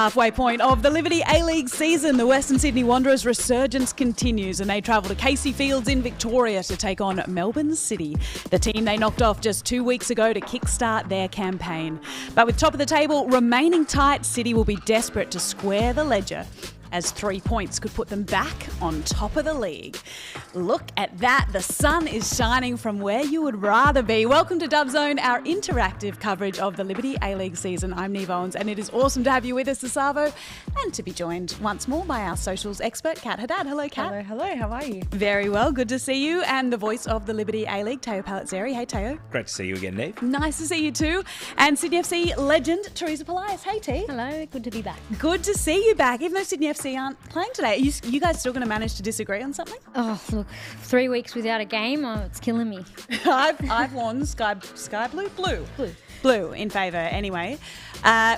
Halfway point of the Liberty A-League season, the Western Sydney Wanderers resurgence continues and they travel to Casey Fields in Victoria to take on Melbourne City, the team they knocked off just 2 weeks ago to kickstart their campaign. But with top of the table remaining tight, City will be desperate to square the ledger, as 3 points could put them back on top of the league. Look at that. The sun is shining from where you would rather be. Welcome to Dub Zone, our interactive coverage of the Liberty A-League season. I'm Neve Owens, and it is awesome to have you with us this Savo and to be joined once more by our socials expert, Kat Haddad. Hello, Kat. Hello. How are you? Very well. Good to see you. And the voice of the Liberty A-League, Teo Palazzeri. Hey, Teo. Great to see you again, Neve. Nice to see you too. And Sydney FC legend, Teresa Polias. Hey, T. Hello. Good to be back. Good to see you back, even though Sydney FC aren't playing today. Are you guys still going to manage to disagree on something? Oh, look, 3 weeks without a game, it's killing me. I've worn sky blue in favour anyway.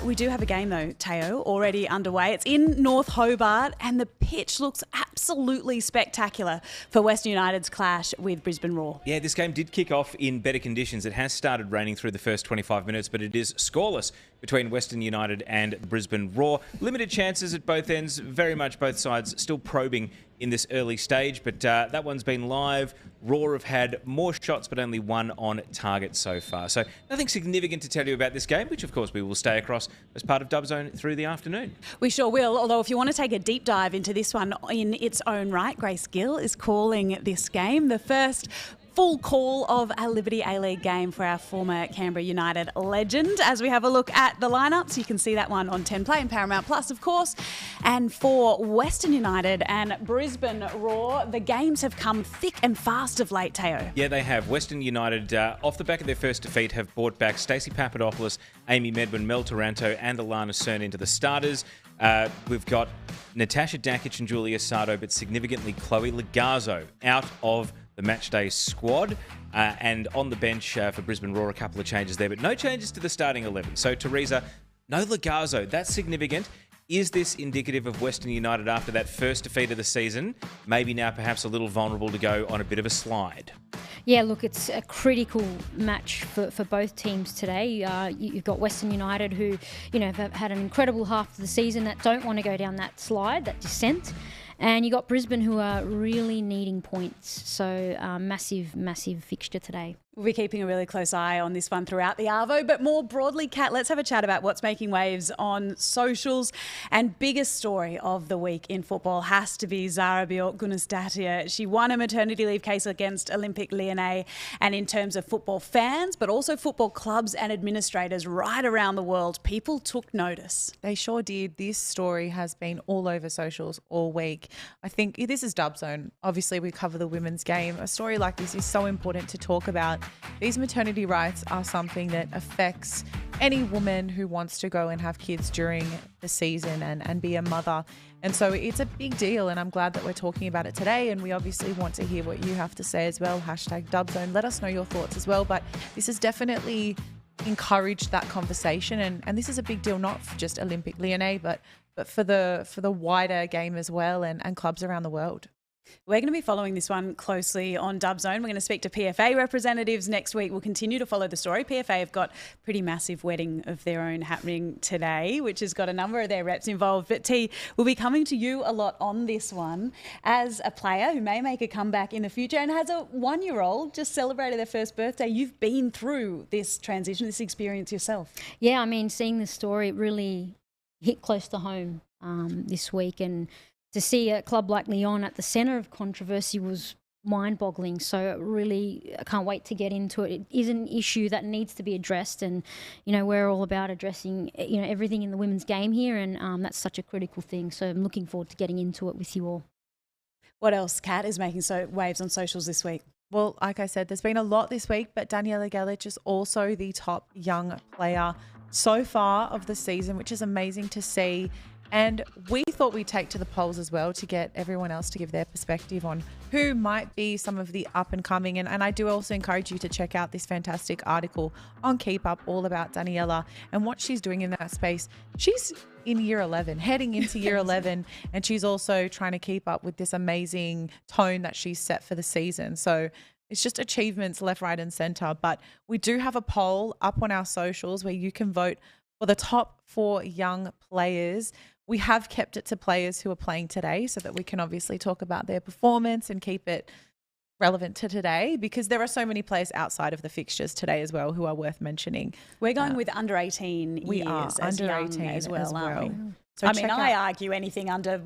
We do have a game though, Teo, already underway. It's in North Hobart and the pitch looks absolutely spectacular for Western United's clash with Brisbane Roar. Yeah, this game did kick off in better conditions. It has started raining through the first 25 minutes, but it is scoreless between Western United and Brisbane Roar. Limited chances at both ends, very much both sides still probing in this early stage, but that one's been live. Roar have had more shots, but only one on target so far. So nothing significant to tell you about this game, which of course we will stay across as part of Dub Zone through the afternoon. We sure will, although if you want to take a deep dive into this one in its own right, Grace Gill is calling this game. The first full call of a Liberty A-League game for our former Canberra United legend. As we have a look at the lineups, you can see that one on 10 Play and Paramount Plus, of course. And for Western United and Brisbane Roar, the games have come thick and fast of late, Teo. Yeah, they have. Western United, off the back of their first defeat, have brought back Stacey Papadopoulos, Amy Medwin, Mel Taranto and Alana Cern into the starters. We've got Natasha Dakic and Julia Sardo, but significantly Chloe Lagazzo out of the matchday squad, and on the bench for Brisbane Roar, a couple of changes there, but no changes to the starting 11. So, Teresa, no Lagazzo. That's significant. Is this indicative of Western United after that first defeat of the season? Maybe now perhaps a little vulnerable to go on a bit of a slide. Yeah, look, it's a critical match for both teams today. You've got Western United who, have had an incredible half of the season that don't want to go down that slide, that descent. And you got Brisbane who are really needing points. So massive fixture today. We'll be keeping a really close eye on this one throughout the Arvo. But more broadly, Kat, let's have a chat about what's making waves on socials. And biggest story of the week in football has to be Zara Bjork-Gunnarsdottir. She won a maternity leave case against Olympic Lyonnais. And in terms of football fans, but also football clubs and administrators right around the world, people took notice. They sure did. This story has been all over socials all week. I think this is Dub Zone. Obviously, we cover the women's game. A story like this is so important to talk about. These maternity rights are something that affects any woman who wants to go and have kids during the season and be a mother. And so it's a big deal, and I'm glad that we're talking about it today. And we obviously want to hear what you have to say as well. #DubZone. Let us know your thoughts as well. But this has definitely encouraged that conversation. And this is a big deal, not for just Olympic Lyonnais, but for the wider game as well and clubs around the world. We're going to be following this one closely on Dub Zone. We're going to speak to PFA representatives next week. We'll continue to follow the story. PFA have got a pretty massive wedding of their own happening today, which has got a number of their reps involved. But T, we'll be coming to you a lot on this one as a player who may make a comeback in the future and has a 1-year-old just celebrated their first birthday. You've been through this transition, this experience yourself. Yeah, I mean, seeing the story really hit close to home this week, and to see a club like Lyon at the centre of controversy was mind-boggling. So really, I can't wait to get into it. It is an issue that needs to be addressed, and we're all about addressing everything in the women's game here, and that's such a critical thing. So I'm looking forward to getting into it with you all. What else, Kat, is making waves on socials this week? Well, like I said, there's been a lot this week, but Daniela Galic is also the top young player so far of the season, which is amazing to see. And we thought we'd take to the polls as well to get everyone else to give their perspective on who might be some of the up and coming. And I do also encourage you to check out this fantastic article on Keep Up all about Daniela and what she's doing in that space. She's in year 11, heading into year 11, and she's also trying to keep up with this amazing tone that she's set for the season. So it's just achievements left, right and centre. But we do have a poll up on our socials where you can vote for the top for young players. We have kept it to players who are playing today so that we can obviously talk about their performance and keep it relevant to today, because there are so many players outside of the fixtures today as well who are worth mentioning. We're going with under 18 years. We are as under young 18 as well, aren't we? So I mean, check I out- argue anything under,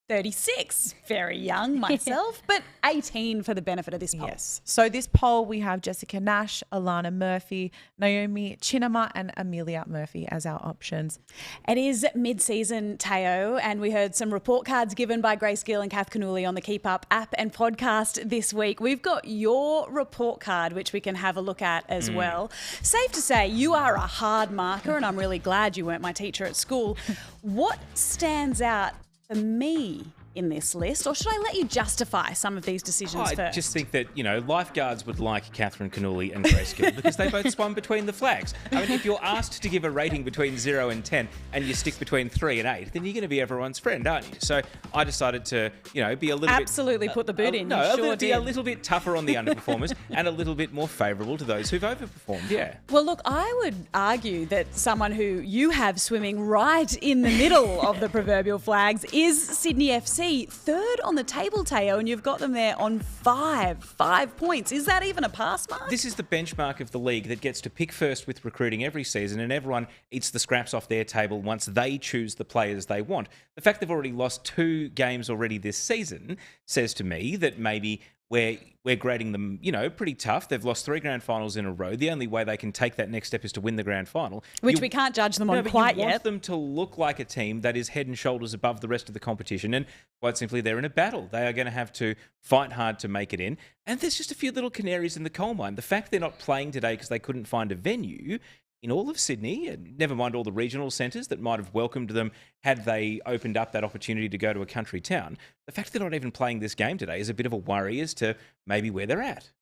36, very young myself, but 18 for the benefit of this poll. Yes. So this poll, we have Jessica Nash, Alana Murphy, Naomi Chinama and Amelia Murphy as our options. It is mid-season, Teo, and we heard some report cards given by Grace Gill and Kath Canuli on the Keep Up app and podcast this week. We've got your report card, which we can have a look at as well. Safe to say, you are a hard marker, and I'm really glad you weren't my teacher at school. What stands out for me in this list, or should I let you justify some of these decisions I first? just think that, lifeguards would like Catherine Canuli and Grace Gill because they both swum between the flags. I mean, if you're asked to give a rating between 0 and 10 and you stick between 3 and 8, then you're going to be everyone's friend, aren't you? So I decided to, be a little Absolutely put the boot in. No, You sure be did. a little bit tougher on the underperformers and a little bit more favourable to those who've overperformed, yeah. Well, look, I would argue that someone who you have swimming right in the middle of the proverbial flags is Sydney FC, third on the table, Teo, and you've got them there on 5 points. Is that even a pass mark? This is the benchmark of the league that gets to pick first with recruiting every season, and everyone eats the scraps off their table once they choose the players they want. The fact they've already lost 2 games already this season says to me that maybe we're grading them, pretty tough. They've lost 3 grand finals in a row. The only way they can take that next step is to win the grand final. Which we can't judge them on but quite you want yet. them to look like a team that is head and shoulders above the rest of the competition. And quite simply, they're in a battle. They are going to have to fight hard to make it in. And there's just a few little canaries in the coal mine. The fact they're not playing today because they couldn't find a venue in all of Sydney, and never mind all the regional centres that might have welcomed them had they opened up that opportunity to go to a country town. The fact they're not even playing this game today is a bit of a worry as to maybe where they're at.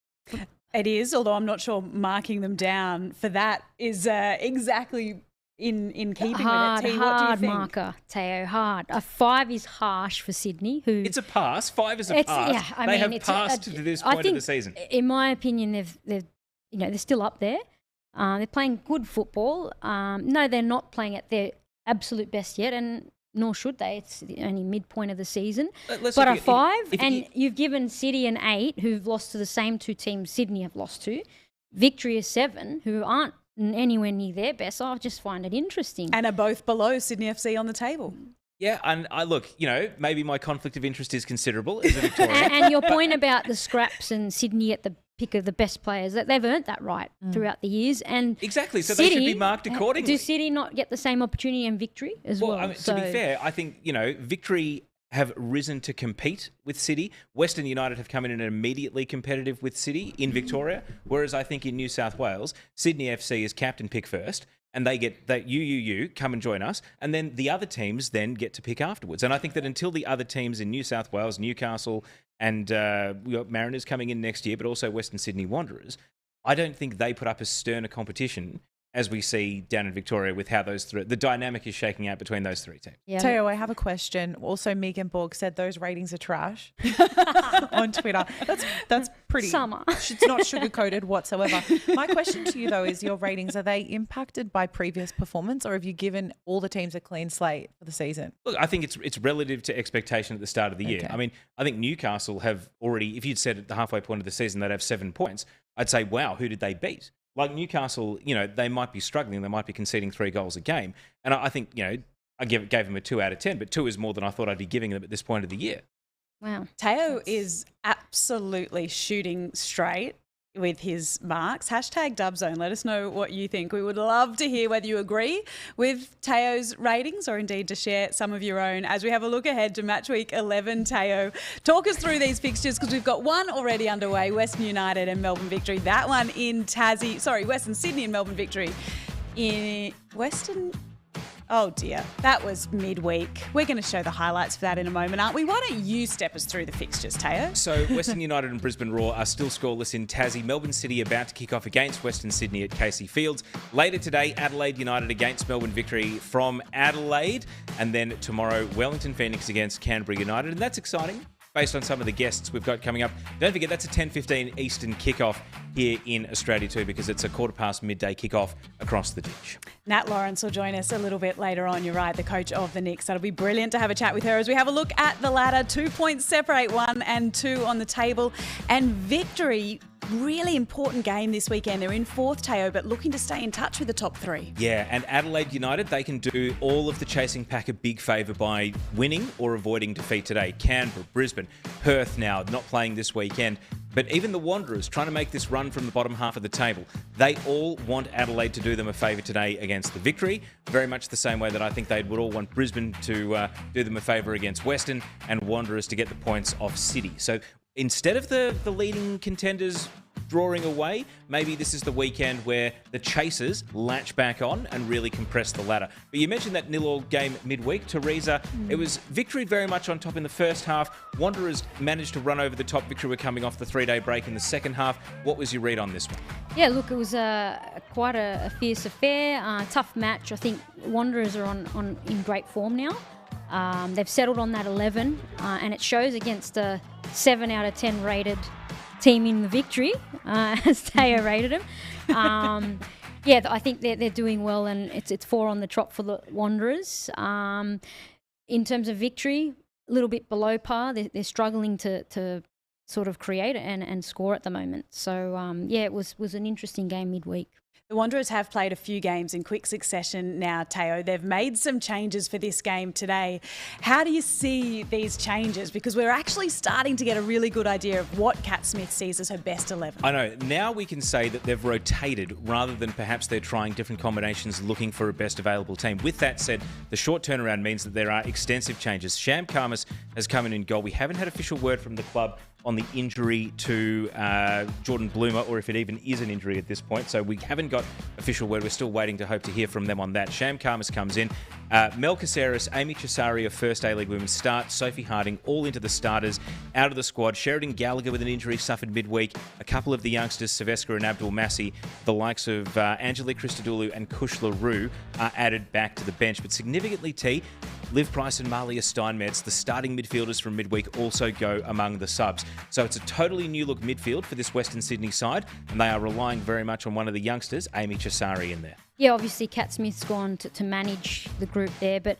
It is, although I'm not sure marking them down for that is exactly in keeping Hard, with it. T, what do you hard think? marker, Teo, hard. A 5 is harsh for Sydney, who... It's a pass. 5 is a pass. Yeah, They have it's passed to this point of the season. In my opinion, they're still up there. They're playing good football. No, they're not playing at their absolute best yet, and nor should they. It's the only midpoint of the season. Let's But look a at- 5, if and you- you've given City an 8, who've lost to the same 2 teams Sydney have lost to. Victory is 7, who aren't anywhere near their best. So I just find it interesting. And are both below Sydney FC on the table. Yeah, and I look, maybe my conflict of interest is considerable as a Victorian. And your point about the scraps and Sydney at the pick of the best players, that they've earned that right throughout the years. And Exactly, so they should be City, marked accordingly. Do City not get the same opportunity and Victory as well? I mean, to be fair, I think, Victory have risen to compete with City. Western United have come in and immediately competitive with City in Victoria, whereas I think in New South Wales, Sydney FC is captain pick first, and they get that you come and join us, and then the other teams then get to pick afterwards. And I think that until the other teams in New South Wales, Newcastle, and we got Mariners coming in next year, but also Western Sydney Wanderers, I don't think they put up as stern a competition as we see down in Victoria with how the dynamic is shaking out between those 3 teams. Yeah. Teo, I have a question. Also, Megan Borg said those ratings are trash on Twitter. That's pretty. Summer. It's not sugar-coated whatsoever. My question to you, though, is your ratings, are they impacted by previous performance, or have you given all the teams a clean slate for the season? Look, I think it's relative to expectation at the start of the year. Okay. I mean, I think Newcastle have already, if you'd said at the halfway point of the season they'd have 7 points, I'd say, wow, who did they beat? Like Newcastle, they might be struggling. They might be conceding 3 goals a game. And I think, I gave them a 2 out of 10, but 2 is more than I thought I'd be giving them at this point of the year. Wow. Teo is absolutely shooting straight with his marks. Hashtag Dubzone. Let us know what you think. We would love to hear whether you agree with Teo's ratings or indeed to share some of your own as we have a look ahead to match week 11. Teo, talk us through these fixtures because we've got one already underway, Western United and Melbourne Victory. That one in Western Sydney and Melbourne Victory. In Western... Oh dear, that was midweek. We're going to show the highlights for that in a moment, aren't we? Why don't you step us through the fixtures, Teo? So Western United and Brisbane Roar are still scoreless in Tassie. Melbourne City about to kick off against Western Sydney at Casey Fields. Later today, Adelaide United against Melbourne Victory from Adelaide. And then tomorrow, Wellington Phoenix against Canberra United. And that's exciting based on some of the guests we've got coming up. Don't forget, that's a 10:15 Eastern kickoff here in Australia too, because it's a 1:15 midday kickoff across the ditch. Nat Lawrence will join us a little bit later on. You're right, the coach of the Knicks. That'll be brilliant to have a chat with her as we have a look at the ladder. 2 points separate 1 and 2 on the table. And victory, really important game this weekend. They're in fourth, Teo, but looking to stay in touch with the top 3. Yeah, and Adelaide United, they can do all of the chasing pack a big favour by winning or avoiding defeat today. Canberra, Brisbane, Perth now not playing this weekend. But even the Wanderers, trying to make this run from the bottom half of the table, they all want Adelaide to do them a favour today against the Victory. Very much the same way that I think they would all want Brisbane to do them a favour against Western, and Wanderers to get the points off City. So instead of the leading contenders drawing away, maybe this is the weekend where the chasers latch back on and really compress the ladder. But you mentioned that 0-0 game midweek, Teresa. It was Victory very much on top in the first half. Wanderers managed to run over the top. Victory were coming off the 3-day break in the second half. What was your read on this one? Yeah, look, it was quite a fierce affair, tough match. I think Wanderers are in great form now. They've settled on that 11, and it shows against a 7 out of 10 rated team in the Victory, as Teo rated him. Yeah, I think they're doing well, and it's 4 on the trot for the Wanderers. In terms of Victory, a little bit below par. They're struggling to sort of create and score at the moment. So, yeah, it was an interesting game midweek. The Wanderers have played a few games in quick succession now, Teo. They've made some changes for this game today. How do you see these changes? Because we're actually starting to get a really good idea of what Kat Smith sees as her best 11. I know. Now we can say that they've rotated rather than perhaps they're trying different combinations looking for a best available team. With that said, the short turnaround means that there are extensive changes. Sham Karmas has come in goal. We haven't had official word from the club on the injury to Jordan Bloomer, or if it even is an injury at this point. So we haven't got official word. We're still waiting to hope to hear from them on that. Sham Karmas comes in. Mel Caceres, Amy Chisari of First A-League Women's start. Sophie Harding all into the starters, out of the squad. Sheridan Gallagher with an injury suffered midweek. A couple of the youngsters, Saveska and Abdul Massi, the likes of Angelique Christodoulou and Kush LaRue are added back to the bench. But significantly, Liv Price and Malia Steinmetz, the starting midfielders from midweek, also go among the subs. So it's a totally new look midfield for this Western Sydney side, and they are relying very much on one of the youngsters, Amy Chisari, in there. Yeah, obviously Kat Smith's gone to manage the group there, but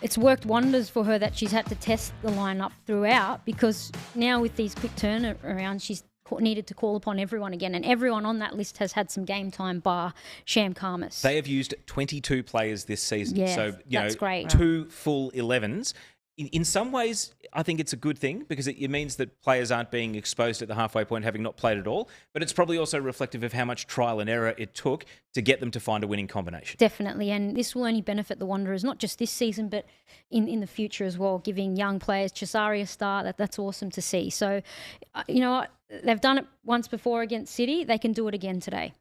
it's worked wonders for her that she's had to test the lineup throughout, because now with these quick turnarounds, she's needed to call upon everyone again, and everyone on that list has had some game time bar Sham Karmas. They have used 22 players this season, yeah, so that's great. 2 full 11s. In some ways, I think it's a good thing, because it means that players aren't being exposed at the halfway point having not played at all, but it's probably also reflective of how much trial and error it took to get them to find a winning combination. Definitely, and this will only benefit the Wanderers, not just this season, but in the future as well, giving young players Chisari a start. That's awesome to see. So, you know what? They've done it once before against City. They can do it again today.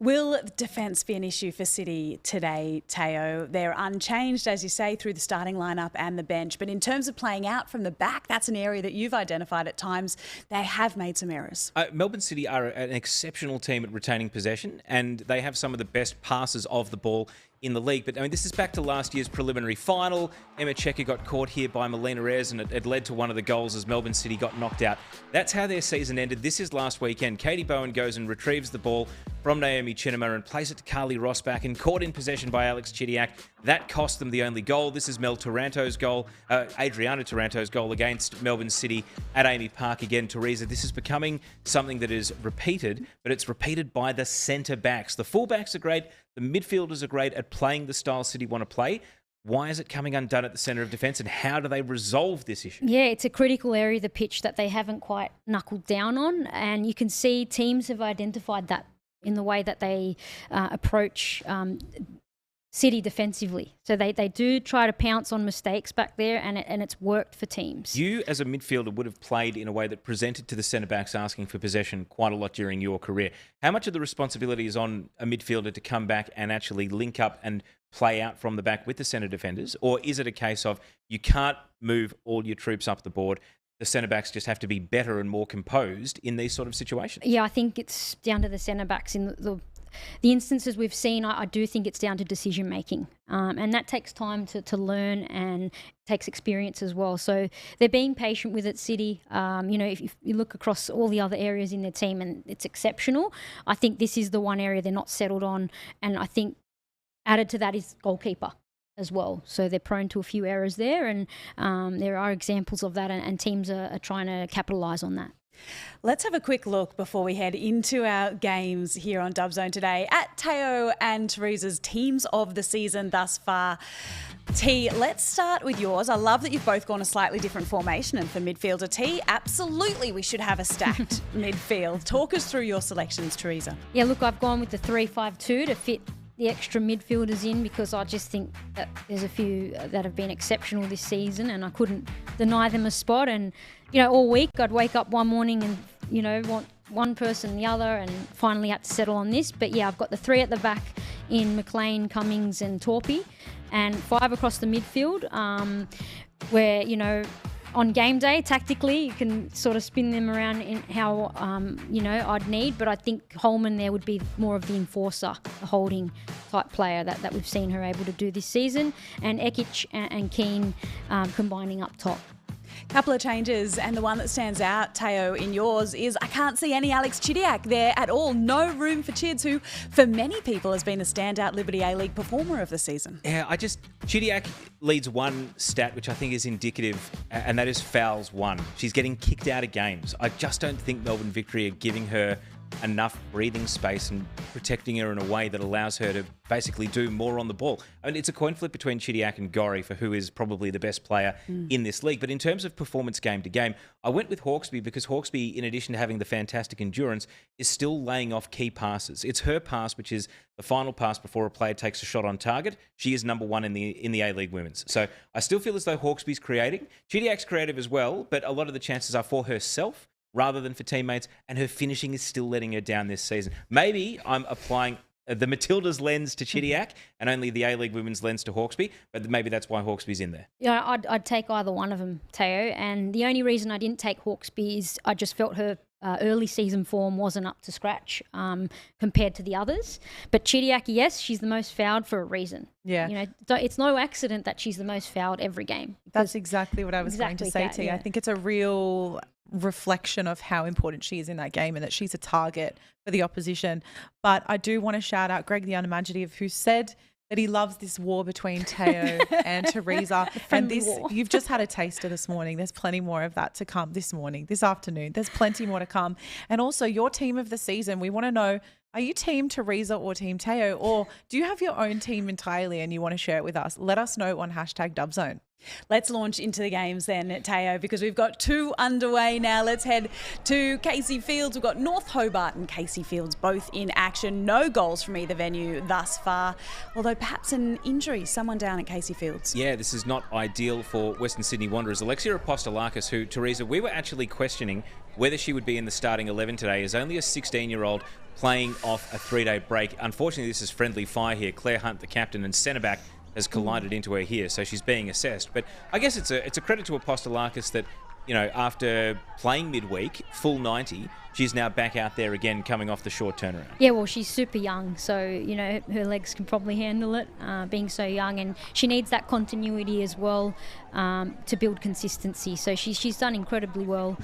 Will defence be an issue for City today, Teo? They're unchanged, as you say, through the starting lineup and the bench. But in terms of playing out from the back, that's an area that you've identified at times. They have made some errors. Melbourne City are an exceptional team at retaining possession, and they have some of the best passes of the ball in the league. But I mean, this is back to last year's preliminary final. Emma Checker got caught here by Melina Ayres, and it led to one of the goals as Melbourne City got knocked out. That's how their season ended. This is last weekend. Katie Bowen goes and retrieves the ball from Naomi Chinema and plays it to Carly Rossback, and caught in possession by Alex Chidiac. That cost them the only goal. This is Taranto's goal, Adriana Taranto's goal against Melbourne City at Amy Park again. Teresa, this is becoming something that is repeated, but it's repeated by the centre backs. The full backs are great. The midfielders are great at playing the style City want to play. Why is it coming undone at the centre of defence, and how do they resolve this issue? Yeah, it's a critical area of the pitch that they haven't quite knuckled down on, and you can see teams have identified that in the way that they approach City defensively. So they do try to pounce on mistakes back there, and it's worked for teams. You, as a midfielder, would have played in a way that presented to the centre-backs asking for possession quite a lot during your career. How much of the responsibility is on a midfielder to come back and actually link up and play out from the back with the centre defenders? Or is it a case of you can't move all your troops up the board, the centre-backs just have to be better and more composed in these sort of situations? Yeah, I think it's down to the centre-backs in the the instances we've seen, I do think it's down to decision making, and that takes time to learn and takes experience as well. So they're being patient with it, City. If you look across all the other areas in their team, and it's exceptional, I think this is the one area they're not settled on, and I think added to that is goalkeeper as well. So they're prone to a few errors there, and there are examples of that, and teams are trying to capitalise on that. Let's have a quick look before we head into our games here on Dub Zone today at Teo and Teresa's teams of the season thus far. T, let's start with yours. I love that you've both gone a slightly different formation, and for midfielder T, absolutely we should have a stacked midfield. Talk us through your selections, Teresa. Yeah, look, I've gone with the 3-5-2 to fit the extra midfielders in, because I just think that there's a few that have been exceptional this season, and I couldn't deny them a spot. And, all week I'd wake up one morning and, want one person, the other, and finally had to settle on this. But yeah, I've got the 3 at the back in McLean, Cummings and Torpy, and 5 across the midfield, where, on game day, tactically, you can sort of spin them around in how, I'd need. But I think Holman there would be more of the enforcer, the holding type player that we've seen her able to do this season. And Ekic and Keane combining up top. Couple of changes, and the one that stands out, Teo, in yours is I can't see any Alex Chidiac there at all. No room for Chids, who for many people has been the standout Liberty A-League performer of the season. Yeah, Chidiac leads one stat which I think is indicative, and that is fouls won. She's getting kicked out of games. I just don't think Melbourne Victory are giving her enough breathing space and protecting her in a way that allows her to basically do more on the ball. I mean, it's a coin flip between Chidiac and Gorry for who is probably the best player in this league. But in terms of performance game to game, I went with Hawkesby because Hawkesby, in addition to having the fantastic endurance, is still laying off key passes. It's her pass, which is the final pass before a player takes a shot on target. She is number one in the A-League Women's. So I still feel as though Hawkesby's creating. Chidiac's creative as well, but a lot of the chances are for herself rather than for teammates, and her finishing is still letting her down this season. Maybe I'm applying the Matilda's lens to Chidiac and only the A-League Women's lens to Hawkesby, but maybe that's why Hawkesby's in there. Yeah, I'd take either one of them, Teo, and the only reason I didn't take Hawkesby is I just felt her early season form wasn't up to scratch compared to the others. But Chidiac, yes, she's the most fouled for a reason. Yeah. It's no accident that she's the most fouled every game. That's exactly what I was going to say to you. I think it's a real reflection of how important she is in that game, and that she's a target for the opposition. But I do want to shout out Greg the Unimaginative, who said that he loves this war between Teo and Teresa. And you've just had a taster this morning. There's plenty more of that to come this morning, this afternoon. There's plenty more to come. And also your team of the season, we want to know, are you team Teresa or team Teo, or do you have your own team entirely and you want to share it with us? Let us know on #DubZone. Let's launch into the games then, Teo, because we've got 2 underway now. Let's head to Casey Fields. We've got North Hobart and Casey Fields both in action. No goals from either venue thus far, although perhaps an injury, someone down at Casey Fields. Yeah, this is not ideal for Western Sydney Wanderers. Alexia Apostolakis, who, Teresa, we were actually questioning whether she would be in the starting 11 today, is only a 16-year-old playing off a 3-day break. Unfortunately, this is friendly fire here. Claire Hunt, the captain and centre-back, has collided into her here, so she's being assessed. But I guess it's a credit to Apostolakis that, after playing midweek, full 90, she's now back out there again, coming off the short turnaround. Yeah, well, she's super young, so, her legs can probably handle it, being so young, and she needs that continuity as well to build consistency. So she's done incredibly well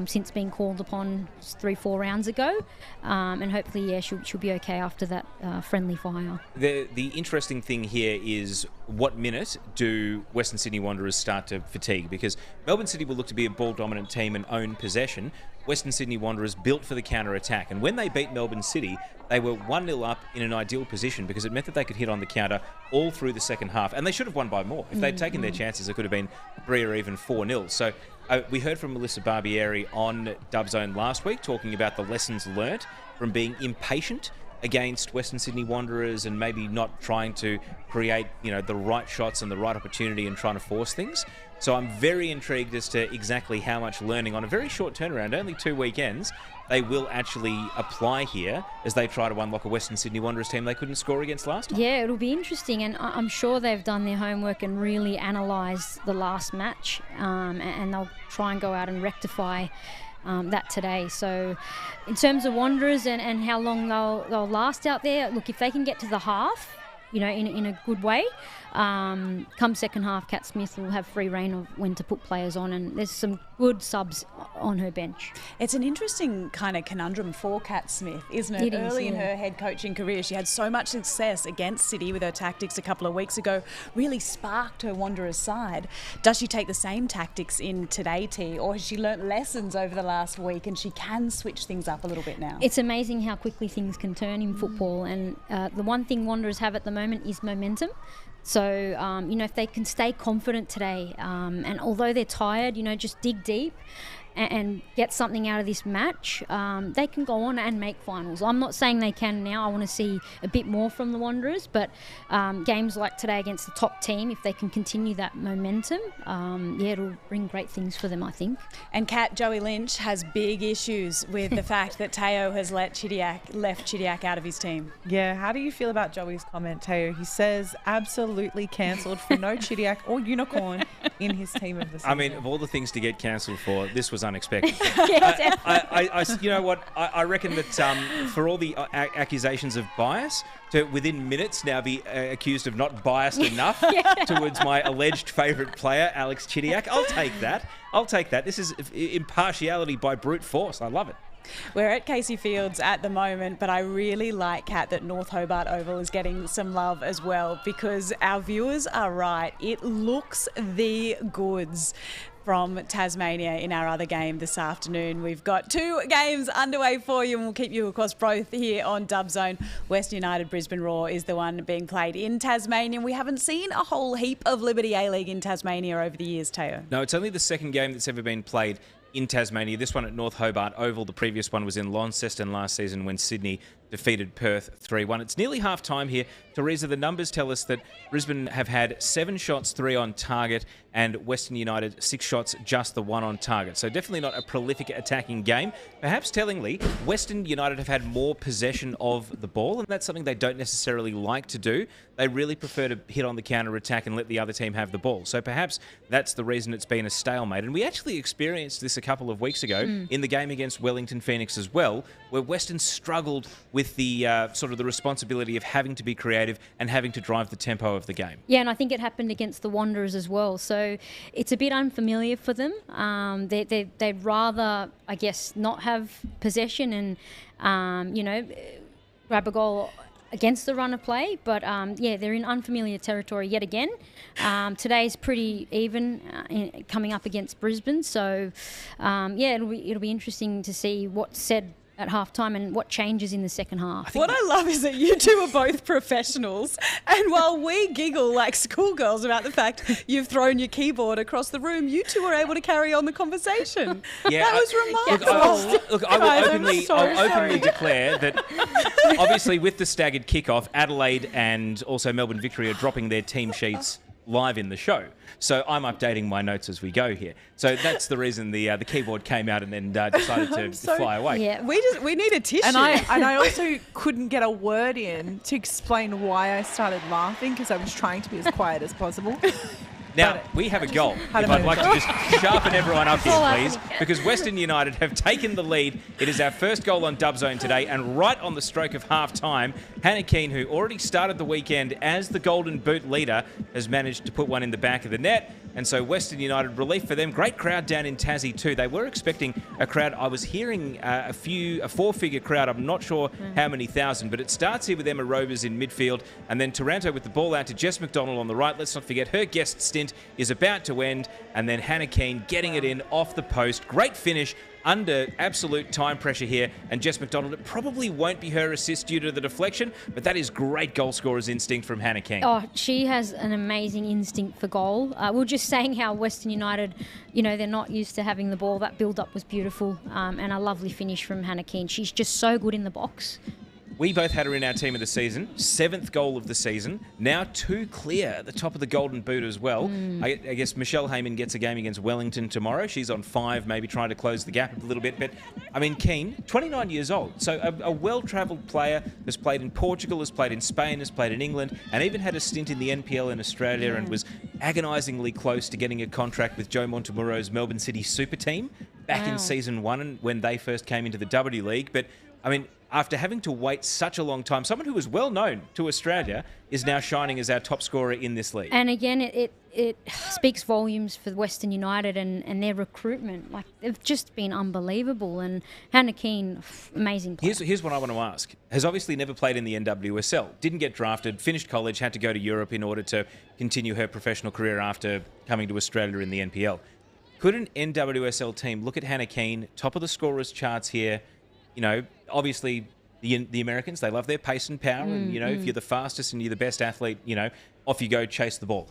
since being called upon 3-4 rounds ago, and hopefully, she'll be okay after that friendly fire. The interesting thing here is what minute do Western Sydney Wanderers start to fatigue? Because Melbourne City will look to be a ball-dominant team and own possession. Western Sydney Wanderers built for the counter-attack, and when they beat Melbourne City, they were 1-0 up in an ideal position because it meant that they could hit on the counter all through the second half, and they should have won by more. If they'd taken their chances, it could have been 3 or even 4-0. So we heard from Melissa Barbieri on Dubzone last week talking about the lessons learnt from being impatient against Western Sydney Wanderers and maybe not trying to create, the right shots and the right opportunity and trying to force things. So I'm very intrigued as to exactly how much learning on a very short turnaround, only 2 weekends, they will actually apply here as they try to unlock a Western Sydney Wanderers team they couldn't score against last time. Yeah, it'll be interesting, and I'm sure they've done their homework and really analysed the last match, and they'll try and go out and rectify that today. So in terms of Wanderers and how long they'll last out there, look, if they can get to the half, in a good way, come second half, Kat Smith will have free rein of when to put players on, and there's some good subs on her bench. It's an interesting kind of conundrum for Kat Smith, isn't it? Early in her head coaching career, she had so much success against City with her tactics a couple of weeks ago, really sparked her Wanderers side. Does she take the same tactics in today, T, or has she learnt lessons over the last week and she can switch things up a little bit now? It's amazing how quickly things can turn in football, and the one thing Wanderers have at the moment is momentum. So, if they can stay confident today, and although they're tired, just dig deep and get something out of this match, they can go on and make finals. I'm not saying they can now. I want to see a bit more from the Wanderers, but games like today against the top team, if they can continue that momentum, it'll bring great things for them, I think. And Kat, Joey Lynch has big issues with the fact that Teo has left Chidiac out of his team. Yeah, how do you feel about Joey's comment, Teo? He says absolutely cancelled for no Chidiac or Unicorn in his team of the season. I mean, of all the things to get cancelled for, this was unexpected. You know what? I reckon that for all the accusations of bias, to within minutes now be accused of not biased enough towards my alleged favourite player, Alex Chidiac. I'll take that. This is impartiality by brute force. I love it. We're at Casey Fields at the moment, but I really like, Kat, that North Hobart Oval is getting some love as well, because our viewers are right. It looks the goods from Tasmania in our other game this afternoon. We've got 2 games underway for you, and we'll keep you across both here on Dub Zone. Western United Brisbane Roar is the one being played in Tasmania. We haven't seen a whole heap of Liberty A-League in Tasmania over the years, Teo. No, it's only the second game that's ever been played in Tasmania. This one at North Hobart Oval. The previous one was in Launceston last season when Sydney defeated Perth 3-1. It's nearly half time here. Teresa, the numbers tell us that Brisbane have had 7 shots, 3 on target, and Western United 6 shots, just the 1 on target. So definitely not a prolific attacking game. Perhaps tellingly, Western United have had more possession of the ball, and that's something they don't necessarily like to do. They really prefer to hit on the counter-attack and let the other team have the ball. So perhaps that's the reason it's been a stalemate. And we actually experienced this a couple of weeks ago in the game against Wellington Phoenix as well, where Western struggled with the sort of the responsibility of having to be creative and having to drive the tempo of the game. Yeah, and I think it happened against the Wanderers as well. So it's a bit unfamiliar for them. They'd rather, I guess, not have possession and, grab a goal against the run of play. But, they're in unfamiliar territory yet again. Today's pretty even coming up against Brisbane. So, it'll be interesting to see what's said at halftime and what changes in the second half. What I love is that you two are both professionals, and while we giggle like schoolgirls about the fact you've thrown your keyboard across the room, you two are able to carry on the conversation. Yeah, that was remarkable. I'll openly declare that obviously with the staggered kickoff, Adelaide and also Melbourne Victory are dropping their team sheets live in the show. So I'm updating my notes as we go here. So that's the reason the keyboard came out and then decided to fly away. Yeah, we need a tissue. And I also couldn't get a word in to explain why I started laughing, because I was trying to be as quiet as possible. Now, we have a goal. If I'd like to just sharpen everyone up here, please, because Western United have taken the lead. It is our first goal on Dub Zone today, and right on the stroke of half-time, Hannah Keane, who already started the weekend as the Golden Boot leader, has managed to put one in the back of the net. And so Western United, relief for them. Great crowd down in Tassie too. They were expecting a crowd. I was hearing a 4-figure crowd. I'm not sure how many thousand, but it starts here with Emma Rovers in midfield, and then Taranto with the ball out to Jess McDonald on the right. Let's not forget her guest stint is about to end, and then Hannah Keane getting it in off the post. Great finish under absolute time pressure here, and Jess McDonald, it probably won't be her assist due to the deflection, but that is great goal scorer's instinct from Hannah Keane. Oh, she has an amazing instinct for goal. We were just saying how Western United, they're not used to having the ball. That build-up was beautiful, and a lovely finish from Hannah Keane. She's just so good in the box. We both had her in our team of the season, 7th goal of the season, now 2 clear at the top of the Golden Boot as well. I guess Michelle Heyman gets a game against Wellington tomorrow. She's on 5, maybe trying to close the gap a little bit. But, I mean, Keane, 29 years old, so a well-travelled player, has played in Portugal, has played in Spain, has played in England, and even had a stint in the NPL in Australia and was agonisingly close to getting a contract with Joe Montemuro's Melbourne City super team. back in season 1 when they first came into the W League. But, I mean, after having to wait such a long time, someone who was well known to Australia is now shining as our top scorer in this league. And again, it speaks volumes for Western United and their recruitment. Like, they've just been unbelievable. And Hannah Keane, amazing player. Here's what I want to ask. Has obviously never played in the NWSL, didn't get drafted, finished college, had to go to Europe in order to continue her professional career after coming to Australia in the NPL. Could an NWSL team look at Hannah Keane, top of the scorers charts here? You know, obviously the Americans, they love their pace and power. And, you know, if you're the fastest and you're the best athlete, you know, off you go, chase the ball.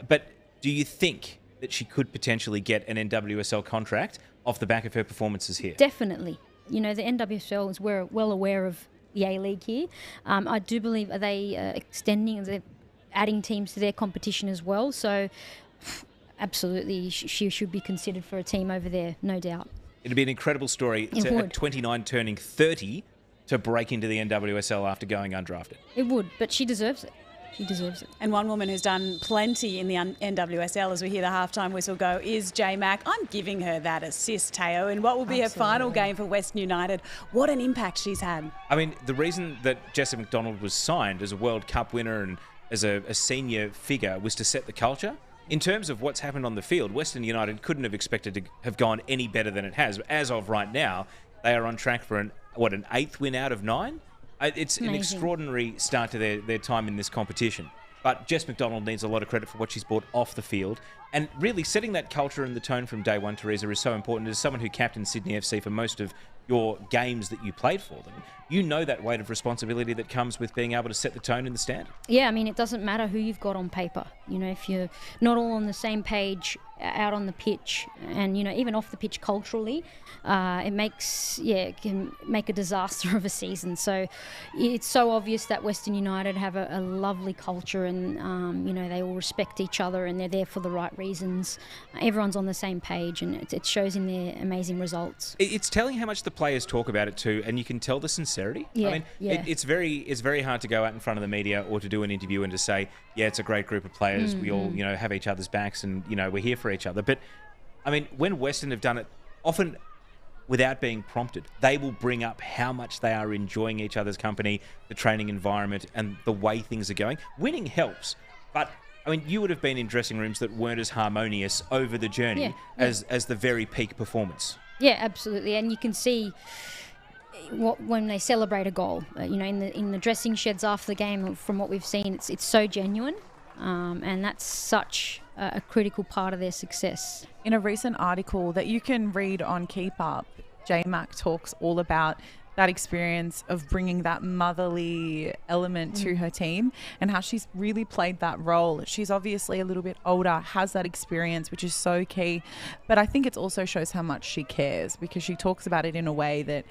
But do you think that she could potentially get an NWSL contract off the back of her performances here? Definitely. You know, the NWSL is well aware of the A-League here. I do believe they they're adding teams to their competition as well. So, absolutely, she should be considered for a team over there, no doubt. It'd be an incredible story at 29 turning 30 to break into the NWSL after going undrafted. It would, but she deserves it. She deserves it. And one woman who's done plenty in the NWSL, as we hear the halftime whistle go, is J Mac. I'm giving her that assist, Teo, in what will be her final game for Western United. What an impact she's had. I mean, the reason that Jessie McDonald was signed as a World Cup winner and as a senior figure was to set the culture. In terms of what's happened on the field, Western United couldn't have expected to have gone any better than it has. As of right now, they are on track for an 8th win out of 9? It's amazing. An extraordinary start to their time in this competition. But Jess McDonald needs a lot of credit for what she's brought off the field. And really setting that culture and the tone from day one, Teresa, is so important. As someone who captained Sydney FC for most of your games that you played for them, you know that weight of responsibility that comes with being able to set the tone in the stand. Yeah, I mean, it doesn't matter who you've got on paper. You know, if you're not all on the same page out on the pitch and, you know, even off the pitch culturally, it can make a disaster of a season. So it's so obvious that Western United have a lovely culture and, you know, they all respect each other and they're there for the right reasons. Everyone's on the same page and it shows in their amazing results. It's telling how much the players talk about it too, and you can tell the sincerity. Yeah, I mean, it's very hard to go out in front of the media or to do an interview and to say, yeah, it's a great group of players. We all, you know, have each other's backs and, you know, we're here for each other. But, I mean, when Western have done it, often without being prompted, they will bring up how much they are enjoying each other's company, the training environment and the way things are going. Winning helps, but I mean, you would have been in dressing rooms that weren't as harmonious over the journey as the very peak performance. Yeah, absolutely. And you can see when they celebrate a goal, you know, in the dressing sheds after the game, from what we've seen, it's so genuine. And that's such a critical part of their success. In a recent article that you can read on Keep Up, J-Mac talks all about that experience of bringing that motherly element to her team and how she's really played that role. She's obviously a little bit older, has that experience, which is so key. But I think it also shows how much she cares because she talks about it in a way that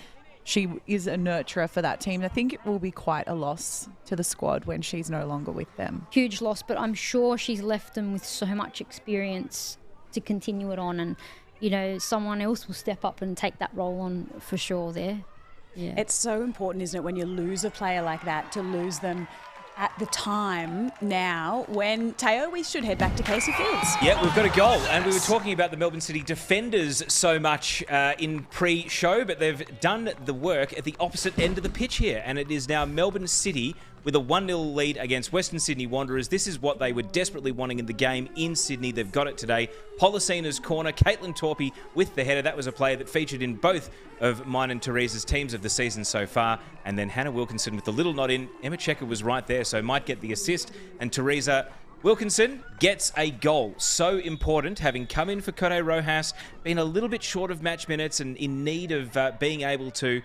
she is a nurturer for that team. I think it will be quite a loss to the squad when she's no longer with them. Huge loss, but I'm sure she's left them with so much experience to continue it on. And, you know, someone else will step up and take that role on for sure there. Yeah. It's so important, isn't it, when you lose a player like that, to lose them at the time now when, Teo, we should head back to Casey Fields. Yeah, we've got a goal. And we were talking about the Melbourne City defenders so much in pre-show, but they've done the work at the opposite end of the pitch here. And it is now Melbourne City with a 1-0 lead against Western Sydney Wanderers. This is what they were desperately wanting in the game in Sydney. They've got it today. Policina's corner, Caitlin Torpey with the header. That was a player that featured in both of mine and Teresa's teams of the season so far. And then Hannah Wilkinson with the little nod in. Emma Checker was right there, so might get the assist. And Teresa Wilkinson gets a goal. So important, having come in for Cote Rojas, been a little bit short of match minutes and in need of being able to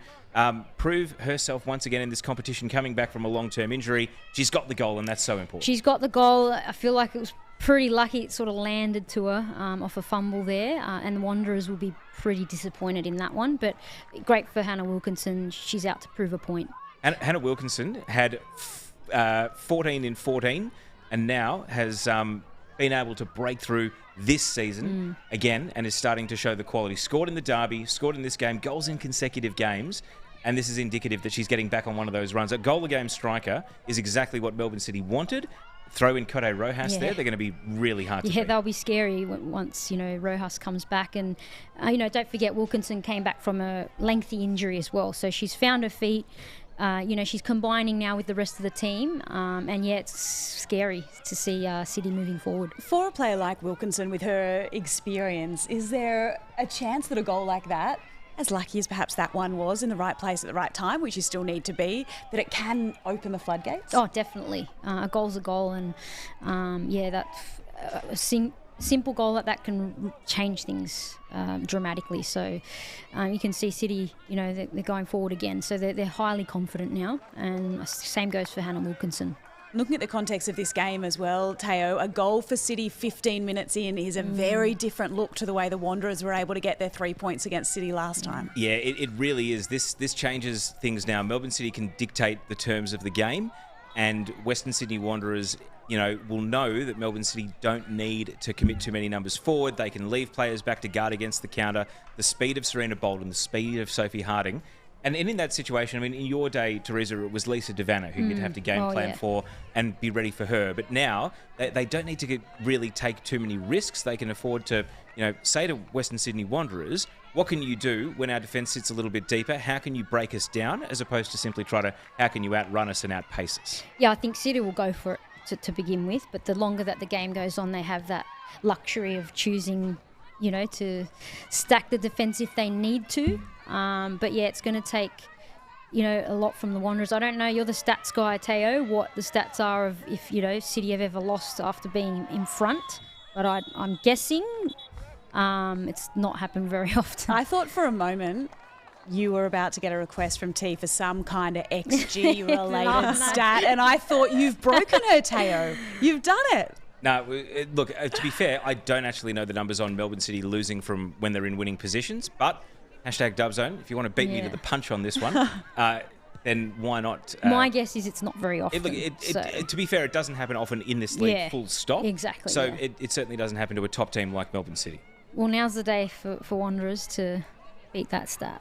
prove herself once again in this competition, coming back from a long-term injury. She's got the goal, and that's so important. She's got the goal. I feel like it was pretty lucky it sort of landed to her off a fumble there, and the Wanderers will be pretty disappointed in that one. But great for Hannah Wilkinson. She's out to prove a point. Hannah Wilkinson had 14 in 14 and now has been able to break through this season again and is starting to show the quality. Scored in the derby, scored in this game, goals in consecutive games, and this is indicative that she's getting back on one of those runs. A goal-a-game striker is exactly what Melbourne City wanted, throw in Kote Rojas Yeah. there, they're going to be really hard to Yeah, beat. they'll be scary once, Rojas comes back. And, don't forget Wilkinson came back from a lengthy injury as well. So she's found her feet. She's combining now with the rest of the team. And, it's scary to see City moving forward. For a player like Wilkinson with her experience, is there a chance that a goal like that, as lucky as perhaps that one was, in the right place at the right time, which you still need to be, that it can open the floodgates? Oh, definitely. A goal's a goal. And, that simple goal like that can change things dramatically. So you can see City, they're going forward again. So they're highly confident now. And same goes for Hannah Wilkinson. Looking at the context of this game as well, Teo, a goal for City 15 minutes in is a very different look to the way the Wanderers were able to get their 3 points against City last time. Yeah, it really is. This changes things now. Melbourne City can dictate the terms of the game, and Western Sydney Wanderers, will know that Melbourne City don't need to commit too many numbers forward. They can leave players back to guard against the counter. The speed of Serena Bolden, the speed of Sophie Harding. And in that situation, in your day, Teresa, it was Lisa Devanna who you'd have to game plan for and be ready for her. But now they don't need to really take too many risks. They can afford to, say to Western Sydney Wanderers, what can you do when our defence sits a little bit deeper? How can you break us down, as opposed to simply how can you outrun us and outpace us? Yeah, I think City will go for it to begin with. But the longer that the game goes on, they have that luxury of choosing, to stack the defence if they need to. But it's going to take, a lot from the Wanderers. I don't know, you're the stats guy, Teo, what the stats are of if, City have ever lost after being in front. But I'm guessing it's not happened very often. I thought for a moment you were about to get a request from T for some kind of XG-related stat, and I thought, you've broken her, Teo. You've done it. No, look, to be fair, I don't actually know the numbers on Melbourne City losing from when they're in winning positions, but #Dubzone, if you want to beat me to the punch on this one, then why not? My guess is it's not very often. To be fair, it doesn't happen often in this league, full stop. Exactly. So it certainly doesn't happen to a top team like Melbourne City. Well, now's the day for Wanderers to beat that stat.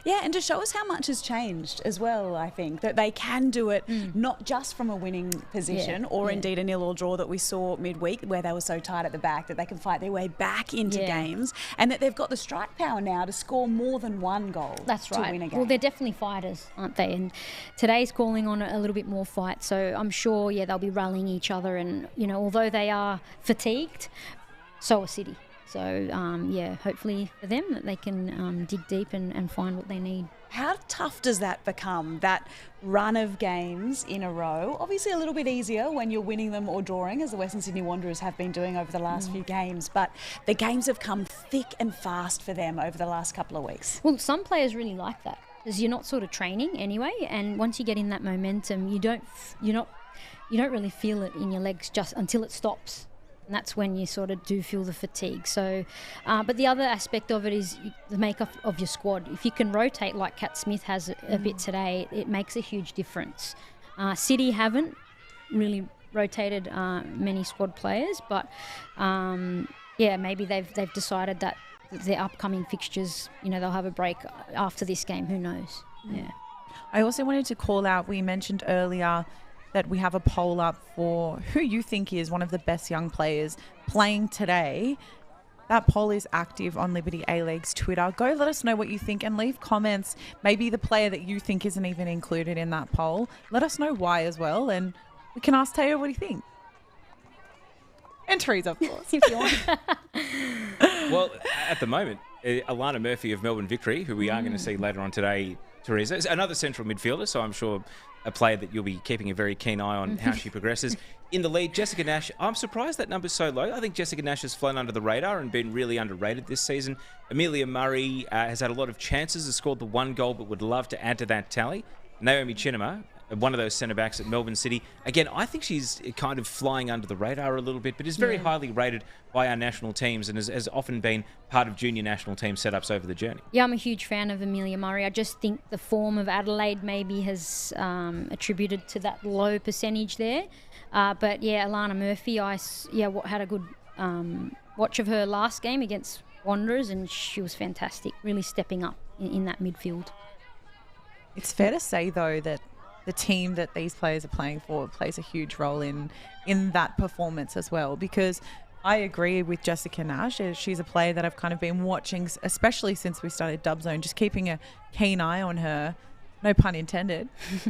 Yeah, and to show us how much has changed as well, I think, that they can do it not just from a winning position or indeed a 0-0 draw that we saw midweek where they were so tight at the back, that they can fight their way back into games, and that they've got the strike power now to score more than one goal. That's right. To win a game. Well, they're definitely fighters, aren't they? And today's calling on a little bit more fight, so I'm sure, they'll be rallying each other, and, although they are fatigued, so are City. So, hopefully for them that they can dig deep and find what they need. How tough does that become, that run of games in a row? Obviously a little bit easier when you're winning them or drawing, as the Western Sydney Wanderers have been doing over the last few games, but the games have come thick and fast for them over the last couple of weeks. Well, some players really like that, because you're not sort of training anyway, and once you get in that momentum, you don't really feel it in your legs just until it stops. And that's when you sort of do feel the fatigue. So, but the other aspect of it is the makeup of your squad. If you can rotate like Kat Smith has a bit today, it makes a huge difference. City haven't really rotated many squad players, but maybe they've decided that their upcoming fixtures, they'll have a break after this game. Who knows? Yeah. I also wanted to call out, we mentioned earlier that we have a poll up for who you think is one of the best young players playing today. That poll is active on Liberty A-League's Twitter. Go let us know what you think and leave comments. Maybe the player that you think isn't even included in that poll. Let us know why as well, and we can ask Teo what do you think. And Teresa, of course. If you want. Well, at the moment, Alana Murphy of Melbourne Victory, who we are going to see later on today, Teresa, is another central midfielder, so I'm sure a player that you'll be keeping a very keen eye on how she progresses. In the lead, Jessica Nash, I'm surprised that number's so low. I think Jessica Nash has flown under the radar and been really underrated this season. Amelia Murray has had a lot of chances, has scored the one goal, but would love to add to that tally. Naomi Chinema, one of those centre-backs at Melbourne City. Again, I think she's kind of flying under the radar a little bit, but is very highly rated by our national teams and has often been part of junior national team setups over the journey. Yeah, I'm a huge fan of Amelia Murray. I just think the form of Adelaide maybe has attributed to that low percentage there. But Alana Murphy, had a good watch of her last game against Wanderers, and she was fantastic, really stepping up in that midfield. It's fair to say, though, that the team that these players are playing for plays a huge role in that performance as well. Because I agree with Jessica Nash. She's a player that I've kind of been watching, especially since we started Dub Zone, just keeping a keen eye on her. No pun intended.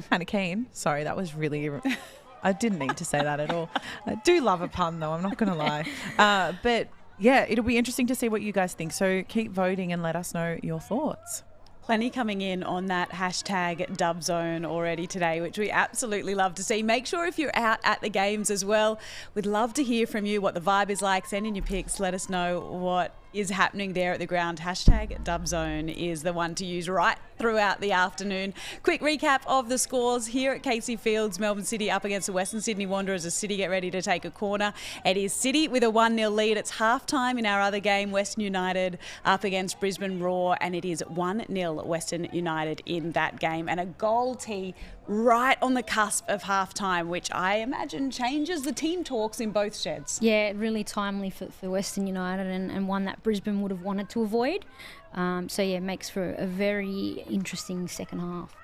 Kind of keen. Sorry, that was really... I didn't need to say that at all. I do love a pun, though. I'm not going to lie. But, yeah, it'll be interesting to see what you guys think. So keep voting and let us know your thoughts. Plenty coming in on that hashtag Dub Zone already today, which we absolutely love to see. Make sure if you're out at the games as well, we'd love to hear from you what the vibe is like. Send in your pics. Let us know what is happening there at the ground. Hashtag Dub Zone is the one to use right throughout the afternoon. Quick recap of the scores here at Casey Fields. Melbourne City up against the Western Sydney Wanderers as City get ready to take a corner. It is City with a 1-0 lead. It's halftime in our other game, Western United up against Brisbane Roar, and it is 1-0 Western United in that game. And a goal tee right on the cusp of halftime, which I imagine changes the team talks in both sheds. Yeah, really timely for Western United, and one that Brisbane would have wanted to avoid. So, yeah, makes for a very interesting second half.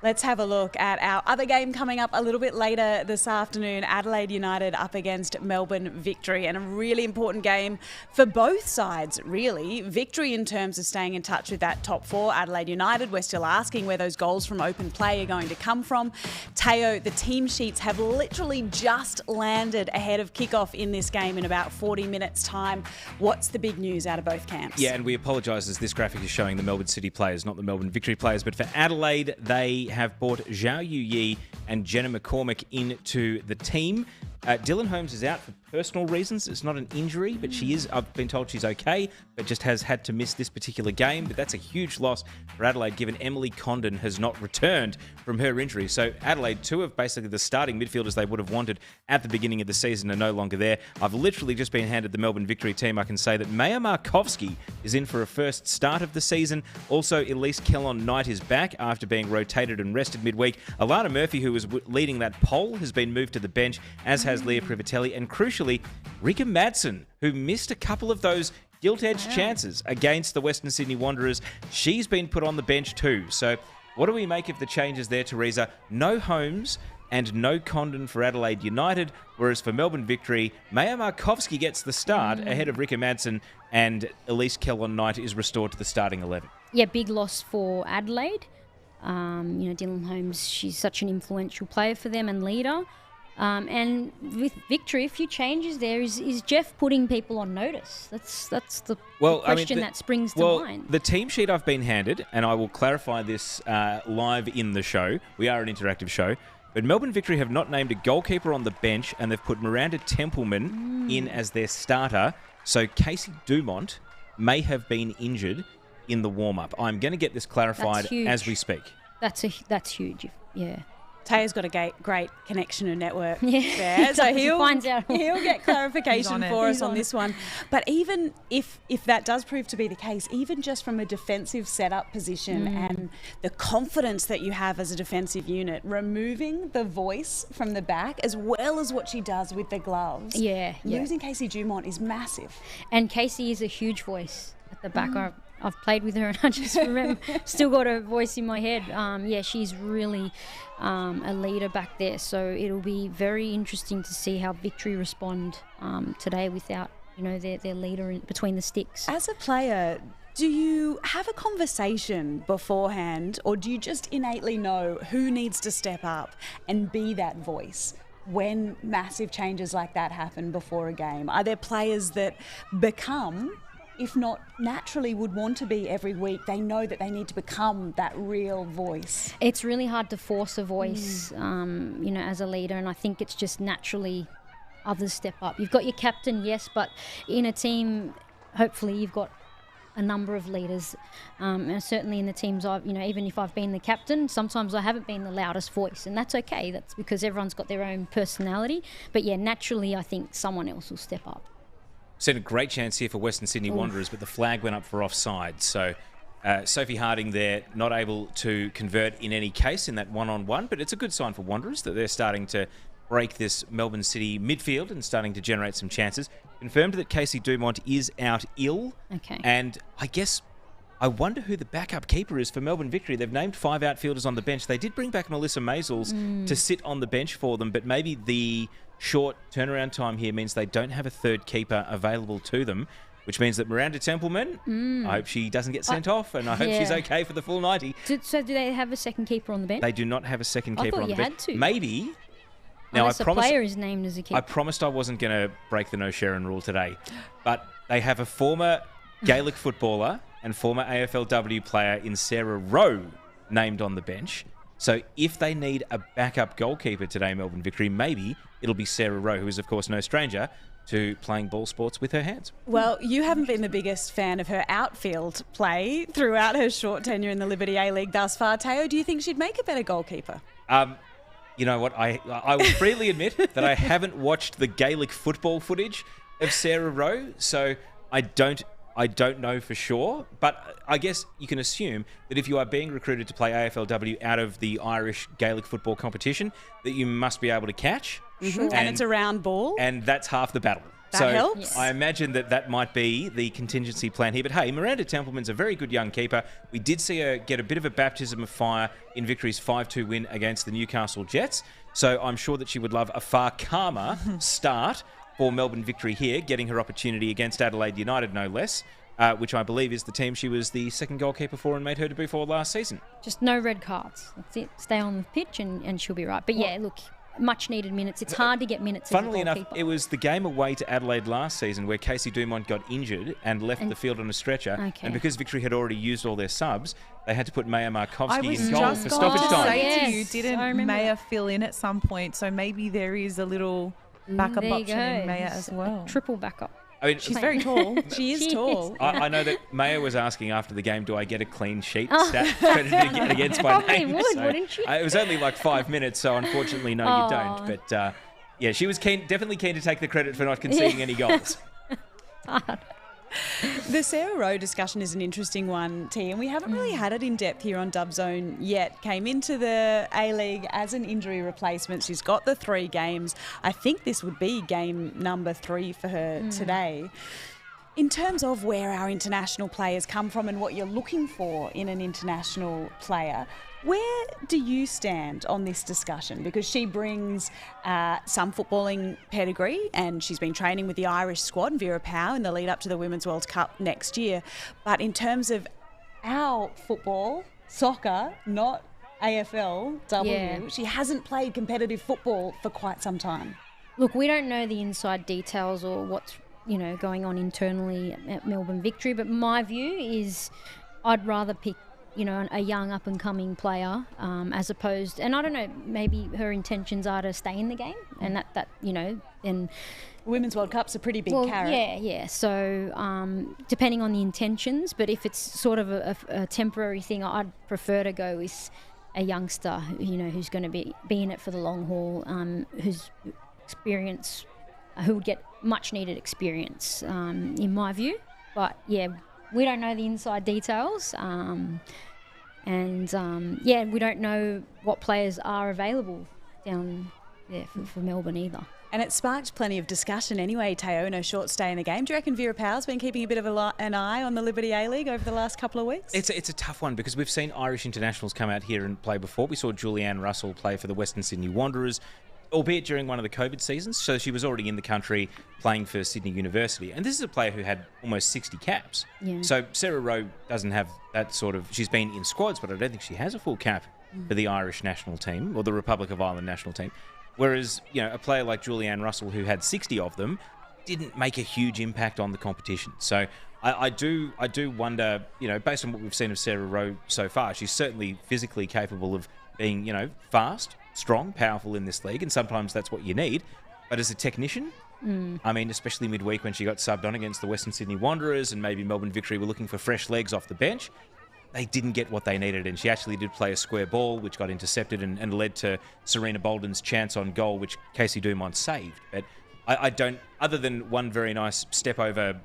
Let's have a look at our other game coming up a little bit later this afternoon. Adelaide United up against Melbourne Victory, and a really important game for both sides, really. Victory in terms of staying in touch with that top four. Adelaide United, we're still asking where those goals from open play are going to come from. Teo, the team sheets have literally just landed ahead of kickoff in this game in about 40 minutes' time. What's the big news out of both camps? Yeah, and we apologise as this graphic is showing the Melbourne City players, not the Melbourne Victory players. But for Adelaide, they have brought Zhao Yu and Jenna McCormick into the team. Dylan Holmes is out for personal reasons. It's not an injury, but she is, I've been told she's okay, but just has had to miss this particular game. But that's a huge loss for Adelaide, given Emily Condon has not returned from her injury. So Adelaide, two of basically the starting midfielders they would have wanted at the beginning of the season are no longer there. I've literally just been handed the Melbourne Victory team. I can say that Maya Markovski is in for a first start of the season. Also, Elise Kellon-Knight is back after being rotated and rested midweek. Alana Murphy, who was leading that poll, has been moved to the bench, as has Leah Privatelli, and crucially, Rika Madsen, who missed a couple of those gilt-edged chances against the Western Sydney Wanderers. She's been put on the bench too. So what do we make of the changes there, Teresa? No Holmes and no Condon for Adelaide United, whereas for Melbourne Victory, Maya Markovski gets the start ahead of Rika Madsen, and Elise Kellon-Knight is restored to the starting 11. Yeah, big loss for Adelaide. Dylan Holmes, she's such an influential player for them and leader. And with Victory, a few changes there. Is Jeff putting people on notice? That's the question that springs to mind. The team sheet I've been handed, and I will clarify this live in the show. We are an interactive show. But Melbourne Victory have not named a goalkeeper on the bench, and they've put Miranda Templeman in as their starter. So Casey Dumont may have been injured in the warm-up. I'm going to get this clarified as we speak. That's huge, yeah. Taya's got a great connection and network there. So he'll get clarification for us on this one. But even if that does prove to be the case, even just from a defensive setup position and the confidence that you have as a defensive unit, removing the voice from the back as well as what she does with the gloves, losing Casey Dumont is massive. And Casey is a huge voice at the back. I've played with her and I just remember, still got her voice in my head. She's really a leader back there. So it'll be very interesting to see how Victory respond today without, their leader between the sticks. As a player, do you have a conversation beforehand, or do you just innately know who needs to step up and be that voice when massive changes like that happen before a game? Are there players that become, if not naturally would want to be every week, they know that they need to become that real voice? It's really hard to force a voice, as a leader, and I think it's just naturally others step up. You've got your captain, yes, but in a team, hopefully you've got a number of leaders, and certainly in the teams even if I've been the captain, sometimes I haven't been the loudest voice, and that's okay. That's because everyone's got their own personality. But yeah, naturally I think someone else will step up. Seen a great chance here for Western Sydney Wanderers, but the flag went up for offside. So Sophie Harding there, not able to convert in any case in that one-on-one, but it's a good sign for Wanderers that they're starting to break this Melbourne City midfield and starting to generate some chances. Confirmed that Casey Dumont is out ill. Okay. And I guess I wonder who the backup keeper is for Melbourne Victory. They've named 5 outfielders on the bench. They did bring back Melissa Maisels to sit on the bench for them, but maybe the short turnaround time here means they don't have a third keeper available to them, which means that Miranda Templeman, I hope she doesn't get sent off, and I hope she's okay for the full 90. So do they have a second keeper on the bench? They do not have a second keeper on the bench. I thought you had to. Maybe. Now, Unless a player is named as a keeper. I promised I wasn't going to break the no Sharon rule today, but they have a former Gaelic footballer and former AFLW player in Sarah Rowe named on the bench. So if they need a backup goalkeeper today, Melbourne Victory, maybe it'll be Sarah Rowe, who is, of course, no stranger to playing ball sports with her hands. Well, you haven't been the biggest fan of her outfield play throughout her short tenure in the Liberty A-League thus far. Teo, do you think she'd make a better goalkeeper? You know what? I will freely admit that I haven't watched the Gaelic football footage of Sarah Rowe, so I don't know for sure. But I guess you can assume that if you are being recruited to play AFLW out of the Irish Gaelic football competition, that you must be able to catch. Mm-hmm. And it's a round ball. And that's half the battle. That helps. Yes. I imagine that might be the contingency plan here. But hey, Miranda Templeman's a very good young keeper. We did see her get a bit of a baptism of fire in Victory's 5-2 win against the Newcastle Jets. So I'm sure that she would love a far calmer start for Melbourne Victory here, getting her opportunity against Adelaide United, no less, which I believe is the team she was the second goalkeeper for and made her debut for last season. Just no red cards. That's it. Stay on the pitch and she'll be right. But yeah, look, much needed minutes. It's hard to get minutes as a Funnily enough, goalkeeper. it was the game away to Adelaide last season where Casey Dumont got injured and left the field on a stretcher. Okay. And because Victory had already used all their subs, they had to put Maya Markovsky in was goal just for going stoppage to time. say to you, Yes, I didn't remember Maya that. fill in at some point? So maybe there is a little backup There you option in go. Maya as well. Triple backup. I mean, She's very tall. She is tall. I know that Maya was asking after the game, do I get a clean sheet stat credited against my Probably name? would, wouldn't she? It was only like 5 minutes, so unfortunately, no, you don't. But yeah, she was definitely keen to take the credit for not conceding any goals. The Sarah Rowe discussion is an interesting one, T, and we haven't really had it in depth here on Dub Zone yet. Came into the A-League as an injury replacement. She's got the 3 games. I think this would be game number 3 for her today. In terms of where our international players come from and what you're looking for in an international player, where do you stand on this discussion? Because she brings some footballing pedigree and she's been training with the Irish squad, Vera Pauw, in the lead up to the Women's World Cup next year. But in terms of our football, soccer, not AFLW, she hasn't played competitive football for quite some time. Look, we don't know the inside details or what's going on internally at Melbourne Victory, but my view is I'd rather pick a young up-and-coming player as opposed... And I don't know, maybe her intentions are to stay in the game and that then... Women's World Cup's a pretty big carrot. Yeah. So depending on the intentions, but if it's sort of a temporary thing, I'd prefer to go with a youngster, who's going to be in it for the long haul, who's experience... who would get much-needed experience, in my view. But, yeah, we don't know the inside details. We don't know what players are available down there for Melbourne either. And it sparked plenty of discussion anyway, Teo, no short stay in the game. Do you reckon Vera Pauw's been keeping a bit of an eye on the Liberty A-League over the last couple of weeks? It's a tough one because we've seen Irish internationals come out here and play before. We saw Julianne Russell play for the Western Sydney Wanderers, albeit during one of the COVID seasons, so she was already in the country playing for Sydney University. And this is a player who had almost 60 caps. Yeah. So Sarah Rowe doesn't have that sort of... She's been in squads, but I don't think she has a full cap for the Irish national team or the Republic of Ireland national team. Whereas, a player like Julianne Russell, who had 60 of them, didn't make a huge impact on the competition. So I do wonder, based on what we've seen of Sarah Rowe so far, she's certainly physically capable of being, fast, strong, powerful in this league, and sometimes that's what you need. But as a technician, I mean, especially midweek when she got subbed on against the Western Sydney Wanderers and maybe Melbourne Victory were looking for fresh legs off the bench, they didn't get what they needed, and she actually did play a square ball, which got intercepted and led to Serena Bolden's chance on goal, which Casey Dumont saved. But I don't, other than one very nice step over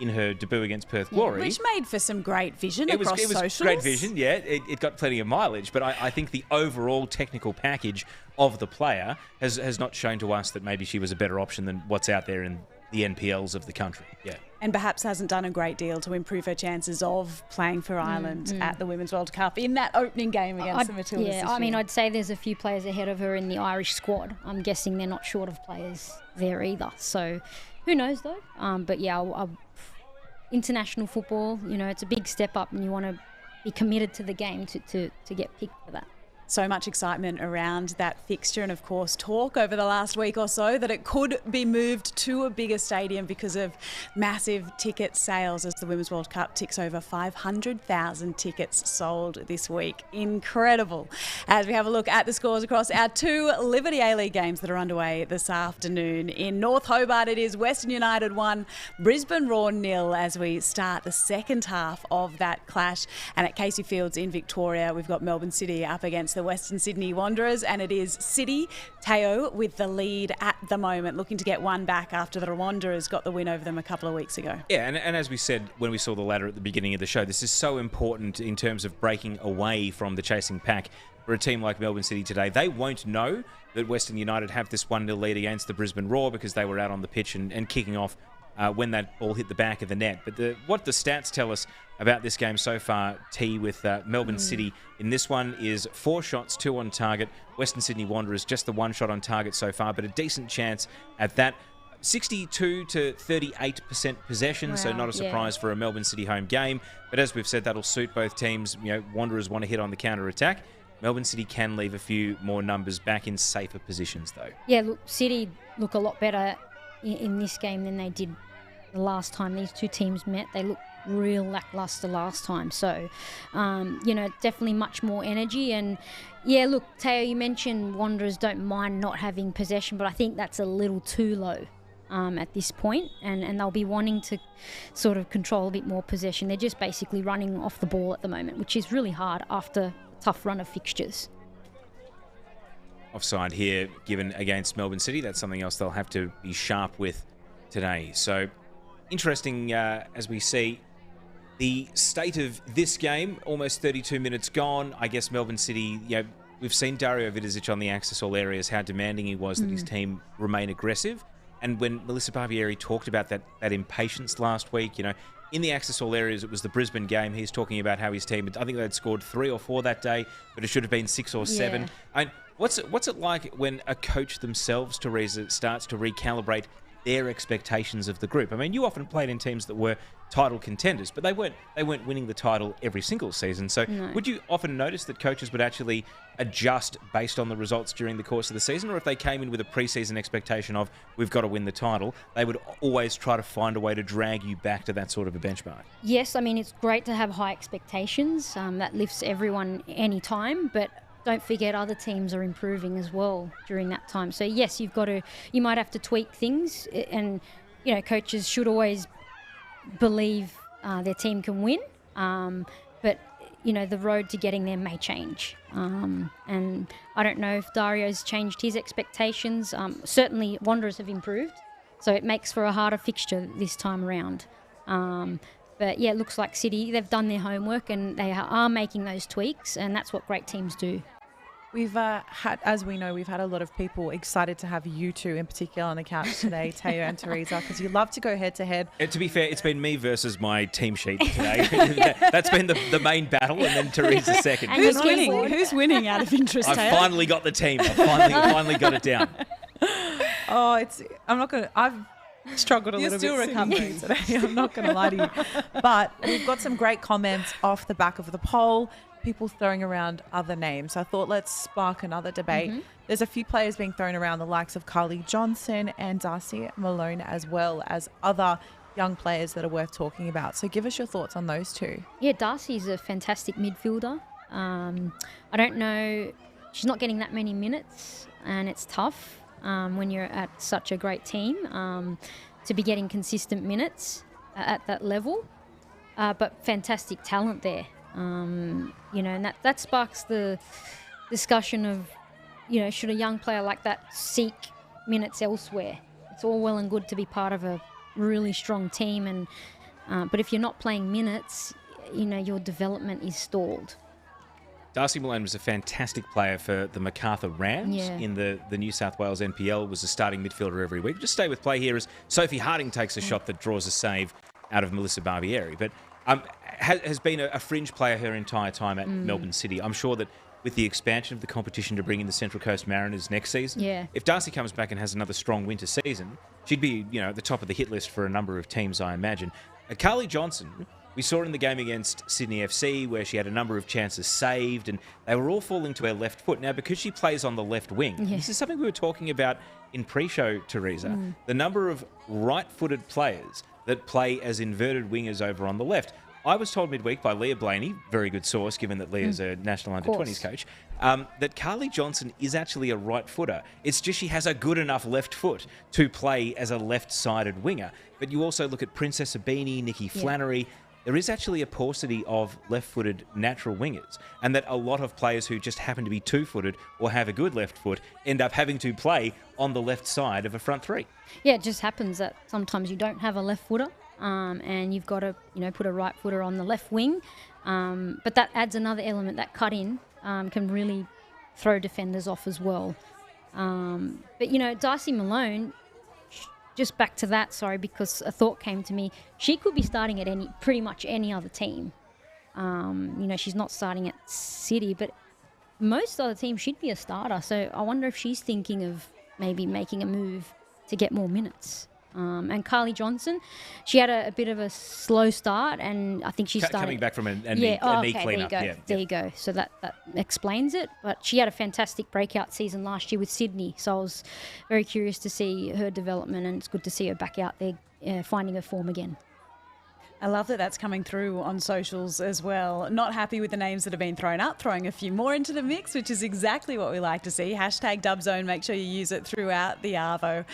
in her debut against Perth Glory. Which made for some great vision across socials. It was great vision, yeah. It got plenty of mileage, but I think the overall technical package of the player has not shown to us that maybe she was a better option than what's out there in the NPLs of the country. Yeah. And perhaps hasn't done a great deal to improve her chances of playing for Ireland at the Women's World Cup in that opening game against the Matildas. Yeah, I mean, I'd say there's a few players ahead of her in the Irish squad. I'm guessing they're not short of players there either. So who knows though? But yeah, international football, it's a big step up, and you want to be committed to the game to get picked for that. So much excitement around that fixture, and of course talk over the last week or so that it could be moved to a bigger stadium because of massive ticket sales as the Women's World Cup ticks over 500,000 tickets sold this week. Incredible. As we have a look at the scores across our 2 Liberty A-League games that are underway this afternoon. In North Hobart it is Western United 1, Brisbane Roar 0 as we start the second half of that clash. And at Casey Fields in Victoria we've got Melbourne City up against the Western Sydney Wanderers, and it is City, Teo, with the lead at the moment, looking to get one back after the Wanderers got the win over them a couple of weeks ago. Yeah, and as we said when we saw the ladder at the beginning of the show, this is so important in terms of breaking away from the chasing pack. For a team like Melbourne City today, they won't know that Western United have this 1-0 lead against the Brisbane Roar because they were out on the pitch and kicking off when that ball hit the back of the net. But what the stats tell us about this game so far, T, with Melbourne City in this one is 4 shots, 2 on target. Western Sydney Wanderers just the 1 shot on target so far, but a decent chance at that. 62 to 38% possession, so not a surprise for a Melbourne City home game. But as we've said, that'll suit both teams. Wanderers want to hit on the counter-attack. Melbourne City can leave a few more numbers back in safer positions, though. Yeah, look, City look a lot better in this game than they did the last time these two teams met. They looked real lackluster last time. So, definitely much more energy. And, yeah, look, Teo, you mentioned Wanderers don't mind not having possession, but I think that's a little too low at this point. And they'll be wanting to sort of control a bit more possession. They're just basically running off the ball at the moment, which is really hard after a tough run of fixtures. Offside here given against Melbourne City. That's something else they'll have to be sharp with today. So interesting as we see the state of this game. Almost 32 minutes gone. I guess Melbourne City, we've seen Dario Vidic on the Axis All Areas, how demanding he was that his team remain aggressive. And when Melissa Barbieri talked about that impatience last week, in the Axis All Areas, it was the Brisbane game. He's talking about how his team, I think they'd scored 3 or 4 that day, but it should have been 6 or 7. And what's it like when a coach themselves, Teresa, starts to recalibrate their expectations of the group? I mean, you often played in teams that were title contenders, but they weren't winning the title every single season. So would you often notice that coaches would actually adjust based on the results during the course of the season? Or if they came in with a pre-season expectation of, we've got to win the title, they would always try to find a way to drag you back to that sort of a benchmark? Yes, I mean, it's great to have high expectations. That lifts everyone any time, but don't forget other teams are improving as well during that time. So yes, you might have to tweak things, and coaches should always believe their team can win, but the road to getting there may change, and I don't know if Dario's changed his expectations. Certainly Wanderers have improved, so it makes for a harder fixture this time around. But yeah, it looks like City, they've done their homework and they are making those tweaks, and that's what great teams do. We've as we know, we've had a lot of people excited to have you two in particular on the couch today, Teo and Teresa, because you love to go head to head. To be fair, it's been me versus my team sheet today. That's been the main battle, and then Teresa second. And who's winning? Who's winning out of interest, I Teo? finally got the team. I finally got it down. I've struggled a little bit. You're still recovering today. I'm not going to lie to you. But we've got some great comments off the back of the poll. People throwing around other names. So I thought let's spark another debate. There's a few players being thrown around, the likes of Carly Johnson and Darcy Malone, as well as other young players that are worth talking about. So give us your thoughts on those two. Yeah, Darcy's a fantastic midfielder. I don't know, she's not getting that many minutes, and it's tough when you're at such a great team to be getting consistent minutes at that level. But fantastic talent there. And that sparks the discussion of, should a young player like that seek minutes elsewhere? It's all well and good to be part of a really strong team, and but if you're not playing minutes, your development is stalled. Darcy Malone was a fantastic player for the Macarthur Rams in the New South Wales NPL, was a starting midfielder every week. Just stay with play here as Sophie Harding takes a shot that draws a save out of Melissa Barbieri. But has been a fringe player her entire time at Melbourne City. I'm sure that with the expansion of the competition to bring in the Central Coast Mariners next season, if Darcy comes back and has another strong winter season, she'd be at the top of the hit list for a number of teams, I imagine. Carly Johnson, we saw in the game against Sydney FC where she had a number of chances saved and they were all falling to her left foot. Now, because she plays on the left wing, this is something we were talking about in pre-show, Teresa, the number of right-footed players that play as inverted wingers over on the left. I was told midweek by Leah Blaney, very good source given that Leah's a national under-20s coach, that Carly Johnson is actually a right footer. It's just she has a good enough left foot to play as a left-sided winger. But you also look at Princess Abini, Nikki Flannery. There is actually a paucity of left-footed natural wingers, and that a lot of players who just happen to be two-footed or have a good left foot end up having to play on the left side of a front three. Yeah, it just happens that sometimes you don't have a left footer. And you've got to, put a right footer on the left wing. But that adds another element. That cut in can really throw defenders off as well. But, Darcy Malone, just back to that, because a thought came to me. She could be starting at pretty much any other team. She's not starting at City, but most other teams she'd be a starter. So I wonder if she's thinking of maybe making a move to get more minutes. And Carly Johnson, she had a bit of a slow start, and I think she's coming back from a knee cleanup. There you go. So that explains it. But she had a fantastic breakout season last year with Sydney, so I was very curious to see her development, and it's good to see her back out there finding her form again. I love that that's coming through on socials as well. Not happy with the names that have been thrown up, throwing a few more into the mix, which is exactly what we like to see. #Dubzone, make sure you use it throughout the Arvo.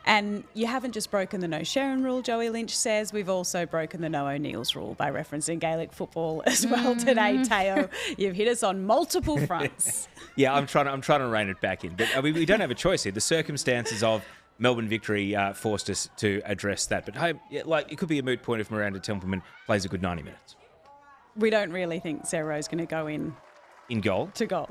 And you haven't just broken the no Sharon rule, Joey Lynch says, we've also broken the no O'Neill's rule by referencing Gaelic football as well today, Teo. You've hit us on multiple fronts. I'm trying to rein it back in. But we don't have a choice here. The circumstances of Melbourne victory forced us to address that. But hey, it could be a moot point if Miranda Templeman plays a good 90 minutes. We don't really think Sarah Rowe's going to go in goal? To goal,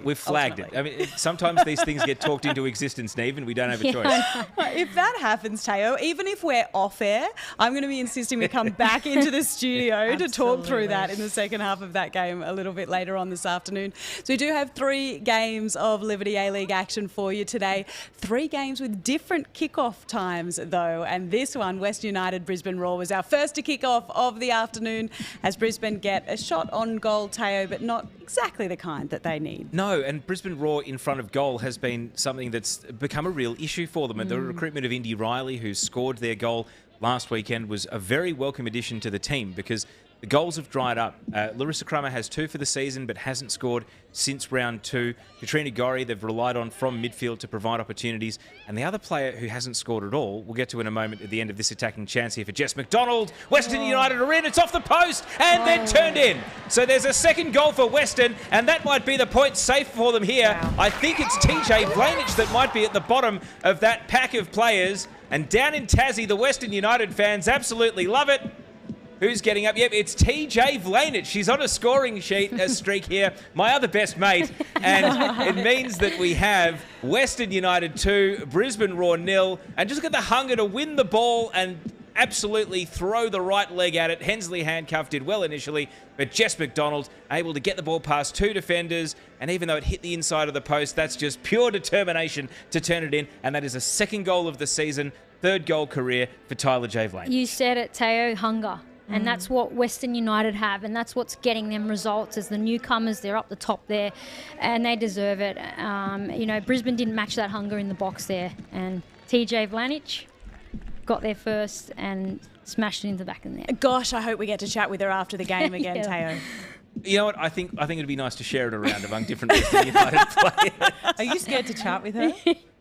we've flagged it. I mean, sometimes these things get talked into existence, Neve, and we don't have a choice. If that happens, Teo, even if we're off air, I'm going to be insisting we come back into the studio to talk through that in the second half of that game a little bit later on this afternoon. So we do have 3 games of Liberty A-League action for you today. 3 games with different kickoff times, though. And this one, West United Brisbane Roar, was our first to kick off of the afternoon as Brisbane get a shot on goal, Teo, but not exactly the kind that they need. No, and Brisbane Roar in front of goal has been something that's become a real issue for them. And the recruitment of Indy Riley, who scored their goal last weekend, was a very welcome addition to the team because the goals have dried up. Larissa Crummer has 2 for the season but hasn't scored since round 2. Katrina Gorry, they've relied on from midfield to provide opportunities. And the other player who hasn't scored at all, we'll get to in a moment at the end of this attacking chance here for Jess McDonald. Western United are in, it's off the post and then turned in. So there's a second goal for Western and that might be the point safe for them here. Wow. I think it's TJ Vlanich that might be at the bottom of that pack of players. And down in Tassie, the Western United fans absolutely love it. Who's getting up? Yep, it's TJ Vlanich. She's on a scoring sheet, a streak here. My other best mate. And it means that we have Western United 2, Brisbane Roar 0. And just look at the hunger to win the ball and absolutely throw the right leg at it. Hensley handcuffed did well initially, but Jess McDonald able to get the ball past 2 defenders. And even though it hit the inside of the post, that's just pure determination to turn it in. And that is a second goal of the season, 3rd goal career for Tyler J. Vlanich. You said it, Teo, hunger. And that's what Western United have, and that's what's getting them results as the newcomers. They're up the top there, and they deserve it. Brisbane didn't match that hunger in the box there, and TJ Vlanich got there first and smashed it into the back of the net. Gosh, I hope we get to chat with her after the game again, Teo. You know what? I think it'd be nice to share it around among different Western United players. Are you scared to chat with her?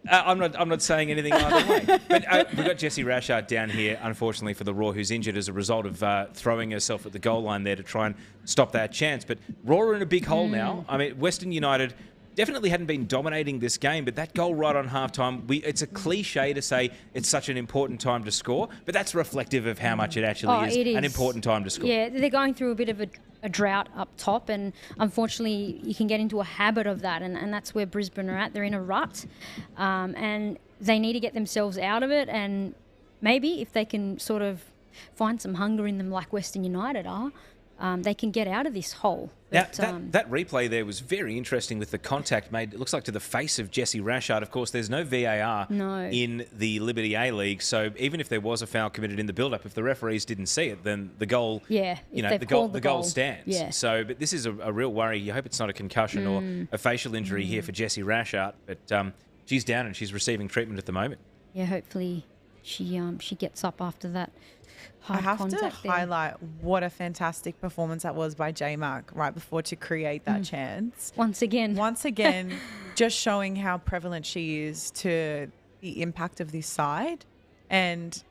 I'm not saying anything either way. But we've got Jessie Rashard down here, unfortunately for the Roar, who's injured as a result of throwing herself at the goal line there to try and stop that chance. But Roar are in a big hole now. I mean, Western United definitely hadn't been dominating this game, but that goal right on halftime, it's a cliche to say it's such an important time to score, but that's reflective of how much it actually is an important time to score. Yeah, they're going through a bit of a a drought up top, and unfortunately you can get into a habit of that, and that's where Brisbane are at. They're in a rut, and they need to get themselves out of it, and maybe if they can sort of find some hunger in them like Western United are, they can get out of this hole. Now, But, that replay there was very interesting with the contact made, it looks like, to the face of Jesse Rashard. Of course, there's no VAR in the Liberty A-League, so even if there was a foul committed in the build-up, if the referees didn't see it, then the goal, the goal stands. Yeah. So, but this is a real worry. You hope it's not a concussion or a facial injury here for Jesse Rashard, but she's down and she's receiving treatment at the moment. Yeah, hopefully she gets up after that. I have to highlight what a fantastic performance that was by J-Mac right before to create that chance. Once again, just showing how prevalent she is to the impact of this side. And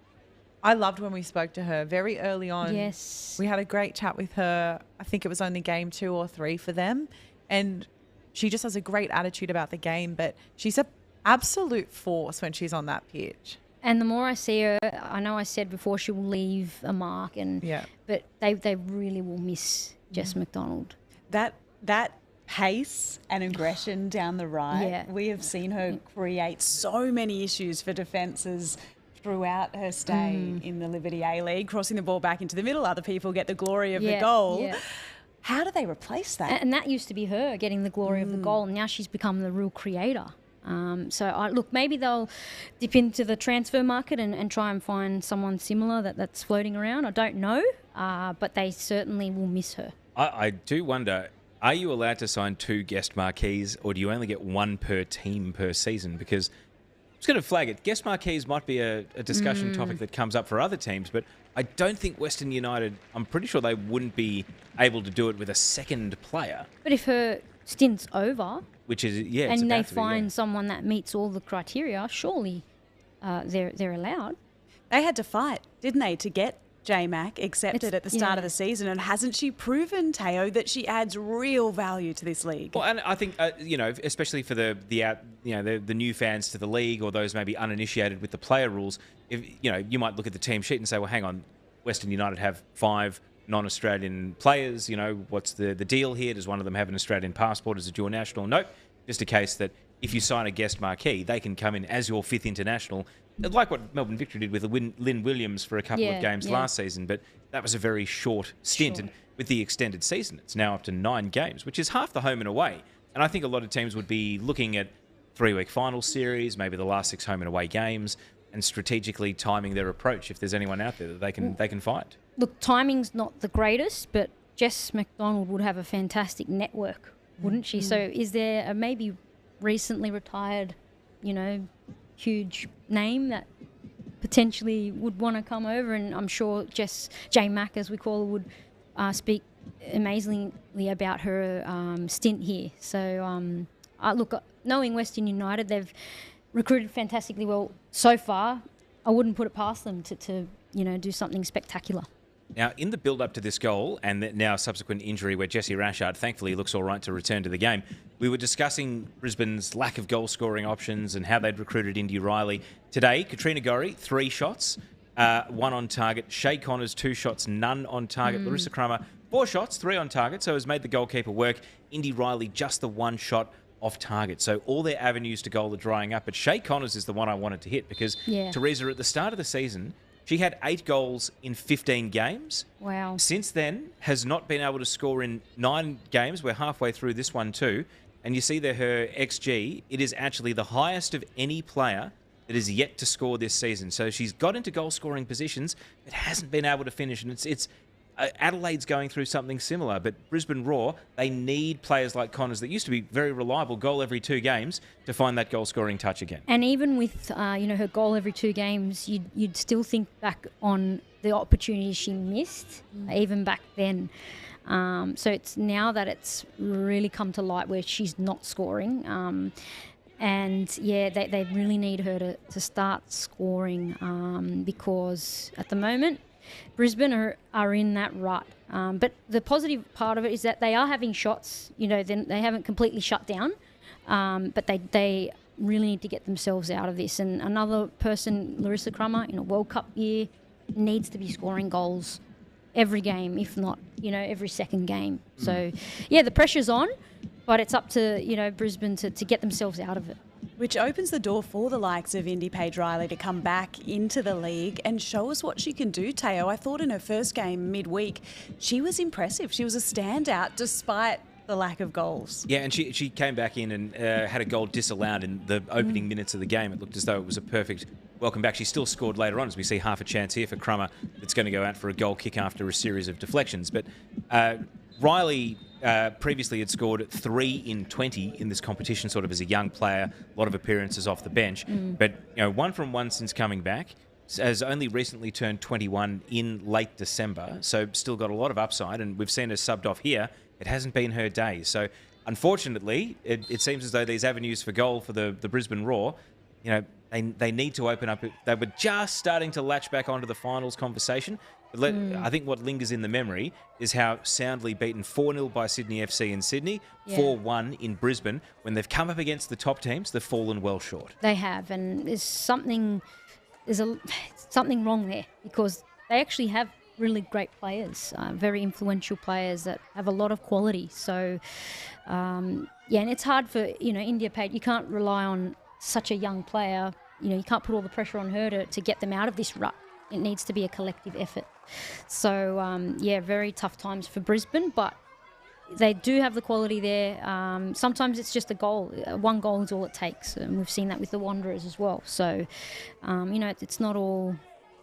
I loved when we spoke to her very early on. Yes. We had a great chat with her. I think it was only game 2 or 3 for them. And she just has a great attitude about the game, but she's an absolute force when she's on that pitch. And the more I see her, I know I said before she will leave a mark, but they really will miss Jess McDonald. That pace and aggression down the right, we have seen her create so many issues for defences throughout her stay in the Liberty A-League, crossing the ball back into the middle. Other people get the glory of the goal. Yeah. How do they replace that? And that used to be her getting the glory of the goal, and now she's become the real creator. Look, maybe they'll dip into the transfer market and try and find someone similar that's floating around. I don't know, but they certainly will miss her. I do wonder, are you allowed to sign 2 guest marquees, or do you only get 1 per team per season? Because I'm just going to flag it. Guest marquees might be a discussion topic that comes up for other teams, but I don't think Western United, I'm pretty sure they wouldn't be able to do it with a second player. But if her stint's over, which is and they find someone that meets all the criteria, surely they're allowed. They had to fight, didn't they, to get J-Mac accepted at the start of the season, and hasn't she proven, Teo, that she adds real value to this league? Well, and I think especially for the new fans to the league, or those maybe uninitiated with the player rules, if you might look at the team sheet and say, well, hang on, Western United have 5 non-Australian players. What's the deal here? Does one of them have an Australian passport? Is it dual national? Nope. Just a case that if you sign a guest marquee, they can come in as your 5th international, like what Melbourne Victory did with Lynn Williams for a couple of games last season. But that was a very short stint. And with the extended season, it's now up to 9 games, which is half the home and away. And I think a lot of teams would be looking at 3-week final series, maybe the last 6 home and away games, and strategically timing their approach if there's anyone out there that they can find. Look, timing's not the greatest, but Jess McDonald would have a fantastic network, wouldn't she? So is there a maybe recently retired, huge name that potentially would want to come over? And I'm sure J-Mac, as we call her, would speak amazingly about her stint here. So, look, knowing Western United, they've recruited fantastically well so far. I wouldn't put it past them to do something spectacular. Now, in the build-up to this goal and now subsequent injury where Jesse Rashard thankfully looks all right to return to the game, we were discussing Brisbane's lack of goal-scoring options and how they'd recruited Indy Riley. Today, Katrina Gorry, 3 shots, 1 on target. Shay Connors, 2 shots, none on target. Larissa Kramer, 4 shots, 3 on target, so has made the goalkeeper work. Indy Riley, just the 1 shot off target. So all their avenues to goal are drying up. But Shay Connors is the one I wanted to hit because, Teresa, at the start of the season, she had 8 goals in 15 games. Wow. Since then, has not been able to score in 9 games. We're halfway through this one too. And you see there her XG, it is actually the highest of any player that is yet to score this season. So she's got into goal-scoring positions, but hasn't been able to finish. And it's Adelaide's going through something similar, but Brisbane Roar, they need players like Connors that used to be very reliable, goal every 2 games, to find that goal-scoring touch again. And even with her goal every 2 games, you'd still think back on the opportunities she missed, even back then. So it's now that it's really come to light where she's not scoring. They really need her to start scoring because at the moment, Brisbane are in that rut. But the positive part of it is that they are having shots. They haven't completely shut down, but they really need to get themselves out of this. And another person, Larissa Kramer, in a World Cup year, needs to be scoring goals every game, if not, every second game. So, yeah, the pressure's on, but it's up to, Brisbane to get themselves out of it. Which opens the door for the likes of Indy Page Riley to come back into the league and show us what she can do, Teo. I thought in her first game midweek, she was impressive. She was a standout despite the lack of goals. Yeah, and she came back in and had a goal disallowed in the opening minutes of the game. It looked as though it was a perfect welcome back. She still scored later on, as we see half a chance here for Crummer that's going to go out for a goal kick after a series of deflections. But Riley previously had scored 3 in 20 in this competition, sort of as a young player, a lot of appearances off the bench. But 1 from 1 since coming back. Has only recently turned 21 in late December, so still got a lot of upside, and we've seen her subbed off here. It hasn't been her day. So unfortunately, it seems as though these avenues for goal for the Brisbane Roar, they need to open up. They were just starting to latch back onto the finals conversation. But I think what lingers in the memory is how soundly beaten 4-0 by Sydney FC in Sydney, 4-1 in Brisbane. When they've come up against the top teams, they've fallen well short. They have, and there's something wrong there, because they actually have really great players, very influential players that have a lot of quality. So, and it's hard for, India Page. You can't rely on such a young player. You can't put all the pressure on her to get them out of this rut. It needs to be a collective effort. So, very tough times for Brisbane, but they do have the quality there. Sometimes it's just a goal. One goal is all it takes, and we've seen that with the Wanderers as well. So, it's not all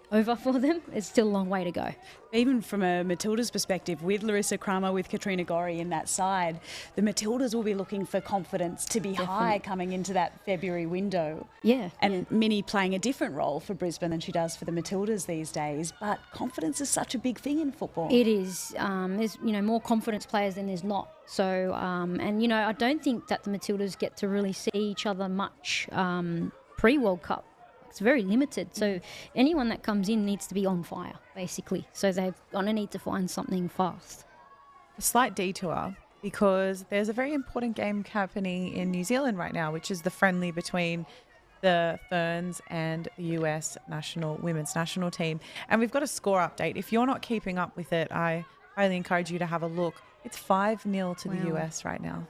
over for them. It's still a long way to go. Even from a Matildas perspective, with Larissa Crummer, with Katrina Gorry in that side, the Matildas will be looking for confidence to be high coming into that February window. Yeah. And Minnie playing a different role for Brisbane than she does for the Matildas these days. But confidence is such a big thing in football. It is. There's, more confidence players than there's not. So, I don't think that the Matildas get to really see each other much pre-World Cup. It's very limited. So anyone that comes in needs to be on fire, basically. So they're going to need to find something fast. A slight detour, because there's a very important game happening in New Zealand right now, which is the friendly between the Ferns and the US women's national team. And we've got a score update. If you're not keeping up with it, I highly encourage you to have a look. It's 5-0 to the US right now.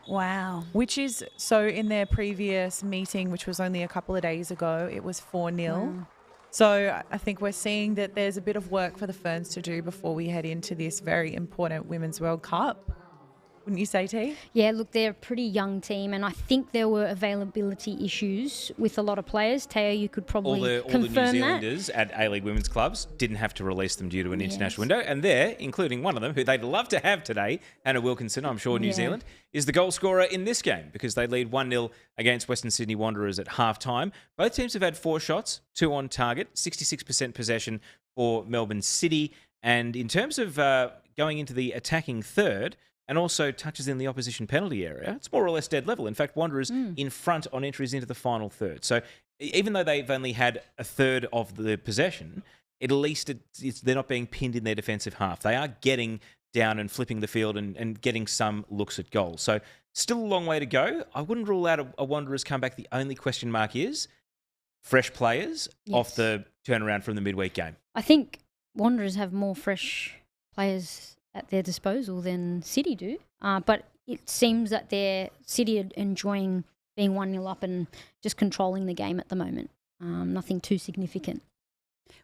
Wow. Which is, so in their previous meeting, which was only a couple of days ago, it was 4-0. Wow. So I think we're seeing that there's a bit of work for the Ferns to do before we head into this very important Women's World Cup. Wouldn't you say, T? Yeah, look, they're a pretty young team, and I think there were availability issues with a lot of players. Teo, you could probably confirm all the New Zealanders at A-League women's clubs didn't have to release them due to an international window, and they're, including one of them, who they'd love to have today, Anna Wilkinson, I'm sure New Zealand, is the goal scorer in this game, because they lead 1-0 against Western Sydney Wanderers at half-time. Both teams have had 4 shots, 2 on target, 66% possession for Melbourne City, and in terms of going into the attacking third, and also touches in the opposition penalty area, it's more or less dead level. In fact, Wanderers in front on entries into the final third. So even though they've only had a third of the possession, at least they're not being pinned in their defensive half. They are getting down and flipping the field and getting some looks at goal. So still a long way to go. I wouldn't rule out a Wanderers comeback. The only question mark is fresh players off the turnaround from the midweek game. I think Wanderers have more fresh players at their disposal than City do. But it seems that City are enjoying being 1-0 up and just controlling the game at the moment. Nothing too significant.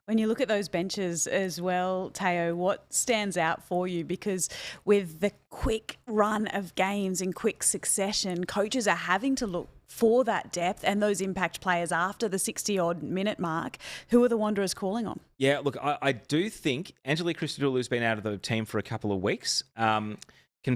When you look at those benches as well, Teo, what stands out for you? Because with the quick run of games in quick succession, coaches are having to look for that depth and those impact players after the 60-odd minute mark. Who are the Wanderers calling on? Yeah, look, I do think Angelique Christodoulou, who's been out of the team for a couple of weeks, can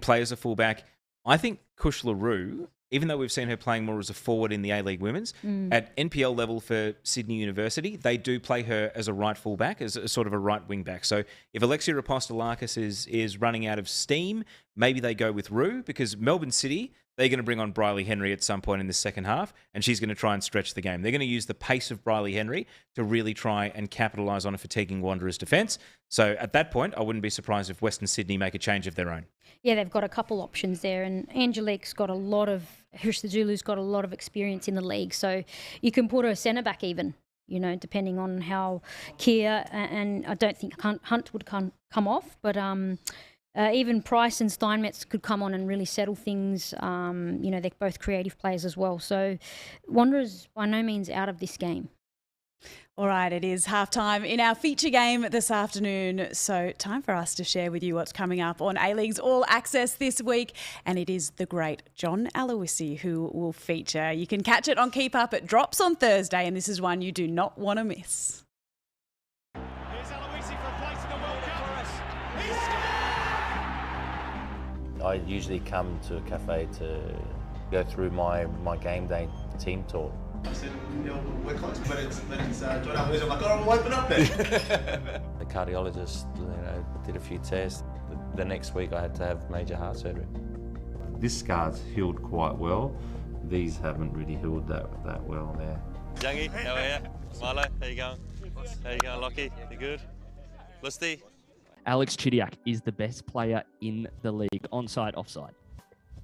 play as a fullback. I think Kush LaRue, even though we've seen her playing more as a forward in the A-League Women's, at NPL level for Sydney University, they do play her as a right fullback, as a sort of a right wing back. So if Alexia Apostolakis is running out of steam, maybe they go with Rue, because Melbourne City, they're going to bring on Briley Henry at some point in the second half, and she's going to try and stretch the game. They're going to use the pace of Briley Henry to really try and capitalise on a fatiguing Wanderers defence. So at that point, I wouldn't be surprised if Western Sydney make a change of their own. Yeah, they've got a couple options there, and Angelique's got Christodoulou's got a lot of experience in the league, so you can put her centre back even. depending on how Kia and I don't think Hunt would come off, but even Price and Steinmetz could come on and really settle things. They're both creative players as well. So Wanderers by no means out of this game. All right, it is halftime in our feature game this afternoon. So time for us to share with you what's coming up on A-League's All Access this week. And it is the great John Aloisi who will feature. You can catch it on Keep Up. It drops on Thursday, and this is one you do not want to miss. Here's Aloisi for a place in the World Cup. He I usually come to a cafe to go through my game day team talk. I said, we're close, but it's John Aloisi. I'm like, oh, we'll open up then. The cardiologist, did a few tests. The next week I had to have major heart surgery. This scar's healed quite well. These haven't really healed that well there. Youngie, how are you? Milo, how you going? How you going, Lockie? You good? Lusty? Alex Chidiac is the best player in the league, onside, offside.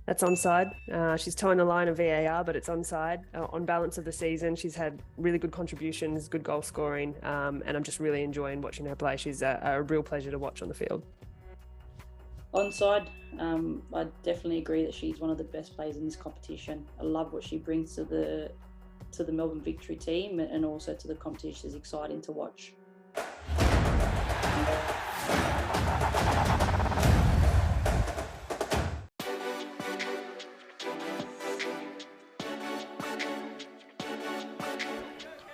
That's onside. She's towing the line of VAR, but it's onside. On balance of the season, she's had really good contributions, good goal scoring, and I'm just really enjoying watching her play. She's a real pleasure to watch on the field. Onside, I definitely agree that she's one of the best players in this competition. I love what she brings to the Melbourne Victory team and also to the competition. It's exciting to watch.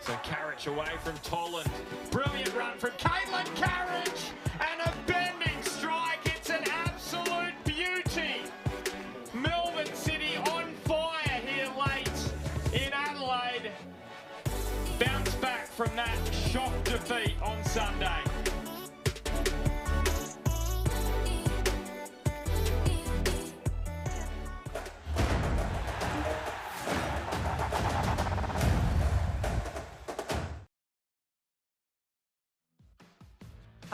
So Carriage away from Toland. Brilliant run from Caitlin Carriage. And a bending strike. It's an absolute beauty. Melbourne City on fire here late in Adelaide. Bounce back from that shock defeat on Sunday.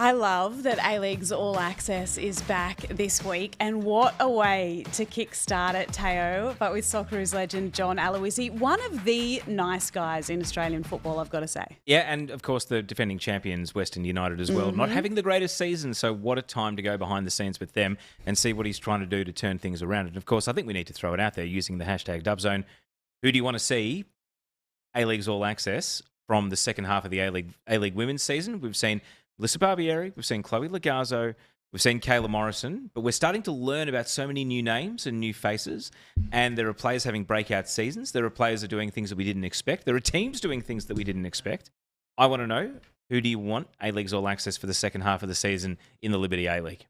I love that A-League's All Access is back this week, and what a way to kickstart it, Teo, but with Socceroos legend John Aloisi, one of the nice guys in Australian football, I've got to say. Yeah, and of course the defending champions, Western United as well, not having the greatest season, so what a time to go behind the scenes with them and see what he's trying to do to turn things around. And of course, I think we need to throw it out there using the hashtag Dubzone. Who do you want to see A-League's All Access from the second half of the A-League women's season? We've seen Lissa Barbieri, we've seen Chloe Lagazzo, we've seen Kayla Morrison, but we're starting to learn about so many new names and new faces, and there are players having breakout seasons. There are players that are doing things that we didn't expect. There are teams doing things that we didn't expect. I want to know, who do you want A-League's All Access for the second half of the season in the Liberty A-League?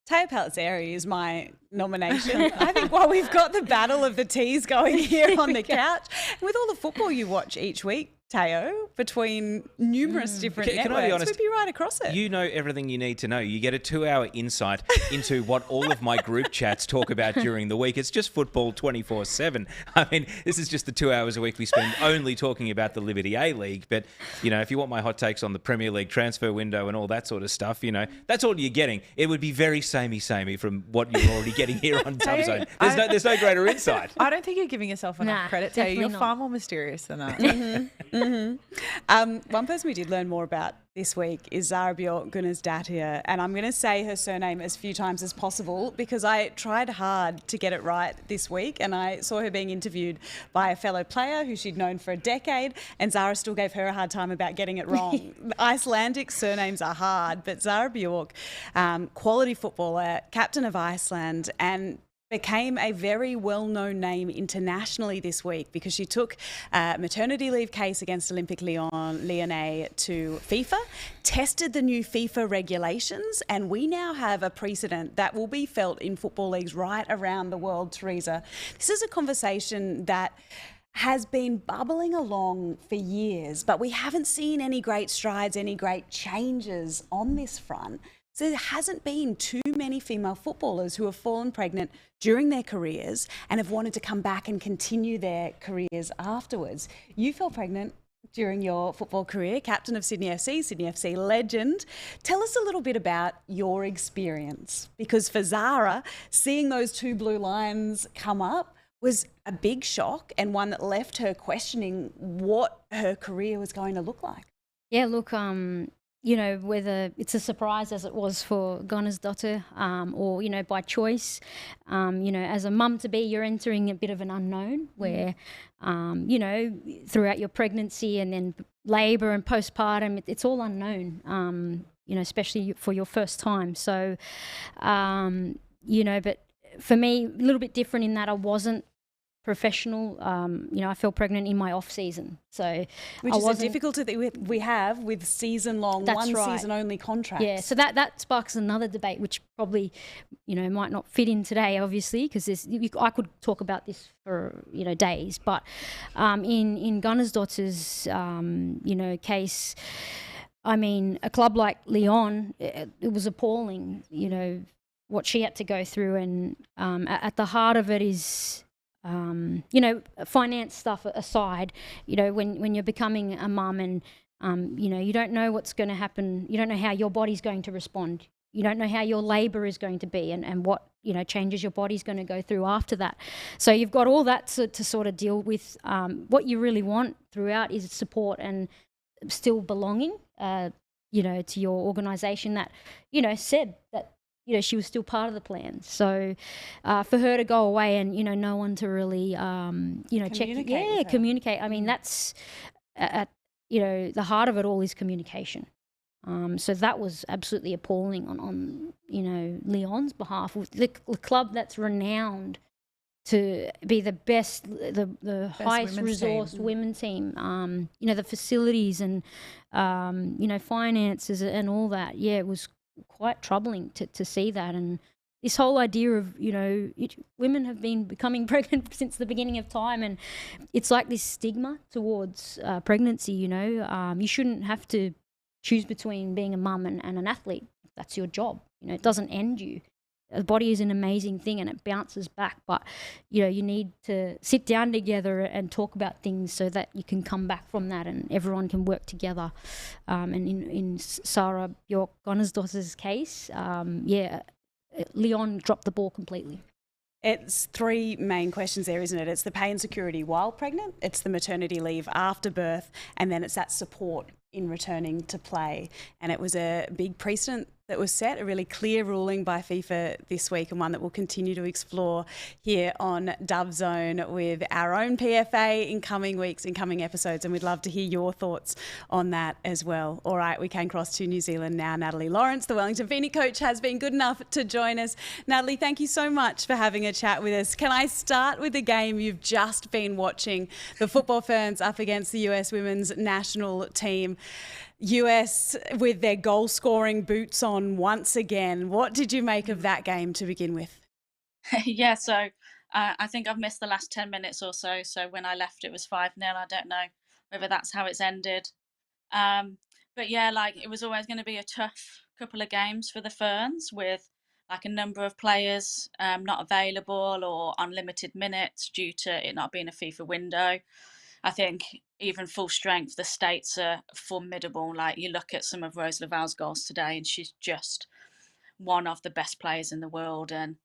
Teo Palizzeri is my nomination. I think while we've got the battle of the teas going here on the couch, with all the football you watch each week, Teo, between numerous different networks, I be honest, we'd be right across it. You know everything you need to know. You get a 2-hour insight into what all of my group chats talk about during the week. It's just football 24/7. I mean, this is just the 2 hours a week we spend only talking about the Liberty A-League. But, if you want my hot takes on the Premier League transfer window and all that sort of stuff, that's all you're getting. It would be very samey from what you're already getting here on Dubzone. There's no greater insight. I don't think you're giving yourself enough credit, Teo. You're far more mysterious than that. One person we did learn more about this week is Zara Bjork Gunnarsdottir, and I'm going to say her surname as few times as possible because I tried hard to get it right this week, and I saw her being interviewed by a fellow player who she'd known for a decade, and Zara still gave her a hard time about getting it wrong. Icelandic surnames are hard, but Zara Bjork, quality footballer, captain of Iceland, and became a very well-known name internationally this week because she took a maternity leave case against Olympique Lyonnais to FIFA, tested the new FIFA regulations, and we now have a precedent that will be felt in football leagues right around the world, Teresa. This is a conversation that has been bubbling along for years, but we haven't seen any great strides, any great changes on this front. So there hasn't been too many female footballers who have fallen pregnant during their careers and have wanted to come back and continue their careers afterwards. You fell pregnant during your football career, captain of Sydney FC legend. Tell us a little bit about your experience, because for Zara, seeing those two blue lines come up was a big shock and one that left her questioning what her career was going to look like. Yeah, look, whether it's a surprise as it was for Gunner's daughter, or, by choice, as a mum to be, you're entering a bit of an unknown where, throughout your pregnancy and then labour and postpartum, it's all unknown, especially for your first time. So, but for me, a little bit different in that I wasn't professional. I fell pregnant in my off season, so which is a difficulty that we have with season-long, season-only contracts. Yeah, so that sparks another debate, which probably might not fit in today, obviously, because I could talk about this for days. But in Gunner's daughter's case, I mean, a club like Lyon, it was appalling. What she had to go through, and at the heart of it is. Finance stuff aside, when you're becoming a mum and, you don't know what's going to happen. You don't know how your body's going to respond. You don't know how your labour is going to be and what, changes your body's going to go through after that. So you've got all that to sort of deal with. What you really want throughout is support and still belonging, to your organisation that, said that, she was still part of the plan. So for her to go away and, no one to really, communicate. I mean, that's at the heart of it all is communication. So that was absolutely appalling on Lyon's behalf. The club that's renowned to be the best, the highest resourced women's team. The facilities and, finances and all that. Yeah, it was quite troubling to see that. And this whole idea of, women have been becoming pregnant since the beginning of time, and it's like this stigma towards pregnancy, you shouldn't have to choose between being a mum and an athlete. That's your job. It doesn't end you. The body is an amazing thing and it bounces back, but you need to sit down together and talk about things so that you can come back from that and everyone can work together. And in Sarah Bjork Gunnersdottir's case, Lyon dropped the ball completely. It's three main questions there, isn't it? It's the pay and security while pregnant, it's the maternity leave after birth, and then it's that support in returning to play. And it was a big precedent that was set, a really clear ruling by FIFA this week, and one that we'll continue to explore here on Dove Zone with our own PFA in coming weeks, in coming episodes, and we'd love to hear your thoughts on that as well. All right, we can cross to New Zealand now. Natalie Lawrence, the Wellington Phoenix coach, has been good enough to join us. Natalie, thank you so much for having a chat with us. Can I start with the game you've just been watching, the Football Ferns up against the US women's national team? US with their goal-scoring boots on once again. What did you make of that game to begin with? Yeah, so I think I've missed the last 10 minutes or so. So when I left, it was 5-0. I don't know whether that's how it's ended. But yeah, it was always going to be a tough couple of games for the Ferns with a number of players not available or on limited minutes due to it not being a FIFA window. I think even full strength, the States are formidable. You look at some of Rose Laval's goals today, and she's just one of the best players in the world. And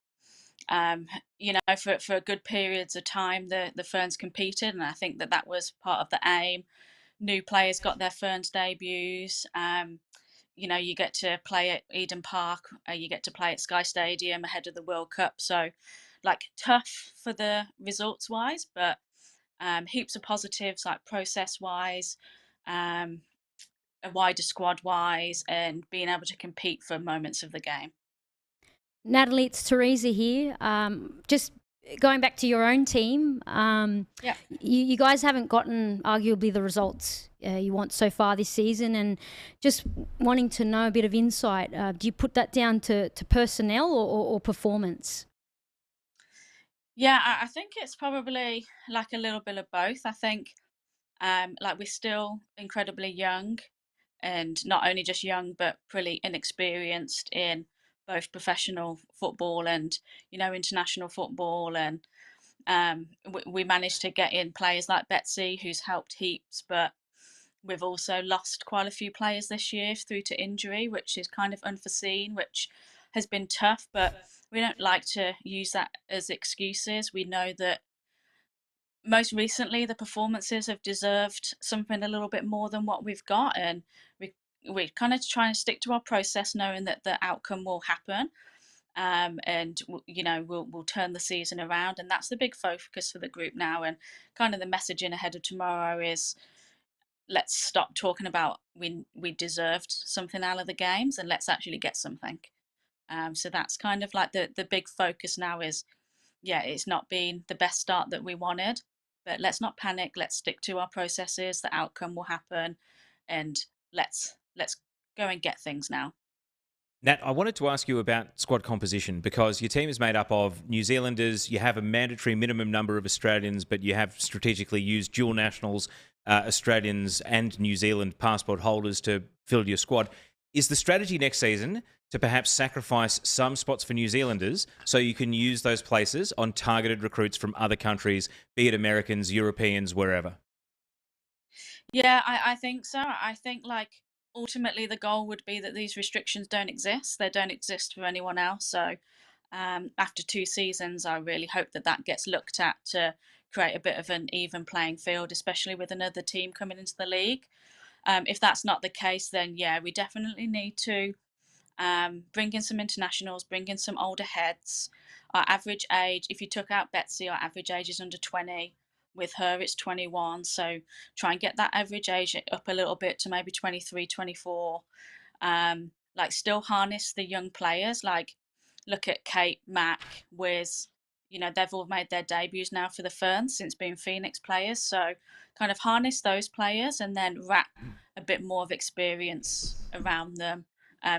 for good periods of time, the Ferns competed, and I think that was part of the aim. New players got their Ferns debuts. You get to play at Eden Park, you get to play at Sky Stadium ahead of the World Cup. So, tough for the results wise, but heaps of positives process wise, a wider squad wise, and being able to compete for moments of the game. Natalie, it's Teresa here. Just going back to your own team, you guys haven't gotten arguably the results you want so far this season, and just wanting to know a bit of insight. Do you put that down to personnel or performance? Yeah, I think it's probably a little bit of both. I think we're still incredibly young, and not only just young, but pretty inexperienced in both professional football and, international football. And we managed to get in players like Betsy, who's helped heaps, but we've also lost quite a few players this year through to injury, which is kind of unforeseen, which has been tough, but we don't like to use that as excuses. We know that most recently, the performances have deserved something a little bit more than what we've got, and we're kind of trying to stick to our process, knowing that the outcome will happen, and we'll turn the season around, and that's the big focus for the group now. And kind of the messaging ahead of tomorrow is, let's stop talking about we deserved something out of the games, and let's actually get something. So that's kind of like the big focus now is, yeah, it's not been the best start that we wanted, but let's not panic. Let's stick to our processes. The outcome will happen, and let's go and get things now. Nat, I wanted to ask you about squad composition, because your team is made up of New Zealanders. You have a mandatory minimum number of Australians, but you have strategically used dual nationals, Australians and New Zealand passport holders to fill your squad. Is the strategy next season to perhaps sacrifice some spots for New Zealanders so you can use those places on targeted recruits from other countries, be it Americans, Europeans, wherever? Yeah, I think so. I think ultimately the goal would be that these restrictions don't exist. They don't exist for anyone else. So after 2 seasons, I really hope that gets looked at to create a bit of an even playing field, especially with another team coming into the league. If that's not the case, then yeah, we definitely need to bring in some internationals, bring in some older heads. Our average age, if you took out Betsy, our average age is under 20. With her, it's 21. So try and get that average age up a little bit to maybe 23, 24. Still harness the young players. Look at Kate, Mac, Wiz. They've all made their debuts now for the Ferns since being Phoenix players. So kind of harness those players and then wrap a bit more of experience around them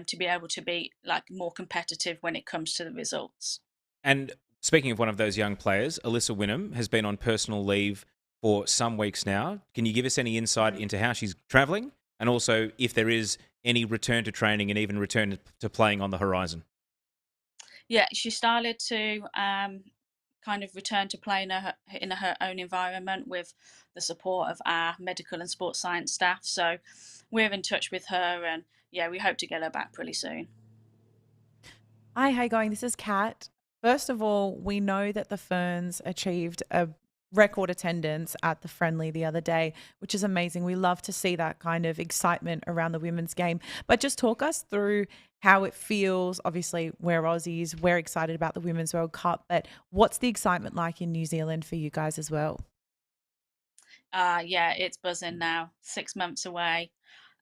to be able to be more competitive when it comes to the results. And speaking of one of those young players, Alyssa Wynnum has been on personal leave for some weeks now. Can you give us any insight into how she's travelling, and also if there is any return to training and even return to playing on the horizon? Yeah, she started to kind of return to play in her own environment with the support of our medical and sports science staff. So we're in touch with her, and yeah, we hope to get her back pretty soon. Hi, how you going? This is Kat. First of all, we know that the Ferns achieved a record attendance at the friendly the other day, which is amazing. We love to see that kind of excitement around the women's game. But just talk us through how it feels. Obviously, we're Aussies. We're excited about the Women's World Cup. But what's the excitement like in New Zealand for you guys as well? Yeah, it's buzzing now. 6 months away.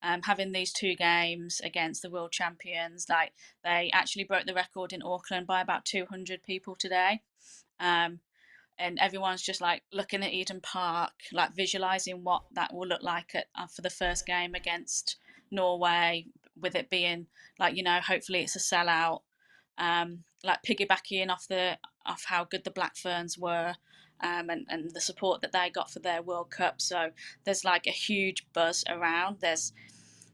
Having these 2 games against the world champions, they actually broke the record in Auckland by about 200 people today. And everyone's just looking at Eden Park, visualizing what that will look like for the first game against Norway, with it being hopefully it's a sellout. Piggybacking off how good the Black Ferns were, and the support that they got for their World Cup. So there's a huge buzz around. There's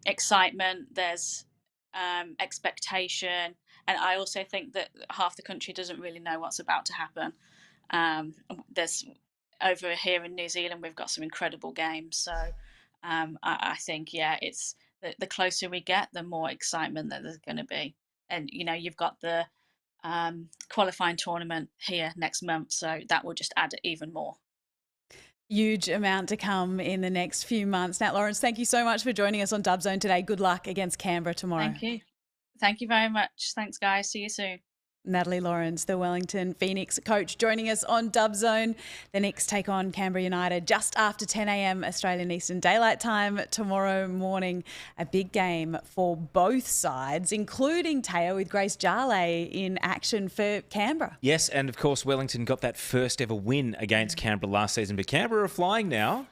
excitement. There's expectation, and I also think that half the country doesn't really know what's about to happen. There's over here in New Zealand, we've got some incredible games. So I think, yeah, it's the closer we get, the more excitement that there's going to be. And, you've got the qualifying tournament here next month, so that will just add even more. Huge amount to come in the next few months. Nat Lawrence, thank you so much for joining us on Dub Zone today. Good luck against Canberra tomorrow. Thank you. Thank you very much. Thanks, guys. See you soon. Natalie Lawrence, the Wellington Phoenix coach, joining us on Dub Zone. The Knicks take on Canberra United just after 10 a.m. Australian Eastern Daylight Time tomorrow morning. A big game for both sides, including Teo with Grace Jale in action for Canberra. Yes, and of course Wellington got that first ever win against Canberra last season, but Canberra are flying now.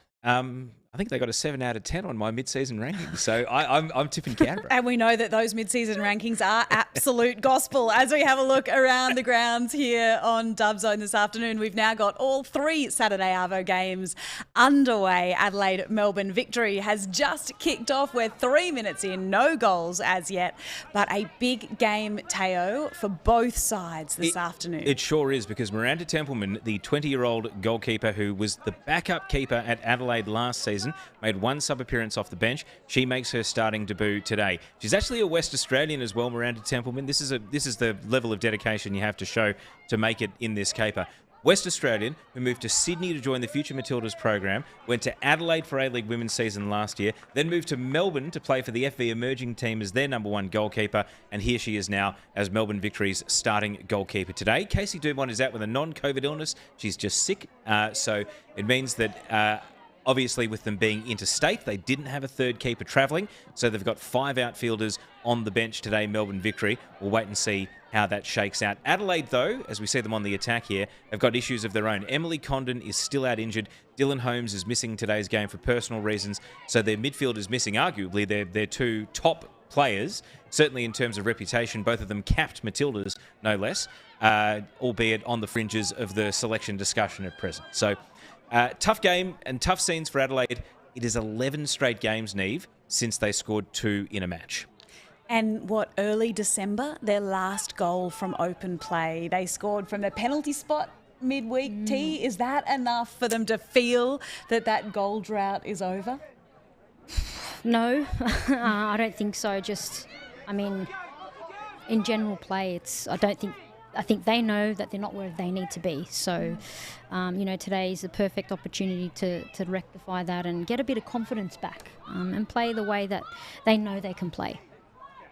I think they got a 7 out of 10 on my mid-season rankings, so I'm tipping Canberra. And we know that those mid-season rankings are absolute gospel. As we have a look around the grounds here on Dub Zone this afternoon, we've now got all 3 Saturday Arvo games underway. Adelaide Melbourne victory has just kicked off. We're 3 minutes in, no goals as yet, but a big game, Teo, for both sides this afternoon. It sure is, because Miranda Templeman, the 20-year-old goalkeeper who was the backup keeper at Adelaide last season, made 1 sub-appearance off the bench. She makes her starting debut today. She's actually a West Australian as well, Miranda Templeman. This is the level of dedication you have to show to make it in this caper. West Australian, who moved to Sydney to join the Future Matildas program, went to Adelaide for A-League women's season last year, then moved to Melbourne to play for the FV emerging team as their number one goalkeeper, and here she is now as Melbourne Victory's starting goalkeeper today. Casey Dumont is out with a non-COVID illness. She's just sick, so it means that... Obviously, with them being interstate, they didn't have a third keeper travelling, so they've got 5 outfielders on the bench today, Melbourne Victory. We'll wait and see how that shakes out. Adelaide, though, as we see them on the attack here, have got issues of their own. Emily Condon is still out injured. Dylan Holmes is missing today's game for personal reasons, so their midfield is missing, arguably, their 2 top players, certainly in terms of reputation, both of them capped Matildas, no less, albeit on the fringes of the selection discussion at present. So... tough game and tough scenes for Adelaide. It is 11 straight games, Neve, since they scored 2 in a match. And early December, their last goal from open play, they scored from the penalty spot midweek. T, is that enough for them to feel that goal drought is over? No, I don't think so. In general play, I think they know that they're not where they need to be. So, today is the perfect opportunity to rectify that and get a bit of confidence back and play the way that they know they can play.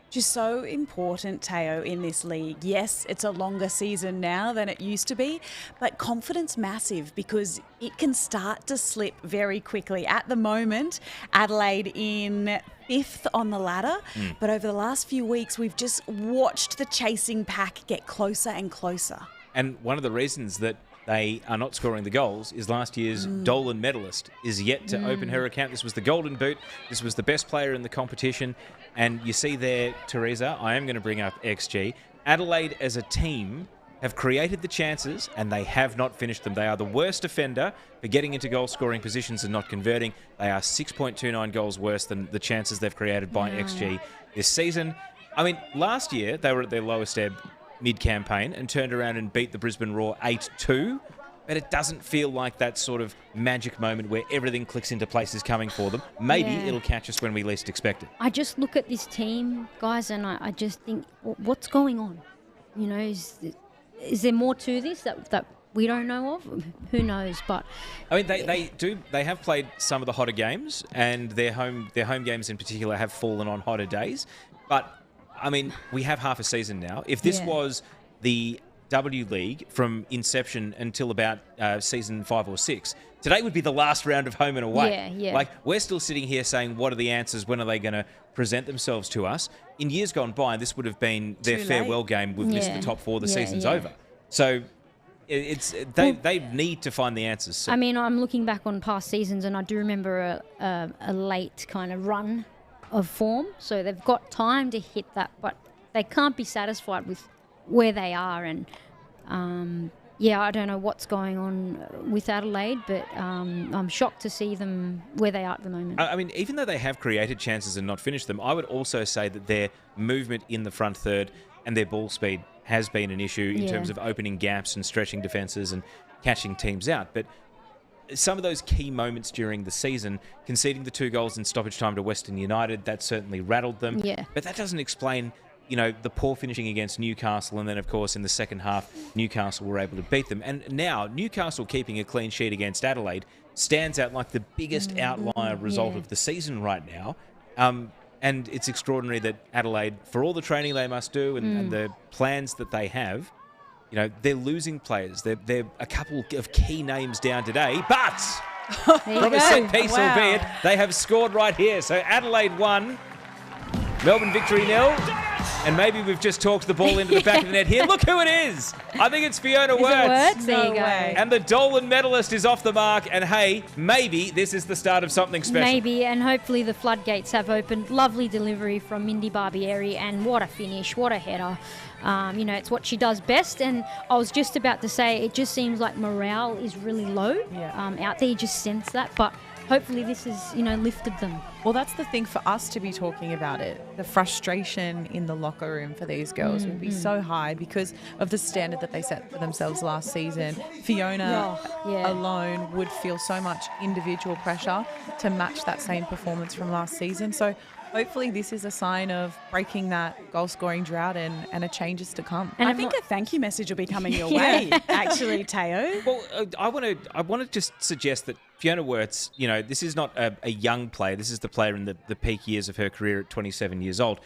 Just so important, Teo, in this league. Yes, it's a longer season now than it used to be, but confidence massive because it can start to slip very quickly. At the moment, Adelaide in 5th on the ladder, but over the last few weeks, we've just watched the chasing pack get closer and closer. And one of the reasons that they are not scoring the goals is last year's Dolan medalist is yet to open her account. This was the Golden Boot. This was the best player in the competition. And you see there, Teresa, I am going to bring up XG. Adelaide as a team have created the chances and they have not finished them. They are the worst offender for getting into goal-scoring positions and not converting. They are 6.29 goals worse than the chances they've created by XG this season. I mean, last year they were at their lowest ebb mid-campaign and turned around and beat the Brisbane Roar 8-2. But it doesn't feel like that sort of magic moment where everything clicks into place is coming for them. Maybe it'll catch us when we least expect it. I just look at this team, guys, and I just think, what's going on? Is there more to this that we don't know of? Who knows? But I mean, they have played some of the hotter games, and their home games in particular have fallen on hotter days. But I mean, we have half a season now. If this was the W League from inception until about season 5 or 6, today would be the last round of home and away. Yeah. Like, we're still sitting here saying, what are the answers? When are they going to present themselves to us? In years gone by, this would have been their farewell game. We've missed the top 4. The season's over. So they need to find the answers soon. I mean, I'm looking back on past seasons, and I do remember a late kind of run of form. So they've got time to hit that, but they can't be satisfied with where they are. And I don't know what's going on with Adelaide, but I'm shocked to see them where they are at the moment. I mean, even though they have created chances and not finished them, I would also say that their movement in the front third and their ball speed has been an issue in terms of opening gaps and stretching defences and catching teams out. But some of those key moments during the season, conceding the 2 goals in stoppage time to Western United, that certainly rattled them. Yeah. But that doesn't explain, the poor finishing against Newcastle, and then, of course, in the second half, Newcastle were able to beat them. And now, Newcastle keeping a clean sheet against Adelaide stands out like the biggest outlier result of the season right now. And it's extraordinary that Adelaide, for all the training they must do and the plans that they have, they're losing players. They're a couple of key names down today, but from a set piece, albeit, they have scored right here. So Adelaide 1, Melbourne Victory 0. And maybe we've just talked the ball into the back of the net here. Look who it is. I think it's Fiona Wirtz. There you go. And the Dolan medalist is off the mark. And hey, maybe this is the start of something special. Maybe, and hopefully the floodgates have opened. Lovely delivery from Mindy Barbieri, and what a finish, what a header. It's what she does best. And I was just about to say, it just seems like morale is really low out there. You just sense that. But hopefully this has, lifted them. Well, that's the thing for us to be talking about it. The frustration in the locker room for these girls would be so high because of the standard that they set for themselves last season. Fiona alone would feel so much individual pressure to match that same performance from last season. So Hopefully this is a sign of breaking that goal-scoring drought and a change is to come. And I think a thank you message will be coming your way, actually, Teo. Well, I want to just suggest that Fiona Wirtz, this is not a young player. This is the player in the peak years of her career at 27 years old.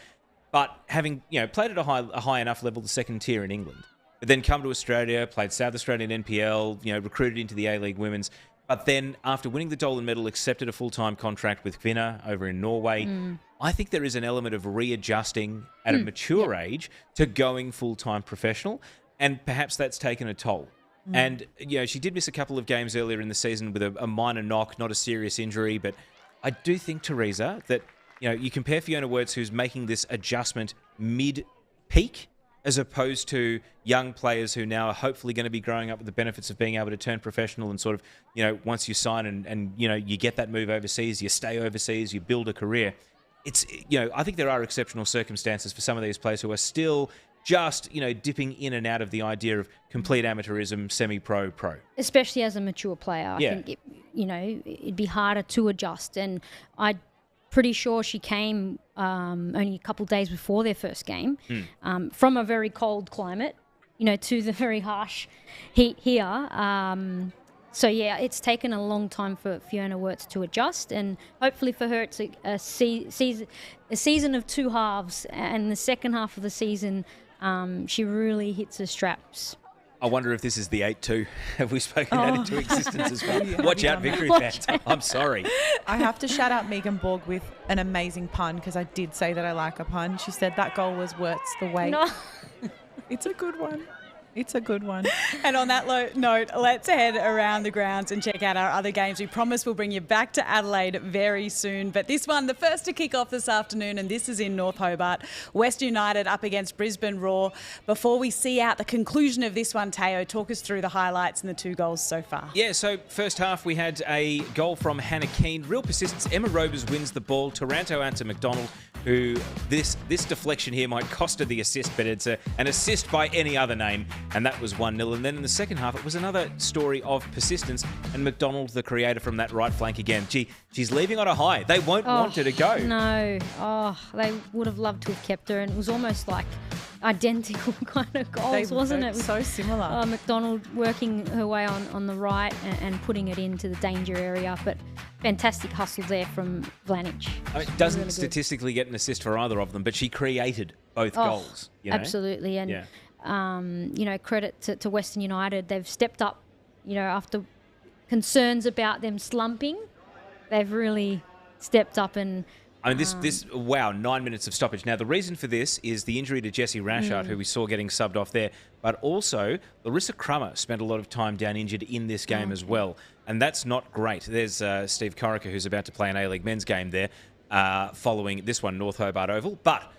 But having played at a high enough level, the second tier in England, but then come to Australia, played South Australian NPL, recruited into the A-League Women's, but then after winning the Dolan medal, accepted a full-time contract with Kvinna over in Norway. I think there is an element of readjusting at a mature age to going full-time professional, and perhaps that's taken a toll. And, she did miss a couple of games earlier in the season with a minor knock, not a serious injury, but I do think, Teresa, that, you compare Fiona Wirtz, who's making this adjustment mid-peak, as opposed to young players who now are hopefully going to be growing up with the benefits of being able to turn professional and sort of, once you sign and you get that move overseas, you stay overseas, you build a career. It's, I think there are exceptional circumstances for some of these players who are still just, dipping in and out of the idea of complete amateurism, semi-pro, pro. Especially as a mature player. I think, it'd be harder to adjust. And I'm pretty sure she came only a couple of days before their first game from a very cold climate, to the very harsh heat here. So, it's taken a long time for Fiona Wirtz to adjust, and hopefully for her it's a season of two halves, and the second half of the season she really hits her straps. I wonder if this is the 8-2. Have we spoken that into existence as well? Watch out, Victory fans. I'm sorry. I have to shout out Megan Borg with an amazing pun, because I did say that I like a pun. She said that goal was Wirtz the weight. No. It's a good one. It's a good one. And on that note, let's head around the grounds and check out our other games. We promise we'll bring you back to Adelaide very soon. But this one, the first to kick off this afternoon, and this is in North Hobart. West United up against Brisbane Roar. Before we see out the conclusion of this one, Teo, talk us through the highlights and the two goals so far. Yeah, so first half we had a goal from Hannah Keane. Real persistence. Emma Robers wins the ball. Taranto Anta McDonald, who this deflection here might cost her the assist, but it's an assist by any other name. And that was 1-0. And then in the second half, it was another story of persistence. And McDonald, the creator from that right flank again. She's leaving on a high. They won't want her to go. No. They would have loved to have kept her. And it was almost like identical kind of goals, wasn't it? So similar. McDonald working her way on the right and putting it into the danger area. But fantastic hustle there from Vlanic. Doesn't really statistically get an assist for either of them, but she created both goals. Absolutely. And credit to Western United. They've stepped up, after concerns about them slumping. They've really stepped up and... this 9 minutes of stoppage. Now, the reason for this is the injury to Jessie Rashard, who we saw getting subbed off there, but also Larissa Crummer spent a lot of time down injured in this game as well, and that's not great. There's Steve Corica, who's about to play an A-League men's game there, following this one, North Hobart Oval, but...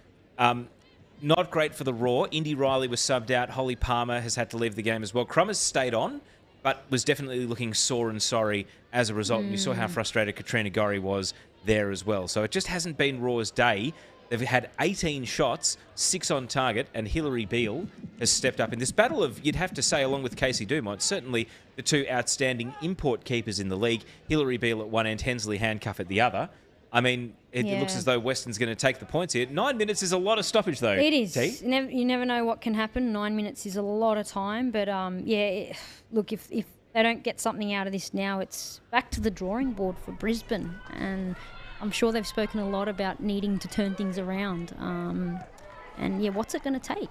not great for the Raw. Indy Riley was subbed out. Holly Palmer has had to leave the game as well. Crummer's stayed on, but was definitely looking sore and sorry as a result. And you saw how frustrated Katrina Gorry was there as well. So it just hasn't been Raw's day. They've had 18 shots, 6 on target, and Hilary Beale has stepped up in this battle of, you'd have to say, along with Casey Dumont, certainly the two outstanding import keepers in the league. Hilary Beale at one end, Hensley Handcuff at the other. It looks as though Western's going to take the points here. 9 minutes is a lot of stoppage, though. It is. You never know what can happen. 9 minutes is a lot of time. But, look, if they don't get something out of this now, it's back to the drawing board for Brisbane. And I'm sure they've spoken a lot about needing to turn things around. What's it going to take?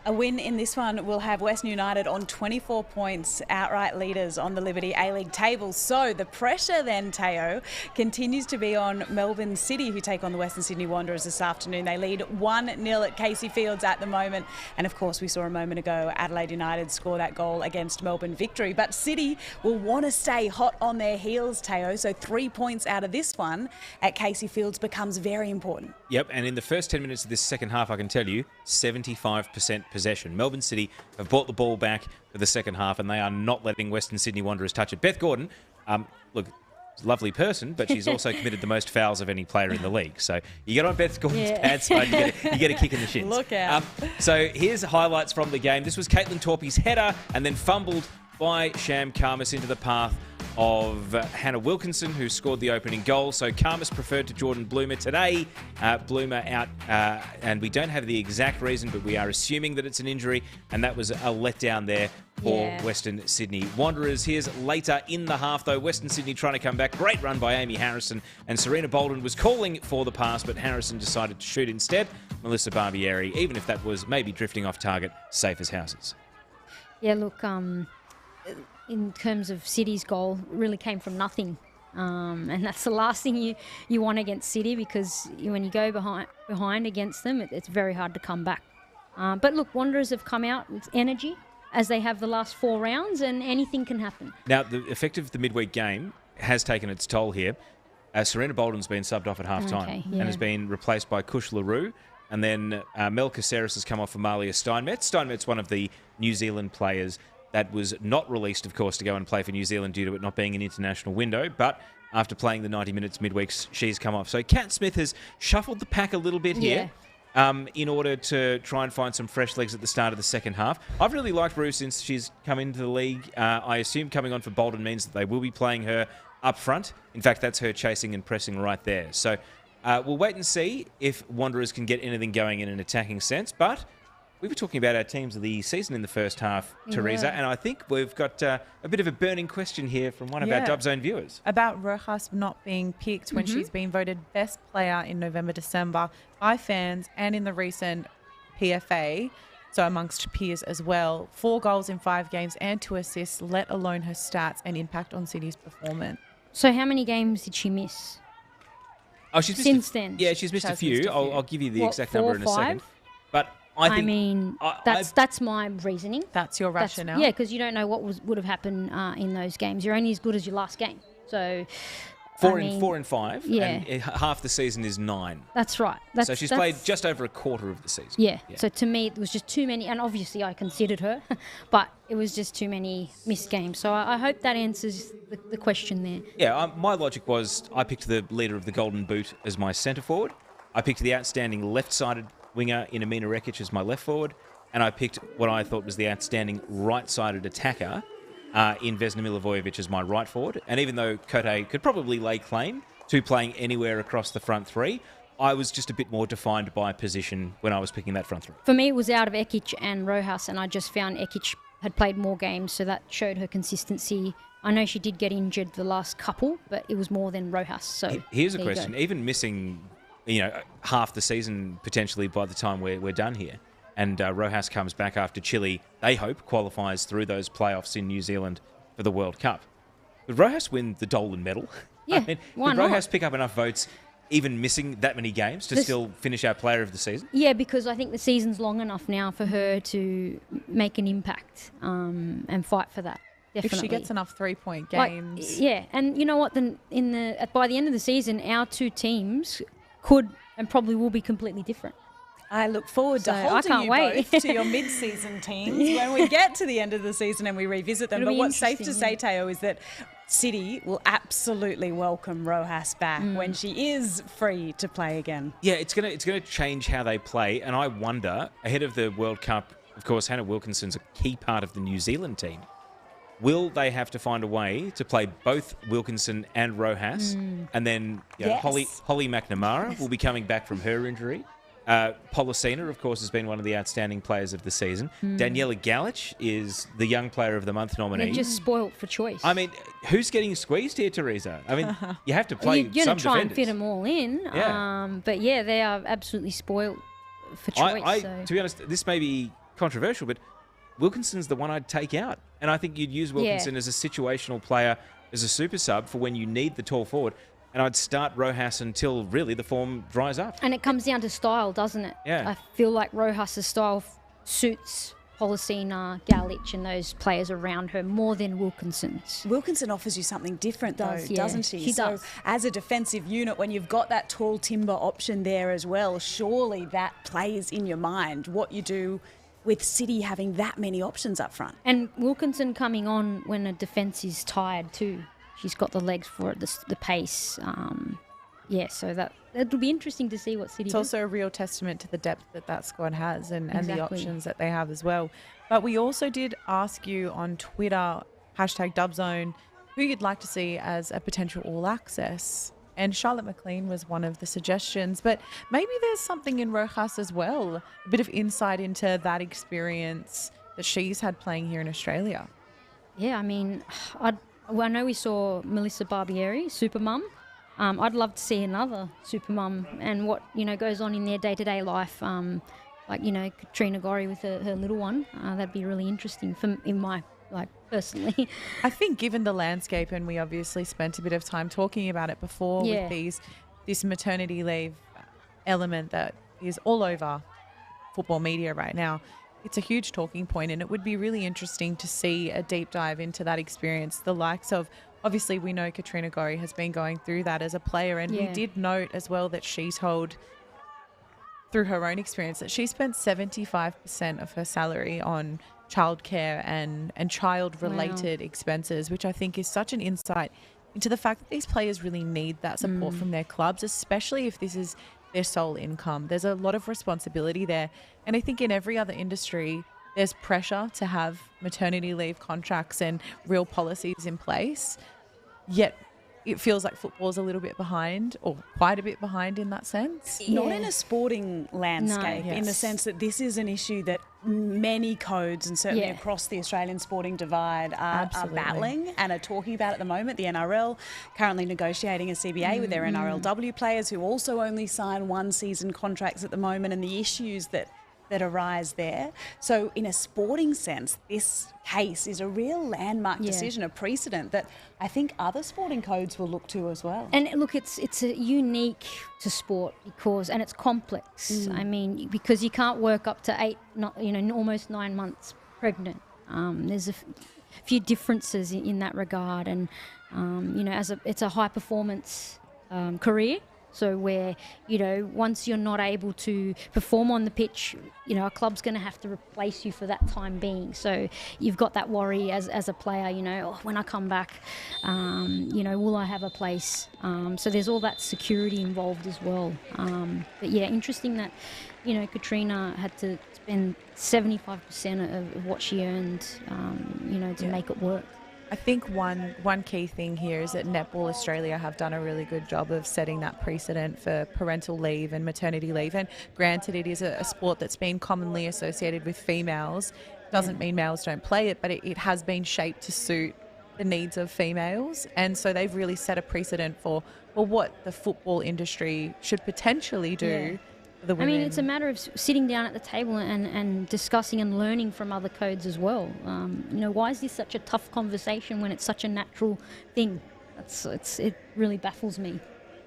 A win in this one will have Western United on 24 points, outright leaders on the Liberty A-League table. So the pressure then, Teo, continues to be on Melbourne City, who take on the Western Sydney Wanderers this afternoon. They lead 1-0 at Casey Fields at the moment. And of course, we saw a moment ago Adelaide United score that goal against Melbourne Victory. But City will want to stay hot on their heels, Teo. So 3 points out of this one at Casey Fields becomes very important. Yep, and in the first 10 minutes of this second half, I can tell you, 75% possession. Melbourne City have brought the ball back for the second half, and they are not letting Western Sydney Wanderers touch it. Beth Gordon, lovely person, but she's also committed the most fouls of any player in the league. So you get on Beth Gordon's bad side, you get a kick in the shins. Look out. So here's highlights from the game. This was Caitlin Torpy's header and then fumbled by Sham Karmas into the path of Hannah Wilkinson, who scored the opening goal. So Karmas preferred to Jordan Bloomer today. Bloomer out, and we don't have the exact reason, but we are assuming that it's an injury, and that was a letdown there for Western Sydney Wanderers. Here's later in the half, though. Western Sydney trying to come back. Great run by Amy Harrison, and Serena Bolden was calling for the pass, but Harrison decided to shoot instead. Melissa Barbieri, even if that was maybe drifting off target, safe as houses. Yeah, look, in terms of City's goal, really came from nothing. And that's the last thing you want against City, because when you go behind against them, it's very hard to come back. But look, Wanderers have come out with energy, as they have the last 4 rounds, and anything can happen. Now, the effect of the midweek game has taken its toll here. Serena Bolden's been subbed off at half-time and has been replaced by Kush LaRue. And then Mel Caceres has come off for Malia Steinmetz. Steinmetz, one of the New Zealand players that was not released, of course, to go and play for New Zealand due to it not being an international window. But after playing the 90 minutes midweek, she's come off. So Kat Smith has shuffled the pack a little bit here. In order to try and find some fresh legs at the start of the second half. I've really liked Rue since she's come into the league. I assume coming on for Bolden means that they will be playing her up front. In fact, that's her chasing and pressing right there. So we'll wait and see if Wanderers can get anything going in an attacking sense. But we were talking about our teams of the season in the first half, Teresa, and I think we've got a bit of a burning question here from one of our Dub Zone viewers. About Rojas not being picked when she's been voted best player in November, December by fans and in the recent PFA, so amongst peers as well. 4 goals in 5 games and 2 assists, let alone her stats and impact on City's performance. So how many games did she miss? Oh, she's missed since then? Yeah, she's missed a few. I'll give you the exact number in a second. But I mean, that's my reasoning. That's your rationale. Yeah, because you don't know what would have happened in those games. You're only as good as your last game. So 4 and 5. Yeah. And half the season is 9. That's right. So she's played just over a quarter of the season. Yeah. So to me, it was just too many. And obviously, I considered her, but it was just too many missed games. So I hope that answers the question there. Yeah. My logic was I picked the leader of the Golden Boot as my centre forward. I picked the outstanding left-sided winger in Amina Rekic as my left forward, and I picked what I thought was the outstanding right-sided attacker in Vesna Milivojevic as my right forward. And even though Cote could probably lay claim to playing anywhere across the front 3, I was just a bit more defined by position when I was picking that front 3. For me, it was out of Ekic and Rojas, and I just found Ekic had played more games, so that showed her consistency. I know she did get injured the last couple, but it was more than Rojas. So here's a question. Even missing half the season potentially by the time we're done here. And Rojas comes back after Chile, they hope, qualifies through those playoffs in New Zealand for the World Cup. Would Rojas win the Dolan medal? Yeah, I mean, why would not? Rojas pick up enough votes, even missing that many games, to still finish our player of the season? Yeah, because I think the season's long enough now for her to make an impact and fight for that. Definitely. If she gets enough 3-point games. And you know what? Then by the end of the season, our 2 teams could and probably will be completely different. I look forward to holding you both to your mid-season teams when we get to the end of the season and we revisit them. But what's safe to say, Teo, is that City will absolutely welcome Rojas back when she is free to play again. Yeah, it's gonna change how they play, and I wonder, ahead of the World Cup, of course, Hannah Wilkinson's a key part of the New Zealand team. Will they have to find a way to play both Wilkinson and Rojas? And then Holly McNamara will be coming back from her injury. Policina, of course, has been one of the outstanding players of the season. Daniela Galich is the Young Player of the Month nominee. They're just spoilt for choice. I mean, who's getting squeezed here, Teresa? I mean, you have to play some You're going to try defenders. and fit them all in. Yeah. But yeah, they are absolutely spoilt for choice. To be honest, this may be controversial, but Wilkinson's the one I'd take out. And I think you'd use Wilkinson as a situational player, as a super sub for when you need the tall forward. And I'd start Rojas until really the form dries up. And it comes down to style, doesn't it? Yeah. I feel like Rojas' style suits Policina, Galich and those players around her more than Wilkinson's. Wilkinson offers you something different though, doesn't she? She does. So as a defensive unit, when you've got that tall timber option there as well, surely that plays in your mind what you do with City having that many options up front. And Wilkinson coming on when a defence is tired too. She's got the legs for it, the pace. So it'll be interesting to see what City It's do. also a real testament to the depth that squad has and the options that they have as well. But we also did ask you on Twitter, #DubZone, who you'd like to see as a potential All Access. And Charlotte McLean was one of the suggestions, but maybe there's something in Rojas as well, a bit of insight into that experience that she's had playing here in Australia. Yeah, I mean, I know we saw Melissa Barbieri, super mum. I'd love to see another super mum and what, goes on in their day-to-day life. Katrina Gorry with her little one. That'd be really interesting personally. I think given the landscape, and we obviously spent a bit of time talking about it before with this maternity leave element that is all over football media right now, it's a huge talking point, and it would be really interesting to see a deep dive into that experience. The likes of, obviously we know Katrina Gorry has been going through that as a player, and we did note as well that she told through her own experience that she spent 75% of her salary on childcare and child-related expenses, which I think is such an insight into the fact that these players really need that support from their clubs, especially if this is their sole income. There's a lot of responsibility there. And I think in every other industry, there's pressure to have maternity leave contracts and real policies in place. Yet it feels like football's a little bit behind, or quite a bit behind in that sense. Not in a sporting landscape, in the sense that this is an issue that many codes, and certainly across the Australian sporting divide, are battling and are talking about at the moment. The NRL currently negotiating a CBA with their NRLW players, who also only sign one-season contracts at the moment, and the issues that arise there. So in a sporting sense, this case is a real landmark decision, a precedent that I think other sporting codes will look to as well. And look, it's a unique to sport and it's complex. I mean, because you can't work up to almost 9 months pregnant. There's a few differences in that regard, and it's a high performance career. So where, once you're not able to perform on the pitch, a club's going to have to replace you for that time being. So you've got that worry as a player, when I come back, will I have a place? So there's all that security involved as well. But yeah, interesting that, Katrina had to spend 75% of what she earned, to make it work. I think one key thing here is that Netball Australia have done a really good job of setting that precedent for parental leave and maternity leave. And granted, it is a sport that's been commonly associated with females. Doesn't mean males don't play it, but it has been shaped to suit the needs of females. And so they've really set a precedent for what the football industry should potentially do. The women. I mean, it's a matter of sitting down at the table and discussing and learning from other codes as well. Why is this such a tough conversation when it's such a natural thing? It really baffles me.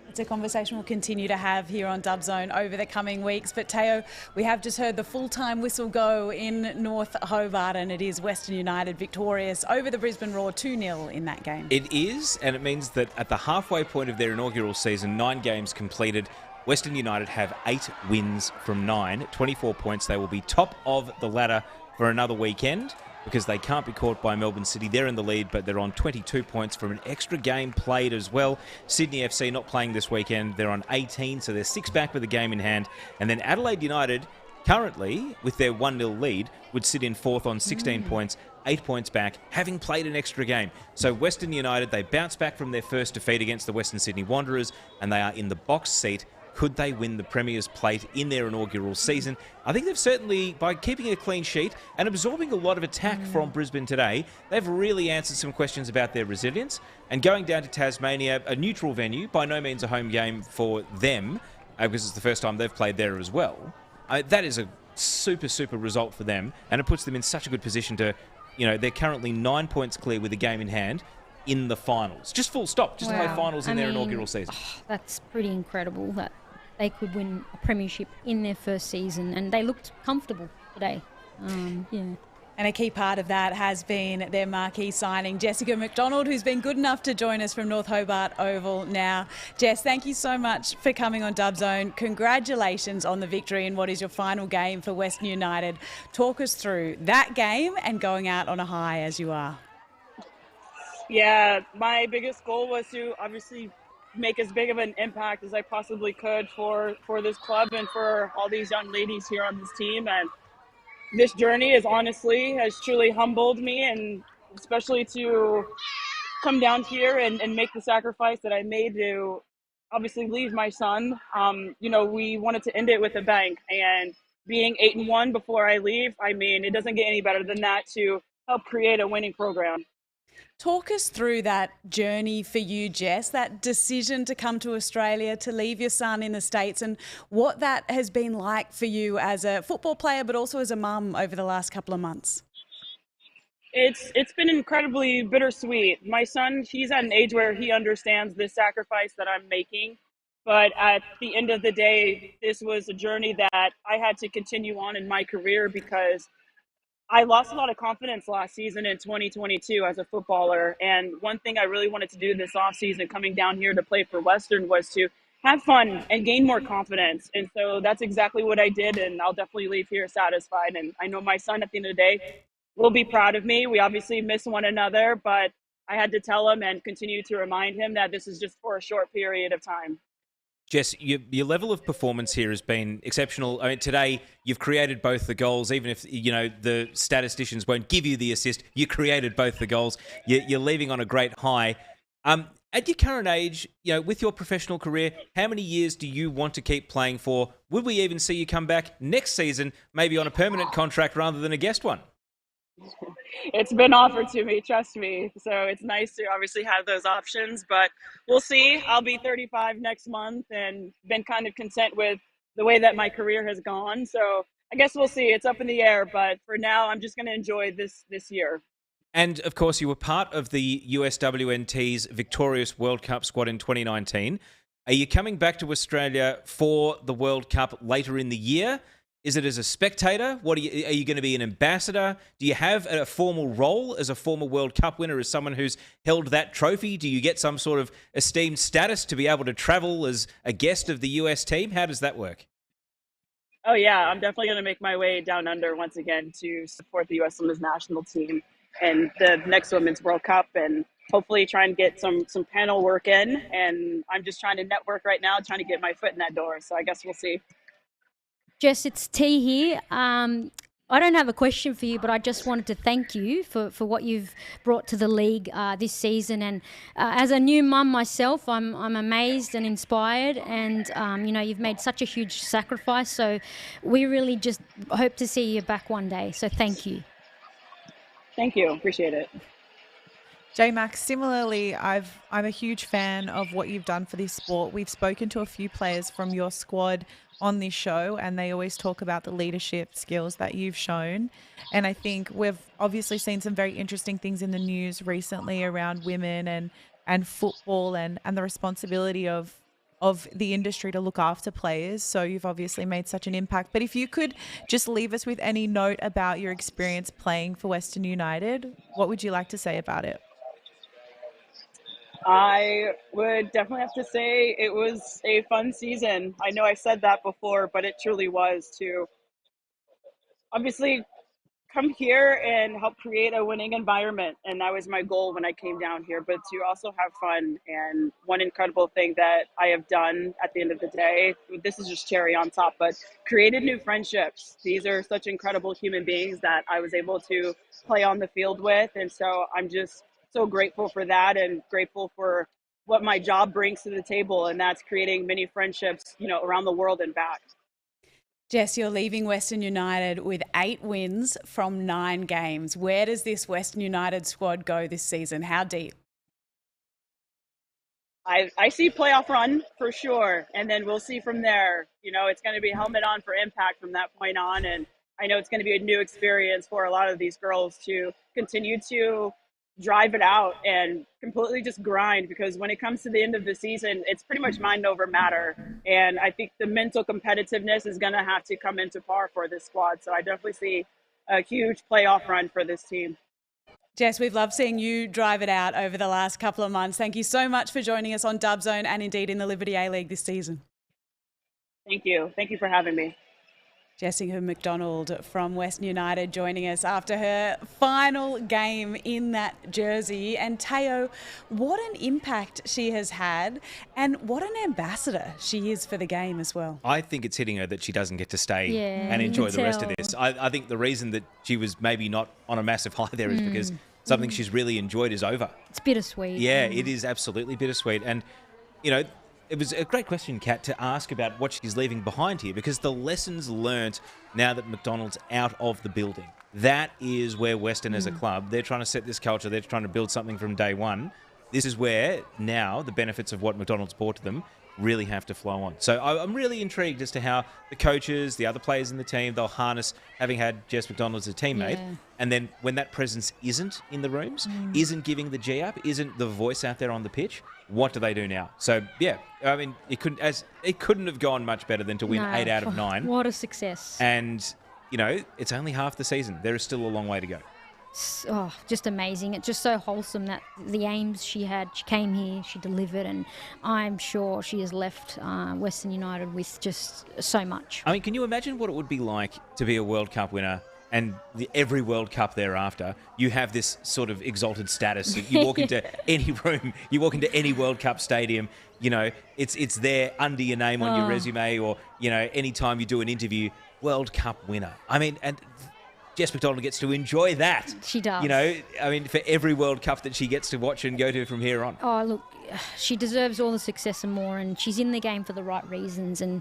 It's a conversation we'll continue to have here on Dub Zone over the coming weeks. But Teo, we have just heard the full-time whistle go in North Hobart, and it is Western United victorious over the Brisbane Roar 2-0 in that game. It is, and it means that at the halfway point of their inaugural season, 9 games completed, Western United have 8 wins from 9, 24 points. They will be top of the ladder for another weekend because they can't be caught by Melbourne City. They're in the lead, but they're on 22 points from an extra game played as well. Sydney FC not playing this weekend. They're on 18, so they're 6 back with a game in hand. And then Adelaide United, currently with their 1-0 lead, would sit in 4th on 16 points, 8 points back, having played an extra game. So Western United, they bounce back from their first defeat against the Western Sydney Wanderers, and they are in the box seat. Could they win the Premier's Plate in their inaugural season? I think they've certainly, by keeping a clean sheet and absorbing a lot of attack from Brisbane today, they've really answered some questions about their resilience. And going down to Tasmania, a neutral venue, by no means a home game for them, because it's the first time they've played there as well. That is a super, super result for them, and it puts them in such a good position to, they're currently 9 points clear with a game in hand in the finals. Just full stop, just to play finals in their inaugural season. That's pretty incredible that they could win a premiership in their first season, and they looked comfortable today. And a key part of that has been their marquee signing, Jessica McDonald, who's been good enough to join us from North Hobart Oval now. Jess, thank you so much for coming on Dub Zone. Congratulations on the victory in what is your final game for Western United. Talk us through that game and going out on a high as you are. Yeah, my biggest goal was to obviously make as big of an impact as I possibly could for this club and for all these young ladies here on this team. And this journey has truly humbled me, and especially to come down here and make the sacrifice that I made to obviously leave my son. We wanted to end it with a bang, and being 8-1 before I leave, I mean, it doesn't get any better than that to help create a winning program. Talk us through that journey for you, Jess, that decision to come to Australia, to leave your son in the States, and what that has been like for you as a football player, but also as a mum over the last couple of months. It's been incredibly bittersweet. My son, he's at an age where he understands the sacrifice that I'm making. But at the end of the day, this was a journey that I had to continue on in my career because I lost a lot of confidence last season in 2022 as a footballer. And one thing I really wanted to do this offseason coming down here to play for Western was to have fun and gain more confidence. And so that's exactly what I did. And I'll definitely leave here satisfied. And I know my son at the end of the day will be proud of me. We obviously miss one another, but I had to tell him and continue to remind him that this is just for a short period of time. Jess, your level of performance here has been exceptional. I mean, today you've created both the goals, even if the statisticians won't give you the assist. You created both the goals. You're leaving on a great high. At your current age, with your professional career, how many years do you want to keep playing for? Would we even see you come back next season, maybe on a permanent contract rather than a guest one? It's been offered to me, trust me. So it's nice to obviously have those options, but we'll see. I'll be 35 next month and been kind of content with the way that my career has gone. So I guess we'll see. It's up in the air, but for now, I'm just going to enjoy this year. And of course, you were part of the USWNT's victorious World Cup squad in 2019. Are you coming back to Australia for the World Cup later in the year? Is it as a spectator? Are you going to be an ambassador? Do you have a formal role as a former World Cup winner, as someone who's held that trophy? Do you get some sort of esteemed status to be able to travel as a guest of the US team? How does that work? Oh, yeah. I'm definitely going to make my way down under once again to support the US Women's National Team and the next Women's World Cup, and hopefully try and get some panel work in. And I'm just trying to network right now, trying to get my foot in that door. So I guess we'll see. Jess, it's T here. I don't have a question for you, but I just wanted to thank you for what you've brought to the league this season. And as a new mum myself, I'm amazed and inspired. And, you've made such a huge sacrifice. So we really just hope to see you back one day. So thank you. Thank you. Appreciate it. J-Max, similarly, I'm a huge fan of what you've done for this sport. We've spoken to a few players from your squad on this show, and they always talk about the leadership skills that you've shown. And I think we've obviously seen some very interesting things in the news recently around women and football and the responsibility of the industry to look after players. So you've obviously made such an impact. But if you could just leave us with any note about your experience playing for Western United, what would you like to say about it? I would definitely have to say it was a fun season. I know I said that before, but it truly was to obviously come here and help create a winning environment. And that was my goal when I came down here, but to also have fun. And one incredible thing that I have done at the end of the day, this is just cherry on top, but created new friendships. These are such incredible human beings that I was able to play on the field with. And so I'm just so grateful for that and grateful for what my job brings to the table, and that's creating many friendships, around the world and back. Jess, you're leaving Western United with 8 wins from 9 games. Where does this Western United squad go this season? How deep? I see playoff run for sure, and then we'll see from there. It's going to be helmet on for impact from that point on, and I know it's going to be a new experience for a lot of these girls to continue to drive it out and completely just grind, because when it comes to the end of the season, it's pretty much mind over matter. And I think the mental competitiveness is going to have to come into par for this squad. So I definitely see a huge playoff run for this team. Jess, we've loved seeing you drive it out over the last couple of months. Thank you so much for joining us on Dub Zone and indeed in the Liberty A-League this season. Thank you. Thank you for having me. Jessica McDonald from Western United joining us after her final game in that jersey. And Teo, what an impact she has had and what an ambassador she is for the game as well. I think it's hitting her that she doesn't get to stay and enjoy the rest of this. I think the reason that she was maybe not on a massive high there is because something she's really enjoyed is over. It's bittersweet. Yeah, it is absolutely bittersweet. And, you know, it was a great question, Kat, to ask about what she's leaving behind here, because the lessons learnt now that McDonald's out of the building, that is where Western as a club, they're trying to set this culture, they're trying to build something from day one. This is where now the benefits of what McDonald's brought to them really have to flow on. So I'm really intrigued as to how the coaches, the other players in the team, they'll harness having had Jess McDonald as a teammate. Yeah. And then when that presence isn't in the rooms, isn't giving the G up, isn't the voice out there on the pitch, what do they do now? So, yeah, I mean, it couldn't have gone much better than to win 8 out of 9. What a success. And, you know, it's only half the season. There is still a long way to go. Oh, just amazing. It's just so wholesome that the aims she had, she came here, she delivered, and I'm sure she has left Western United with just so much. I mean, can you imagine what it would be like to be a World Cup winner and every World Cup thereafter, you have this sort of exalted status. You walk into any room, you walk into any World Cup stadium, you know, it's there under your name on your resume, or, you know, anytime you do an interview, World Cup winner. I mean, and Jess McDonald gets to enjoy that. She does. You know, I mean, for every World Cup that she gets to watch and go to from here on. Oh, look, she deserves all the success and more, and she's in the game for the right reasons, and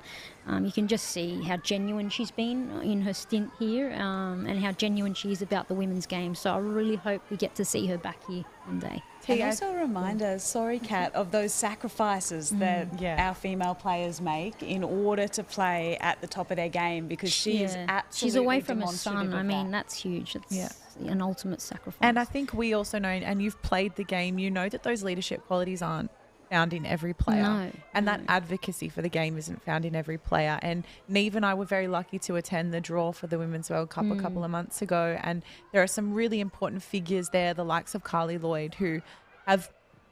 you can just see how genuine she's been in her stint here, and how genuine she is about the women's game. So I really hope we get to see her back here one day. And also a reminder, sorry, Kat, of those sacrifices that our female players make in order to play at the top of their game, because she is absolutely she's away from her son. demonstrative I of mean, that. that's huge. It's an ultimate sacrifice. And I think we also know, and you've played the game, you know that those leadership qualities aren't found in every player. No. And that advocacy for the game isn't found in every player. And Neve and I were very lucky to attend the draw for the Women's World Cup a couple of months ago. And there are some really important figures there, the likes of Carly Lloyd, who have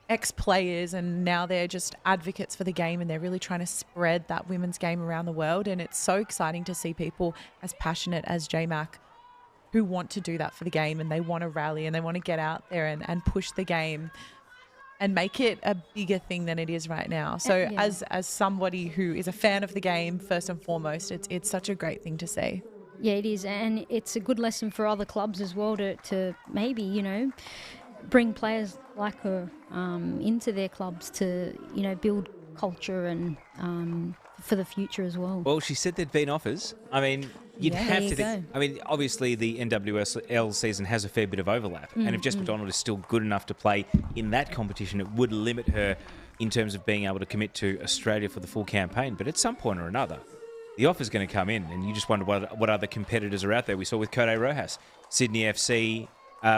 ex-players and now they're just advocates for the game, and they're really trying to spread that women's game around the world. And it's so exciting to see people as passionate as J-Mac who want to do that for the game, and they want to rally and they want to get out there and push the game and make it a bigger thing than it is right now. So as somebody who is a fan of the game, first and foremost, it's such a great thing to see. Yeah, it is, and it's a good lesson for other clubs as well to maybe, you know, bring players like her into their clubs to, you know, build culture and for the future as well. Well, she said there'd been offers. I mean, you'd have to think. I mean, obviously the NWSL season has a fair bit of overlap, and if Jess McDonald is still good enough to play in that competition, it would limit her in terms of being able to commit to Australia for the full campaign. But at some point or another, the offer's going to come in, and you just wonder what other competitors are out there. We saw with Cote Rojas, Sydney FC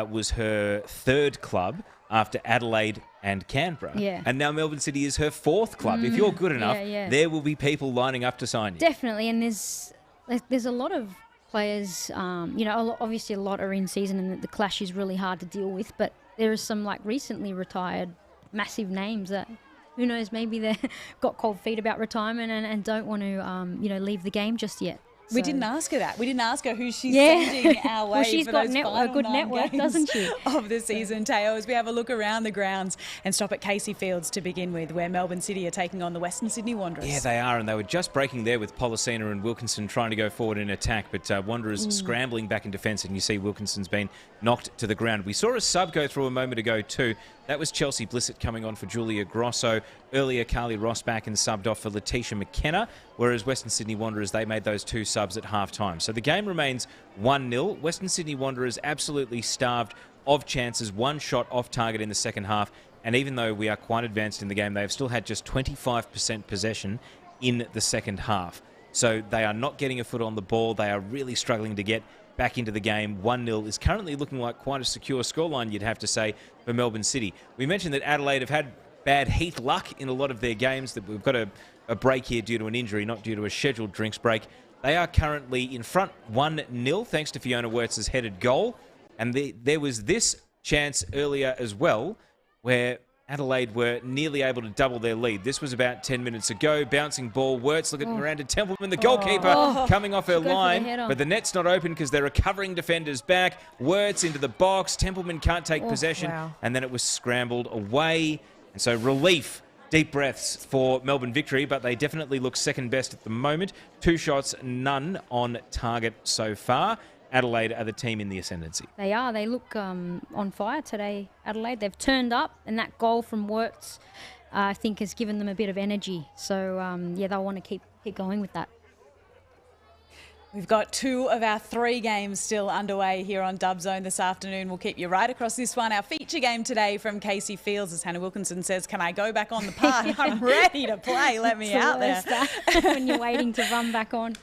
was her third club after Adelaide and Canberra. Yeah. And now Melbourne City is her fourth club. If you're good enough, there will be people lining up to sign you. Definitely, and there's a lot of players, you know, obviously a lot are in season and the clash is really hard to deal with, but there are some like recently retired massive names that, who knows, maybe they've got cold feet about retirement and don't want to, you know, leave the game just yet. We didn't ask her that. We didn't ask her who she's sending our way. Well, she's for got those a good network, doesn't she? Of the season, Teo, as we have a look around the grounds and stop at Casey Fields to begin with, where Melbourne City are taking on the Western Sydney Wanderers. Yeah, they are, and they were just breaking there with Policina and Wilkinson trying to go forward in attack, but Wanderers scrambling back in defence, and you see Wilkinson's been knocked to the ground. We saw a sub go through a moment ago too. That was Chelsea Blissett coming on for Julia Grosso. Earlier, Carly Ross back and subbed off for Letitia McKenna, whereas Western Sydney Wanderers, they made those two subs at half-time. So the game remains 1-0. Western Sydney Wanderers absolutely starved of chances, one shot off target in the second half, and even though we are quite advanced in the game, they have still had just 25% possession in the second half. So they are not getting a foot on the ball. They are really struggling to get back into the game. 1-0 is currently looking like quite a secure scoreline, you'd have to say, for Melbourne City. We mentioned that Adelaide have had bad heat luck in a lot of their games, that we've got a break here due to an injury, not due to a scheduled drinks break. They are currently in front 1-0 thanks to Fiona Wirtz's headed goal. And there was this chance earlier as well where Adelaide were nearly able to double their lead. This was about 10 minutes ago. Bouncing ball. Wirtz looking around to Templeman, the goalkeeper, coming off her line. But the net's not open because they're recovering defenders back. Wirtz into the box. Templeman can't take possession. And then it was scrambled away. And so relief, deep breaths for Melbourne victory, but they definitely look second best at the moment. 2 shots, none on target so far. Adelaide are the team in the ascendancy. They are. They look on fire today, Adelaide. They've turned up, and that goal from Wirtz, I think, has given them a bit of energy. So, yeah, they'll want to keep going with that. We've got 2 of our 3 games still underway here on Dub Zone this afternoon. We'll keep you right across this one. Our feature game today from Casey Fields, as Hannah Wilkinson says, can I go back on the park? I'm ready to play. Let me out there. When you're waiting to run back on.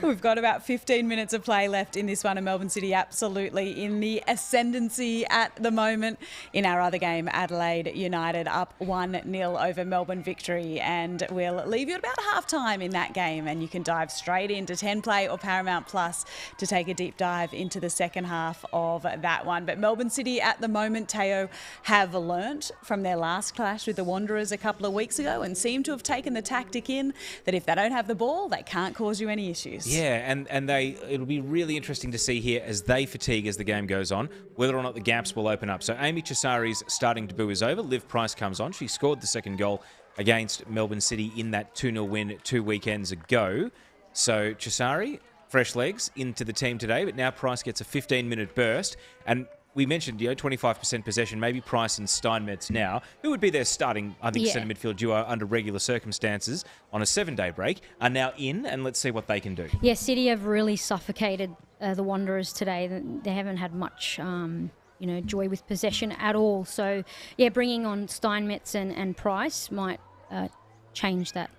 We've got about 15 minutes of play left in this one, and Melbourne City absolutely in the ascendancy at the moment. In our other game, Adelaide United up 1-0 over Melbourne Victory, and we'll leave you at about half-time in that game, and you can dive straight into 10 Play or Paramount Plus to take a deep dive into the second half of that one. But Melbourne City at the moment, Teo, have learnt from their last clash with the Wanderers a couple of weeks ago and seem to have taken the tactic in that if they don't have the ball, they can't cause you any issues. Yeah, and it'll be really interesting to see here as they fatigue as the game goes on, whether or not the gaps will open up. So Amy Chisari's starting debut is over. Liv Price comes on. She scored the second goal against Melbourne City in that 2-0 win 2 weekends ago. So Chisari, fresh legs into the team today, but now Price gets a 15-minute burst. And we mentioned, 25% possession, maybe Price and Steinmetz now, who would be their starting, I think, centre midfield duo under regular circumstances on a 7-day break, are now in, and let's see what they can do. Yeah, City have really suffocated the Wanderers today. They haven't had much, joy with possession at all. So, yeah, bringing on Steinmetz and Price might change that.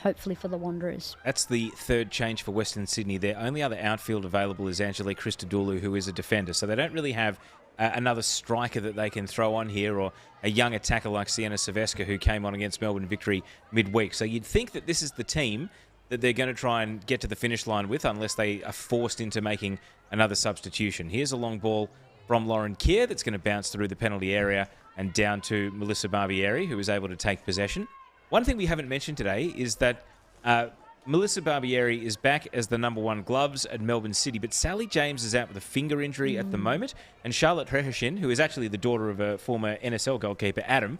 Hopefully for the Wanderers. That's the third change for Western Sydney. Their only other outfield available is Angelique Christodoulou, who is a defender. So they don't really have another striker that they can throw on here, or a young attacker like Sienna Silvestre, who came on against Melbourne Victory midweek. So you'd think that this is the team that they're going to try and get to the finish line with, unless they are forced into making another substitution. Here's a long ball from Lauren Keir that's going to bounce through the penalty area and down to Melissa Barbieri, who is able to take possession. One thing we haven't mentioned today is that Melissa Barbieri is back as the number 1 gloves at Melbourne City, but Sally James is out with a finger injury at the moment, and Charlotte Reheshin, who is actually the daughter of a former NSL goalkeeper, Adam,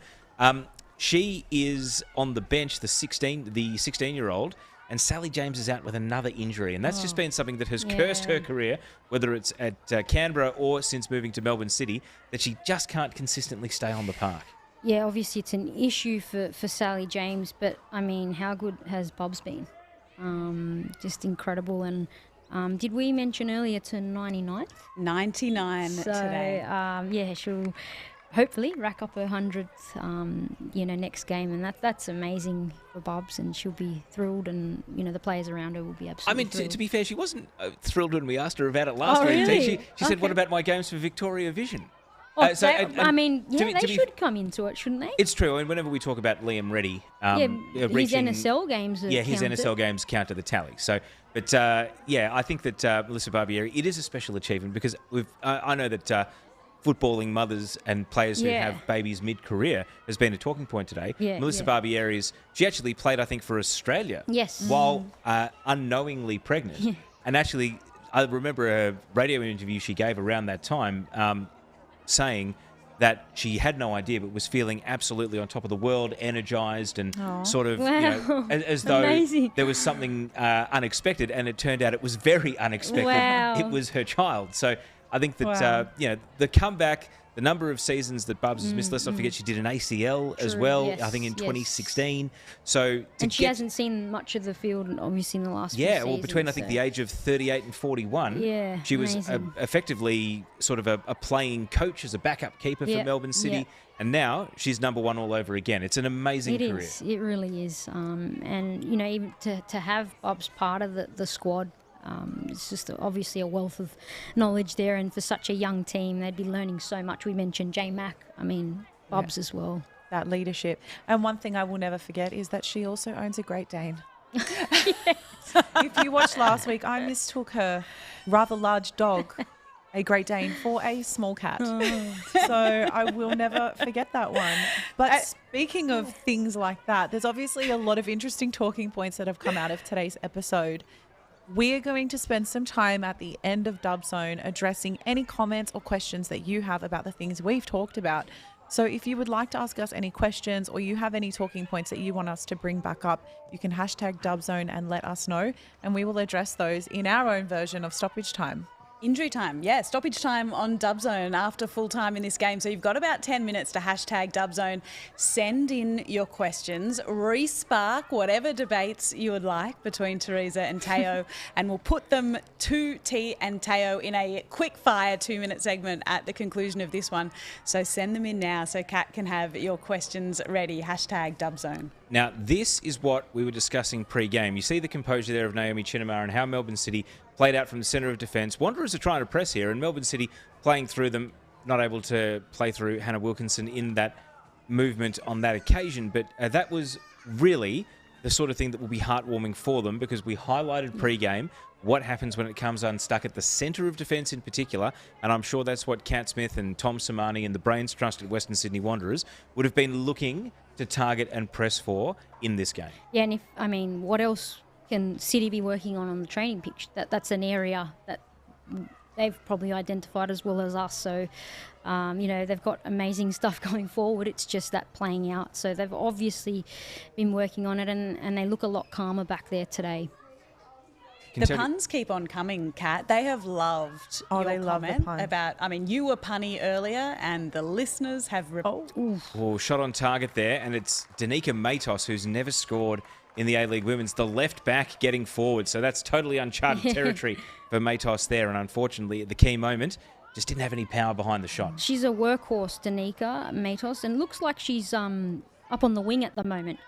she is on the bench, the 16-year-old, and Sally James is out with another injury, and that's just been something that has cursed her career, whether it's at Canberra or since moving to Melbourne City, that she just can't consistently stay on the park. Yeah, obviously it's an issue for Sally James, but, I mean, how good has Bob's been? Just incredible. And did we mention earlier to 99th? 99 today. Yeah, she'll hopefully rack up her 100th, next game. And that's amazing for Bobs, and she'll be thrilled, and, the players around her will be absolutely thrilled. To be fair, she wasn't thrilled when we asked her about it last week. Really? She said, what about my games for Victoria Vision? They should come into it, shouldn't they? It's true, and whenever we talk about Liam Reddy, his NSL games his NSL games count to the tally. So, but I think that Melissa Barbieri, it is a special achievement because I know that footballing mothers and players who have babies mid-career has been a talking point today. Melissa Barbieri's, she actually played, I think, for Australia. Yes. While unknowingly pregnant, and actually, I remember a radio interview she gave around that time. Saying that she had no idea, but was feeling absolutely on top of the world, energised, and sort of, as though there was something unexpected, and it turned out it was very unexpected. Wow. It was her child. So I think that the comeback, the number of seasons that Bubs has missed, let's not forget she did an ACL as well, yes, I think in 2016. So she hasn't seen much of the field, obviously, in the last few seasons. Well, between I think the age of 38 and 41, she was effectively sort of a playing coach as a backup keeper for Melbourne City, and now she's number 1 all over again. It's an amazing career. It really is. And, even to have Bob's part of the squad, it's just obviously a wealth of knowledge there, and for such a young team, they'd be learning so much. We mentioned J Mac, Bob's as well. That leadership. And one thing I will never forget is that she also owns a Great Dane. If you watched last week, I mistook her rather large dog, a Great Dane, for a small cat. So I will never forget that one. But speaking of things like that, there's obviously a lot of interesting talking points that have come out of today's episode. We're going to spend some time at the end of Dub Zone addressing any comments or questions that you have about the things we've talked about. So if you would like to ask us any questions, or you have any talking points that you want us to bring back up, you can hashtag Dub Zone and let us know, and we will address those in our own version of Stoppage Time. Injury time, yeah, stoppage time on Dubzone after full time in this game. So you've got about 10 minutes to hashtag Dubzone. Send in your questions, re-spark whatever debates you would like between Teresa and Teo, and we'll put them to T and Teo in a quick fire 2-minute segment at the conclusion of this one. So send them in now so Kat can have your questions ready. Hashtag Dubzone. Now, this is what we were discussing pre-game. You see the composure there of Naomi Chinamar and how Melbourne City played out from the centre of defence. Wanderers are trying to press here, and Melbourne City playing through them, not able to play through Hannah Wilkinson in that movement on that occasion. But that was really the sort of thing that will be heartwarming for them, because we highlighted pre-game what happens when it comes unstuck at the centre of defence in particular, and I'm sure that's what Kat Smith and Tom Samani and the Brains Trust at Western Sydney Wanderers would have been looking to target and press for in this game. Yeah, and what else can City be working on the training pitch? That's an area that they've probably identified as well as us. So, they've got amazing stuff going forward. It's just that playing out. So they've obviously been working on it, and they look a lot calmer back there today. The puns keep on coming, Kat. They have loved your comment about, you were punny earlier and the listeners have... Shot on target there, and it's Danica Matos, who's never scored in the A-League Women's, the left back getting forward. So that's totally uncharted territory for Matos there, and unfortunately at the key moment, just didn't have any power behind the shot. She's a workhorse, Danica Matos, and looks like she's up on the wing at the moment.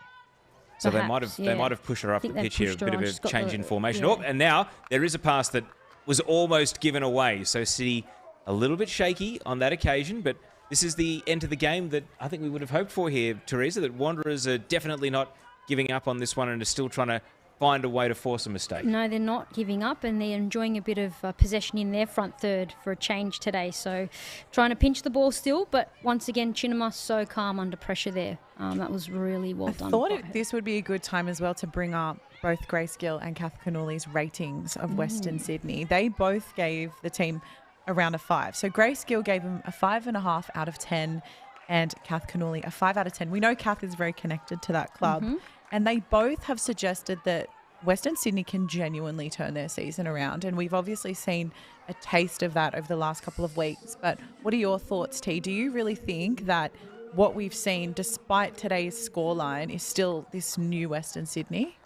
So Perhaps, they might have pushed her up the pitch here, a bit of a change in formation. Yeah. Oh, and now there is a pass that was almost given away. So City a little bit shaky on that occasion, but this is the end of the game that I think we would have hoped for here, Teresa, that Wanderers are definitely not giving up on this one and are still trying to find a way to force a mistake. No, they're not giving up, and they're enjoying a bit of possession in their front third for a change today. So trying to pinch the ball still, but once again, Chinamar so calm under pressure there. That was really well done. I thought this would be a good time as well to bring up both Grace Gill and Kath Cannulli's ratings of Western Sydney. They both gave the team around a 5. So Grace Gill gave them a 5.5 out of 10 and Kath Cannulli a 5 out of 10. We know Kath is very connected to that club. And they both have suggested that Western Sydney can genuinely turn their season around. And we've obviously seen a taste of that over the last couple of weeks. But what are your thoughts, T? Do you really think that what we've seen, despite today's scoreline, is still this new Western Sydney?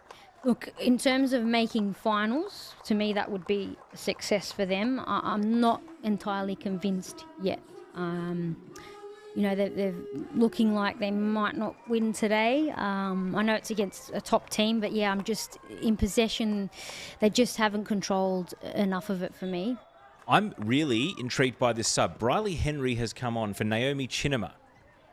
Look, in terms of making finals, to me that would be a success for them. I'm not entirely convinced yet. They're looking like they might not win today. I know it's against a top team, but yeah, I'm just in possession. They just haven't controlled enough of it for me. I'm really intrigued by this sub. Briley Henry has come on for Naomi Chinamar.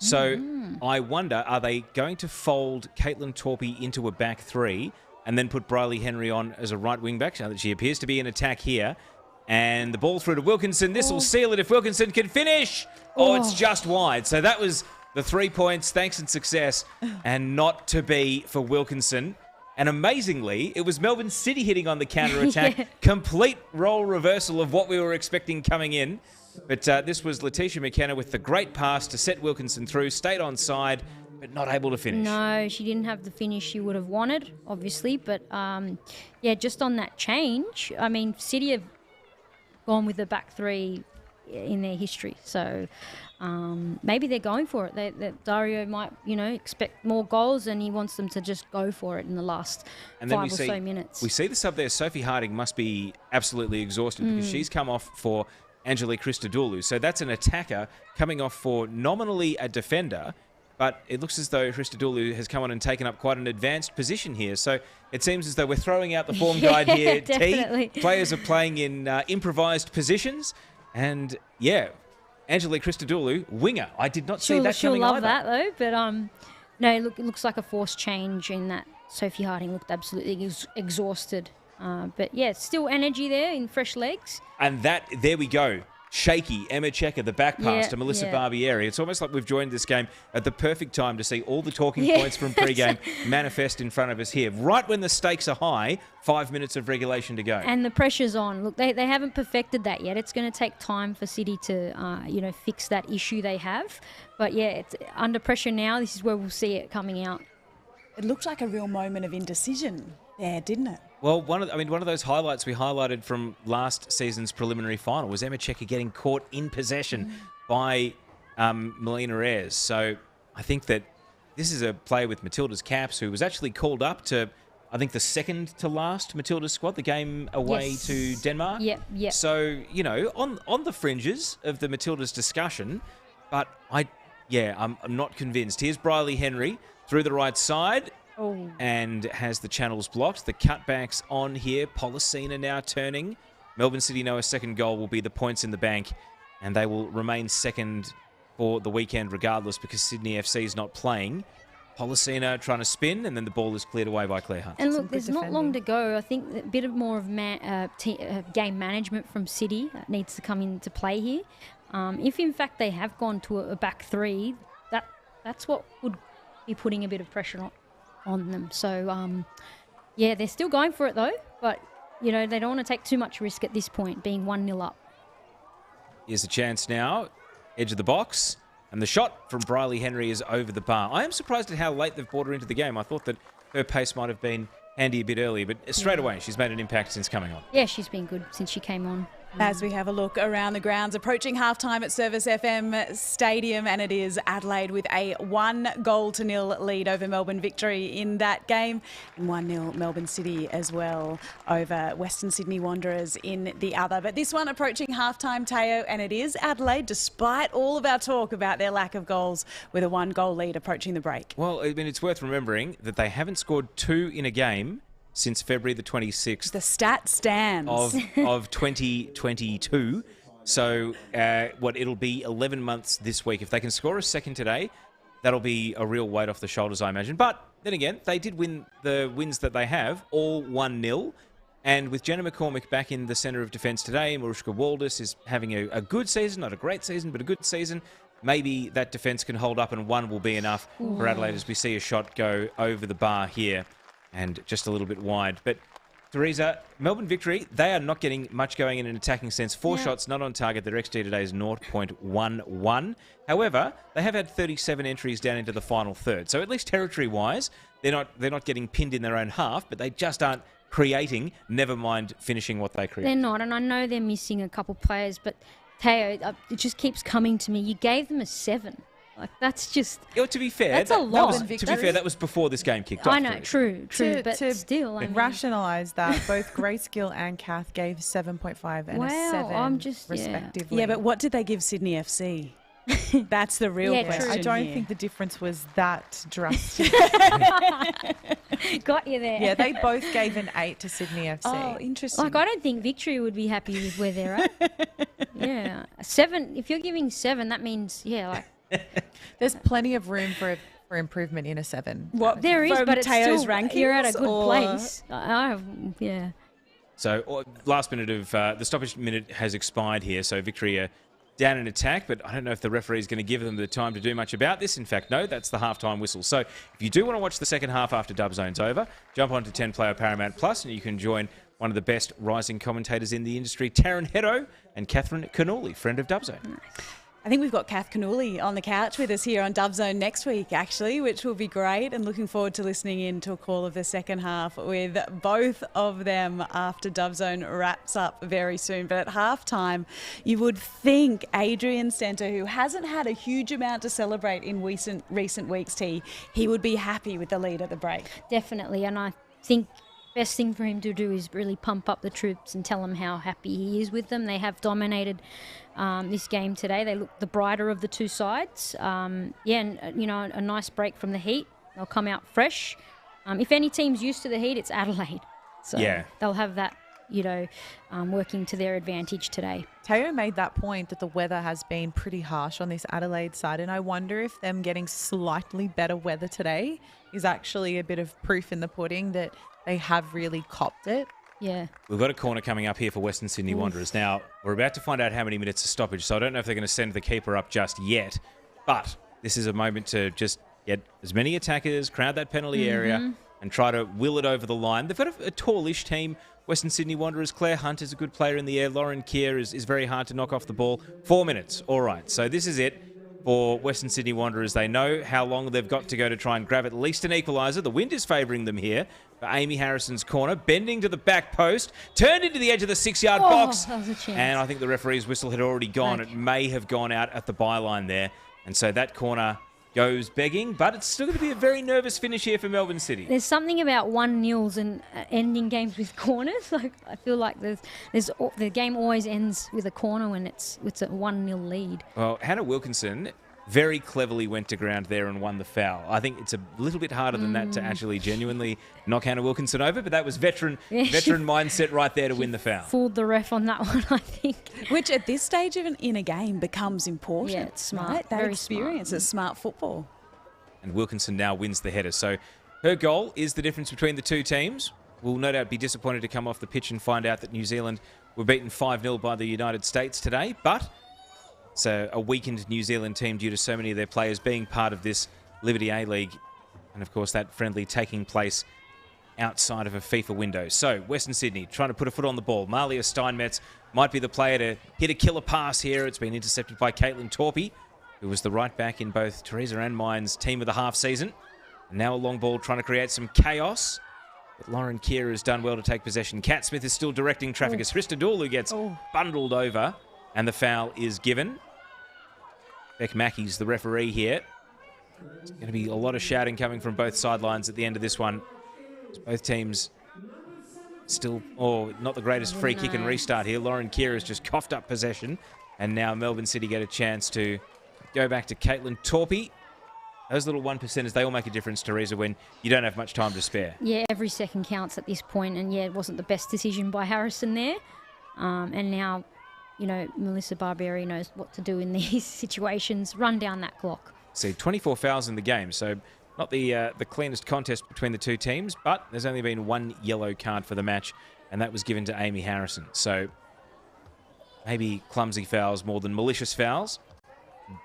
So I wonder, are they going to fold Caitlin Torpey into a back three and then put Briley Henry on as a right wing back? Now that she appears to be in attack here. And the ball through to Wilkinson. This will seal it if Wilkinson can finish. It's just wide. So that was the 3 points, thanks and success, and not to be for Wilkinson. And amazingly, it was Melbourne City hitting on the counter-attack. Complete role reversal of what we were expecting coming in. But this was Letitia McKenna with the great pass to set Wilkinson through, stayed on side, but not able to finish. No, she didn't have the finish she would have wanted, obviously. But, just on that change, City have gone with the back three in their history. So maybe they're going for it. Dario might, expect more goals, and he wants them to just go for it in the last 5 or so minutes. We see the sub there. Sophie Harding must be absolutely exhausted because she's come off for Angelique Christodoulou. So that's an attacker coming off for nominally a defender, but it looks as though Christodoulou has come on and taken up quite an advanced position here. So it seems as though we're throwing out the form guide here. Definitely. Players are playing in improvised positions. And, Angelique Christodoulou, winger. I did not see that coming either. She'll love that, though. But, it looks like a forced change in that Sophie Harding looked absolutely exhausted. But, still energy there in fresh legs. And there we go. Shaky Emma Checker, the back pass to Melissa Barbieri. It's almost like we've joined this game at the perfect time to see all the talking points from pre-game manifest in front of us here. Right when the stakes are high, 5 minutes of regulation to go. And the pressure's on. Look, they haven't perfected that yet. It's going to take time for City to, fix that issue they have. But, it's under pressure now. This is where we'll see it coming out. It looked like a real moment of indecision there, didn't it? Well, one of those highlights we highlighted from last season's preliminary final was Emma Checker getting caught in possession by Melina Ayres. So I think that this is a player with Matilda's caps who was actually called up to, I think, the second to last Matilda's squad, the game away to Denmark. Yep. So, on the fringes of the Matilda's discussion, but I'm not convinced. Here's Briley Henry through the right side. And has the channels blocked. The cutbacks on here. Policina now turning. Melbourne City know a second goal will be the points in the bank, and they will remain second for the weekend regardless because Sydney FC is not playing. Policina trying to spin, and then the ball is cleared away by Claire Hunt. And look, there's not long to go. I think a bit of more of game management from City needs to come into play here. If in fact they have gone to a back three, that's what would be putting a bit of pressure on them. So, they're still going for it though, but, they don't want to take too much risk at this point, being 1-0 up. Here's a chance now, edge of the box, and the shot from Briley Henry is over the bar. I am surprised at how late they've brought her into the game. I thought that her pace might have been handy a bit earlier, but straight away she's made an impact since coming on. Yeah, she's been good since she came on. As we have a look around the grounds, approaching halftime at Service FM Stadium, and it is Adelaide with a 1-0 lead over Melbourne Victory in that game, and 1-0 Melbourne City as well over Western Sydney Wanderers in the other. But this one approaching halftime, Teo, and it is Adelaide, despite all of our talk about their lack of goals, with a 1-goal lead approaching the break. Well, I mean, it's worth remembering that they haven't scored 2 in a game since February the 26th. The stat stands. Of 2022. So, it'll be 11 months this week. If they can score a second today, that'll be a real weight off the shoulders, I imagine. But then again, they did win the wins that they have, all 1-0. And with Jenna McCormick back in the centre of defence today, Mariuszka Waldis is having a good season, not a great season, but a good season. Maybe that defence can hold up and 1 will be enough for Adelaide as we see a shot go over the bar here. And just a little bit wide. But, Teresa, Melbourne Victory, they are not getting much going in an attacking sense. 4 shots, not on target. Their XG today is 0.11. However, they have had 37 entries down into the final third. So at least territory-wise, they're not getting pinned in their own half, but they just aren't creating, never mind finishing what they create. They're not, and I know they're missing a couple players, but, Teo, it just keeps coming to me. You gave them a 7. Like, that's just... To be fair, that's a lot. To be fair, that was before this game kicked off. I know, true, but still. To rationalise that, both Grace Gill and Kath gave 7.5 and a 7 respectively. Yeah, but what did they give Sydney FC? That's the real question. I don't think the difference was that drastic. Got you there. Yeah, they both gave an 8 to Sydney FC. Oh, interesting. Like, I don't think Victory would be happy with where they're at. Yeah. 7, if you're giving 7, that means, there's plenty of room for improvement in a 7. What there is, but it's Teo's still rankings, you're at a good or... place. So last minute of the stoppage minute has expired here. So Victory are down in attack, but I don't know if the referee is going to give them the time to do much about this. In fact, no, that's the halftime whistle. So if you do want to watch the second half after Dub Zone's over, jump onto 10 Player Paramount Plus, and you can join one of the best rising commentators in the industry, Taryn Heddo and Catherine Cannuli, friend of Dub Zone. Nice. I think we've got Kath Cannuli on the couch with us here on Dub Zone next week, actually, which will be great. And looking forward to listening in to a call of the second half with both of them after Dub Zone wraps up very soon. But at halftime, you would think Adrian Center, who hasn't had a huge amount to celebrate in recent weeks, he would be happy with the lead at the break. Definitely. And I think best thing for him to do is really pump up the troops and tell them how happy he is with them. They have dominated this game today. They look the brighter of the two sides. And a nice break from the heat. They'll come out fresh. If any team's used to the heat, it's Adelaide. So they'll have that, working to their advantage today. Teo made that point that the weather has been pretty harsh on this Adelaide side, and I wonder if them getting slightly better weather today is actually a bit of proof in the pudding that they have really copped it. Yeah. We've got a corner coming up here for Western Sydney Wanderers. Now, we're about to find out how many minutes of stoppage, so I don't know if they're going to send the keeper up just yet. But this is a moment to just get as many attackers, crowd that penalty area, and try to will it over the line. They've got a tallish team. Western Sydney Wanderers. Claire Hunt is a good player in the air. Lauren Keir is very hard to knock off the ball. 4 minutes. All right. So this is it for Western Sydney Wanderers. They know how long they've got to go to try and grab at least an equaliser. The wind is favouring them here. for Amy Harrison's corner. Bending to the back post. Turned into the edge of the 6-yard box. That was a chance. And I think the referee's whistle had already gone. Okay. It may have gone out at the byline there. And so that corner goes begging, but it's still going to be a very nervous finish here for Melbourne City. There's something about 1-0s and ending games with corners. Like I feel like the game always ends with a corner when it's a 1-0 lead. Well, Hannah Wilkinson very cleverly went to ground there and won the foul. I think it's a little bit harder than that to actually genuinely knock Hannah Wilkinson over, but that was veteran mindset right there to win the foul. Fooled the ref on that one, I think. Which at this stage in a game becomes important. Yeah, it's smart. Right? That Very experience smart. is smart football. And Wilkinson now wins the header. So her goal is the difference between the two teams. We'll no doubt be disappointed to come off the pitch and find out that New Zealand were beaten 5-0 by the United States today, but it's a weakened New Zealand team due to so many of their players being part of this Liberty A-League. And, of course, that friendly taking place outside of a FIFA window. So, Western Sydney trying to put a foot on the ball. Malia Steinmetz might be the player to hit a killer pass here. It's been intercepted by Caitlin Torpey, who was the right back in both Teresa and mine's team of the half season. And now a long ball trying to create some chaos. But Lauren Keir has done well to take possession. Kat Smith is still directing traffic as Christadul, who gets bundled over. And the foul is given. Beck Mackey's the referee here. There's going to be a lot of shouting coming from both sidelines at the end of this one. Both teams still, not the greatest free kick and restart here. Lauren Keir has just coughed up possession. And now Melbourne City get a chance to go back to Caitlin Torpey. Those little 1%ers, they all make a difference, Teresa, when you don't have much time to spare. Yeah, every second counts at this point. And yeah, it wasn't the best decision by Harrison there. And now, Melissa Barbieri knows what to do in these situations. Run down that clock. See, 24 fouls in the game, so not the cleanest contest between the two teams, but there's only been one yellow card for the match, and that was given to Amy Harrison. So maybe clumsy fouls more than malicious fouls.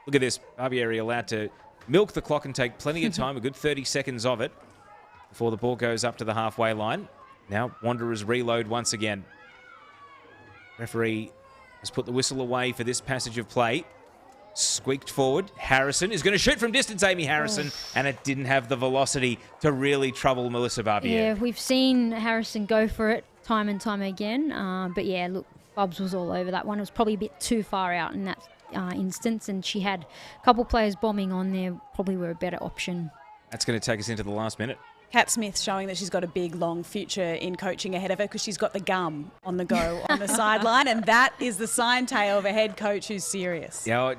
Look at this. Barbieri allowed to milk the clock and take plenty of time, a good 30 seconds of it, before the ball goes up to the halfway line. Now Wanderers reload once again. Referee has put the whistle away for this passage of play. Squeaked forward. Harrison is going to shoot from distance, Amy Harrison, and it didn't have the velocity to really trouble Melissa Barbieri. Yeah, we've seen Harrison go for it time and time again. But yeah, look, Bubs was all over that one. It was probably a bit too far out in that instance, and she had a couple players bombing on there, probably were a better option. That's going to take us into the last minute. Kat Smith showing that she's got a big, long future in coaching ahead of her because she's got the gum on the go on the sideline, and that is the sign tail of a head coach who's serious. Yeah,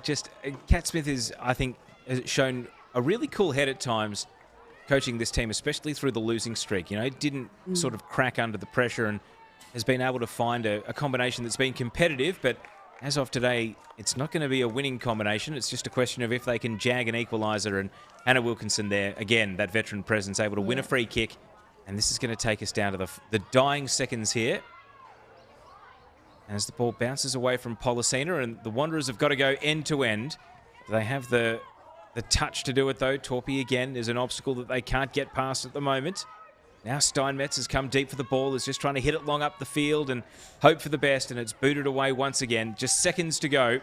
Kat Smith is, I think, has shown a really cool head at times coaching this team, especially through the losing streak. Didn't sort of crack under the pressure and has been able to find a combination that's been competitive, but as of today, it's not going to be a winning combination. It's just a question of if they can jag an equaliser, and Hannah Wilkinson there, again, that veteran presence, able to win a free kick. And this is going to take us down to the dying seconds here. As the ball bounces away from Polisena, and the Wanderers have got to go end to end. They have the touch to do it, though. Torpey, again, is an obstacle that they can't get past at the moment. Now Steinmetz has come deep for the ball, is just trying to hit it long up the field and hope for the best, and it's booted away once again. Just seconds to go.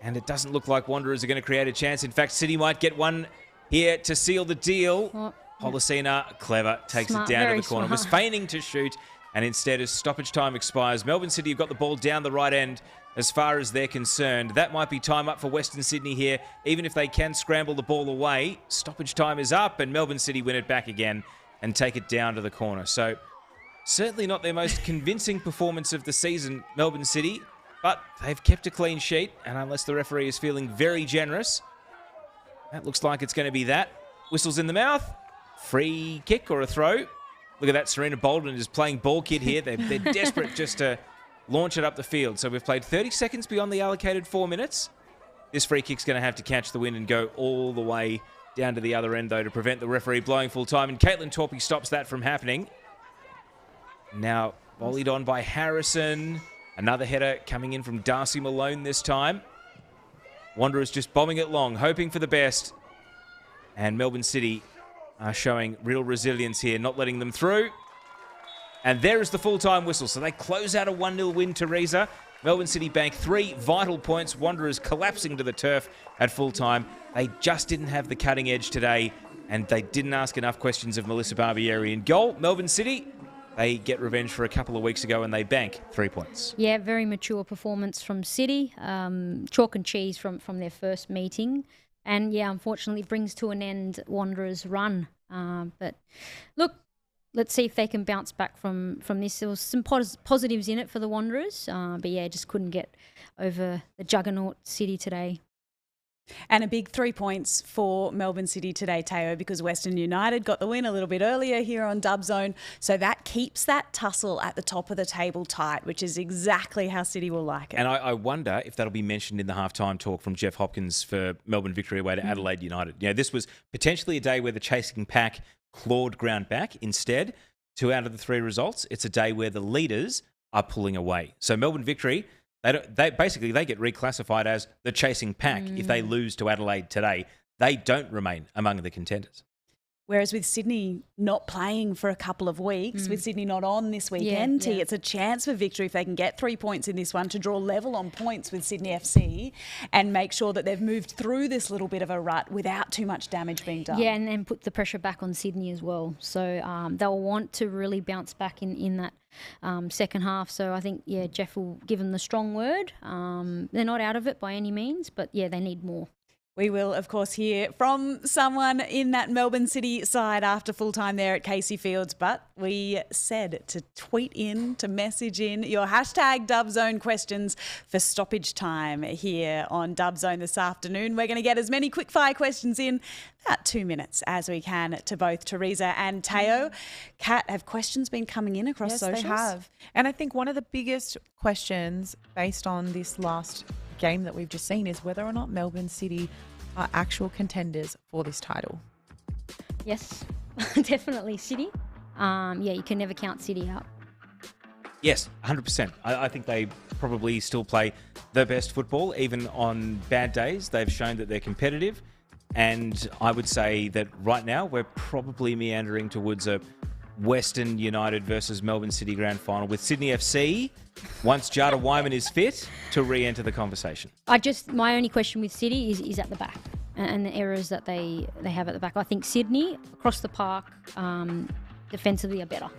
And it doesn't look like Wanderers are going to create a chance. In fact, City might get one here to seal the deal. Polisena, clever, takes it down to the corner. Was feigning to shoot, and instead as stoppage time expires, Melbourne City have got the ball down the right end as far as they're concerned. That might be time up for Western Sydney here, even if they can scramble the ball away. Stoppage time is up, and Melbourne City win it back again and take it down to the corner. So certainly not their most convincing performance of the season, Melbourne City, but they've kept a clean sheet, and unless the referee is feeling very generous, that looks like it's going to be that. Whistles in the mouth. Free kick or a throw. Look at that. Serena Bolden is playing ball kid here. They're desperate just to launch it up the field. So we've played 30 seconds beyond the allocated 4 minutes. This free kick's going to have to catch the wind and go all the way down to the other end, though, to prevent the referee blowing full time. And Caitlin Torpey stops that from happening. Now volleyed on by Harrison. Another header coming in from Darcy Malone this time. Wanderers just bombing it long, hoping for the best. And Melbourne City are showing real resilience here, not letting them through. And there is the full-time whistle. So they close out a 1-0 win, Teresa. Melbourne City bank 3 vital points. Wanderers collapsing to the turf at full-time. They just didn't have the cutting edge today and they didn't ask enough questions of Melissa Barbieri in goal. Melbourne City, they get revenge for a couple of weeks ago and they bank 3 points. Yeah, very mature performance from City. Chalk and cheese from their first meeting. And yeah, unfortunately brings to an end Wanderers' run. But look, let's see if they can bounce back from this. There was some positives in it for the Wanderers. But yeah, just couldn't get over the juggernaut City today. And a big 3 points for Melbourne City today, Teo, because Western United got the win a little bit earlier here on Dub Zone. So that keeps that tussle at the top of the table tight, which is exactly how City will like it. And I wonder if that'll be mentioned in the halftime talk from Jeff Hopkins for Melbourne victory away to Adelaide United. You know, this was potentially a day where the chasing pack clawed ground back. Instead, 2 out of the 3 results, it's a day where the leaders are pulling away. So Melbourne victory, they get reclassified as the chasing pack. If they lose to Adelaide today, they don't remain among the contenders. Whereas with Sydney not playing for a couple of weeks, with Sydney not on this weekend, it's a chance for victory if they can get 3 points in this one to draw level on points with Sydney FC and make sure that they've moved through this little bit of a rut without too much damage being done. Yeah, and put the pressure back on Sydney as well. So they'll want to really bounce back in that second half. So I think, yeah, Jeff will give them the strong word. They're not out of it by any means, but yeah, they need more. We will, of course, hear from someone in that Melbourne City side after full time there at Casey Fields. But we said to tweet in, to message in your hashtag DubZone questions for stoppage time here on DubZone this afternoon. We're going to get as many quickfire questions in about 2 minutes as we can to both Teresa and Teo. Kat, have questions been coming in across socials? Yes, they have. And I think one of the biggest questions based on this last game that we've just seen is whether or not Melbourne City are actual contenders for this title. Yes, definitely City. Yeah, you can never count City out. Yes, 100%. I think they probably still play the best football, even on bad days. They've shown that they're competitive. And I would say that right now we're probably meandering towards a Western United versus Melbourne City grand final with Sydney FC, once Jada Wyman is fit, to re-enter the conversation. My only question with City is at the back and the errors that they have at the back. I think Sydney, across the park, defensively are better.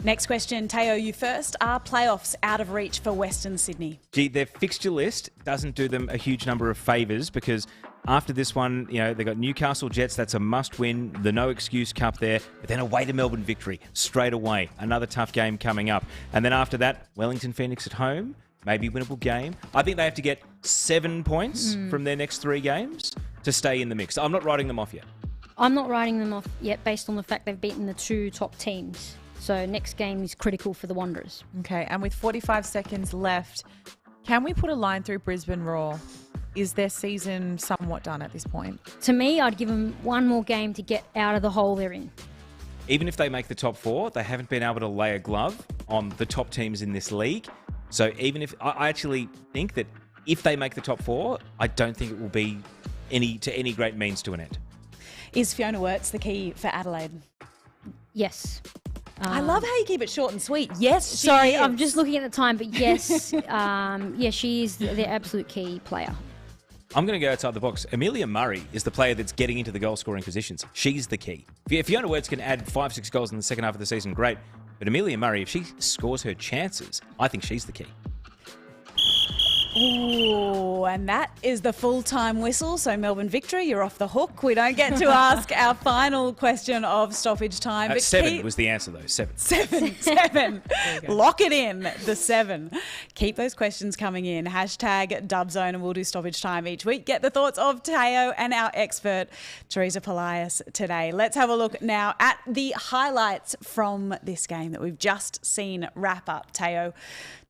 Next question, Teo, you first. Are playoffs out of reach for Western Sydney? Gee, their fixture list doesn't do them a huge number of favours because after this one, you know, they got Newcastle Jets. That's a must-win. The No Excuse Cup there. But then away to Melbourne victory straight away. Another tough game coming up. And then after that, Wellington Phoenix at home. Maybe winnable game. I think they have to get 7 points from their next 3 games to stay in the mix. I'm not writing them off yet. I'm not writing them off yet based on the fact they've beaten the 2 top teams. So next game is critical for the Wanderers. Okay, and with 45 seconds left, can we put a line through Brisbane Roar? Is their season somewhat done at this point? To me, I'd give them one more game to get out of the hole they're in. Even if they make the top 4, they haven't been able to lay a glove on the top teams in this league. So even if I actually think that if they make the top 4, I don't think it will be any great means to an end. Is Fiona Wirtz the key for Adelaide? Yes. I love how you keep it short and sweet. Yes, she Sorry, is. I'm just looking at the time, but yes, yeah, she is their absolute key player. I'm going to go outside the box. Amelia Murray is the player that's getting into the goal-scoring positions. She's the key. If Fiona Wirtz can add 5-6 goals in the second half of the season, great. But Amelia Murray, if she scores her chances, I think she's the key. Ooh, and that is the full-time whistle. So Melbourne victory, you're off the hook. We don't get to ask our final question of stoppage time. But 7 was the answer, though. 7. 7. Lock it in, the 7. Keep those questions coming in. Hashtag DubZone, and we'll do stoppage time each week. Get the thoughts of Teo and our expert, Teresa Polias, today. Let's have a look now at the highlights from this game that we've just seen wrap up. Teo,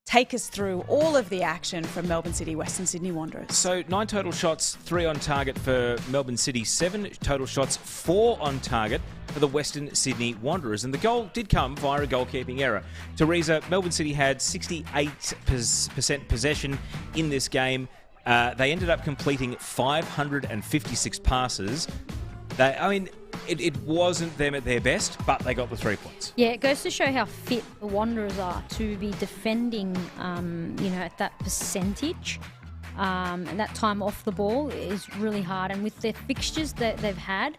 take us through all of the action from Melbourne City, Western Sydney Wanderers. So 9 total shots, 3 on target for Melbourne City, 7 total shots, 4 on target for the Western Sydney Wanderers. And the goal did come via a goalkeeping error. Teresa, Melbourne City had 68% possession in this game. They ended up completing 556 passes. It wasn't them at their best, but they got the 3 points. Yeah, it goes to show how fit the Wanderers are to be defending, at that percentage. And that time off the ball is really hard. And with their fixtures that they've had,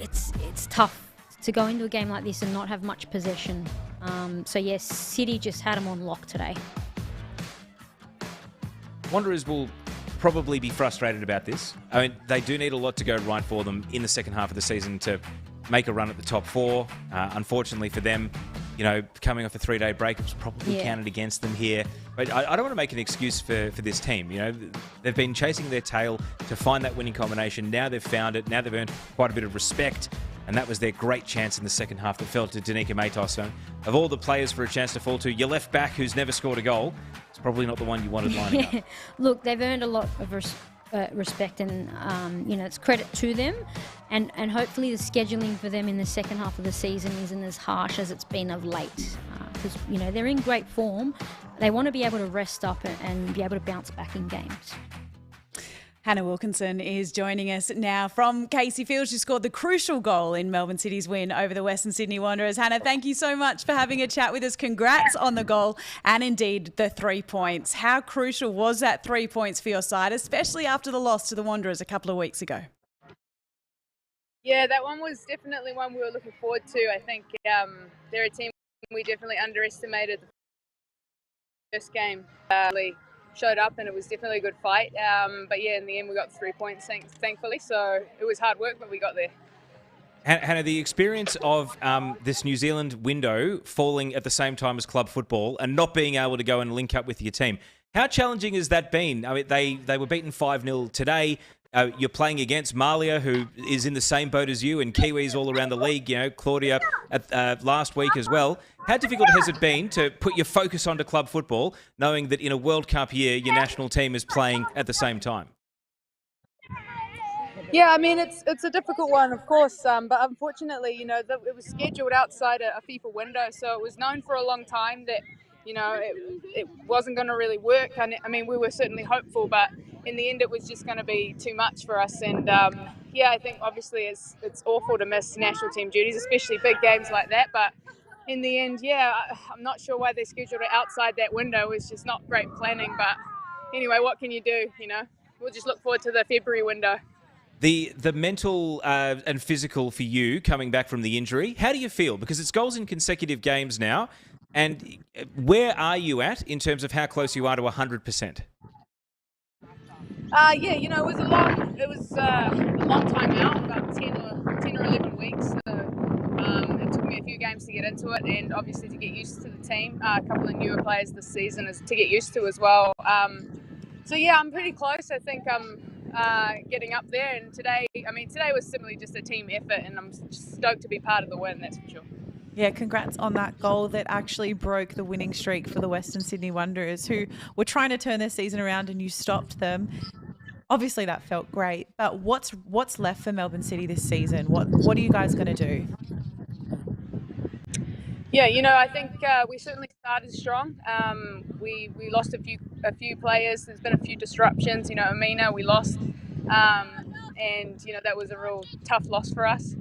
it's tough to go into a game like this and not have much possession. So yes, City just had them on lock today. Wanderers will probably be frustrated about this. I mean, they do need a lot to go right for them in the second half of the season to make a run at the top four. Unfortunately for them, you know, coming off a 3-day break, it was probably counted against them here. But I don't want to make an excuse for this team. You know, they've been chasing their tail to find that winning combination. Now they've found it. Now they've earned quite a bit of respect. And that was their great chance in the second half that fell to Danica Matos. So of all the players for a chance to fall to, your left back who's never scored a goal, it's probably not the one you wanted lining up. Look, they've earned a lot of respect, and you know, it's credit to them. And hopefully the scheduling for them in the second half of the season isn't as harsh as it's been of late. Because, you know, they're in great form. They want to be able to rest up and be able to bounce back in games. Hannah Wilkinson is joining us now from Casey Field. She scored the crucial goal in Melbourne City's win over the Western Sydney Wanderers. Hannah, thank you so much for having a chat with us. Congrats on the goal and indeed the 3 points. How crucial was that 3 points for your side, especially after the loss to the Wanderers a couple of weeks ago? Yeah, that one was definitely one we were looking forward to. I think they're a team we definitely underestimated the first game. Showed up and it was definitely a good fight. But yeah, in the end we got 3 points, thankfully. So it was hard work, but we got there. Hannah, the experience of this New Zealand window falling at the same time as club football and not being able to go and link up with your team, how challenging has that been? I mean, they were beaten 5-0 today. You're playing against Malia, who is in the same boat as you, and Kiwis all around the league. You know, Claudia last week as well. How difficult has it been to put your focus onto club football, knowing that in a World Cup year, your national team is playing at the same time? Yeah, I mean, it's a difficult one, of course, but unfortunately, you know, it was scheduled outside a FIFA window, so it was known for a long time that, you know, it wasn't going to really work. I mean, we were certainly hopeful, but in the end, it was just going to be too much for us. And yeah, I think obviously it's awful to miss national team duties, especially big games like that. But in the end, yeah, I'm not sure why they scheduled it outside that window. It's just not great planning. But anyway, what can you do? You know, we'll just look forward to the February window. The mental and physical for you coming back from the injury, how do you feel? Because it's goals in consecutive games now. And where are you at in terms of how close you are to 100%? Yeah, you know, it was a long time out, about 10 or 11 weeks. So it took me a few games to get into it, and obviously to get used to the team. A couple of newer players this season is to get used to as well. So yeah, I'm pretty close. I think I'm getting up there. And today was simply just a team effort, and I'm stoked to be part of the win. That's for sure. Yeah, congrats on that goal that actually broke the winning streak for the Western Sydney Wanderers, who were trying to turn their season around, and you stopped them. Obviously, that felt great. But what's left for Melbourne City this season? What are you guys going to do? Yeah, you know, I think we certainly started strong. We lost a few players. There's been a few disruptions. You know, Amina, we lost, and you know that was a real tough loss for us.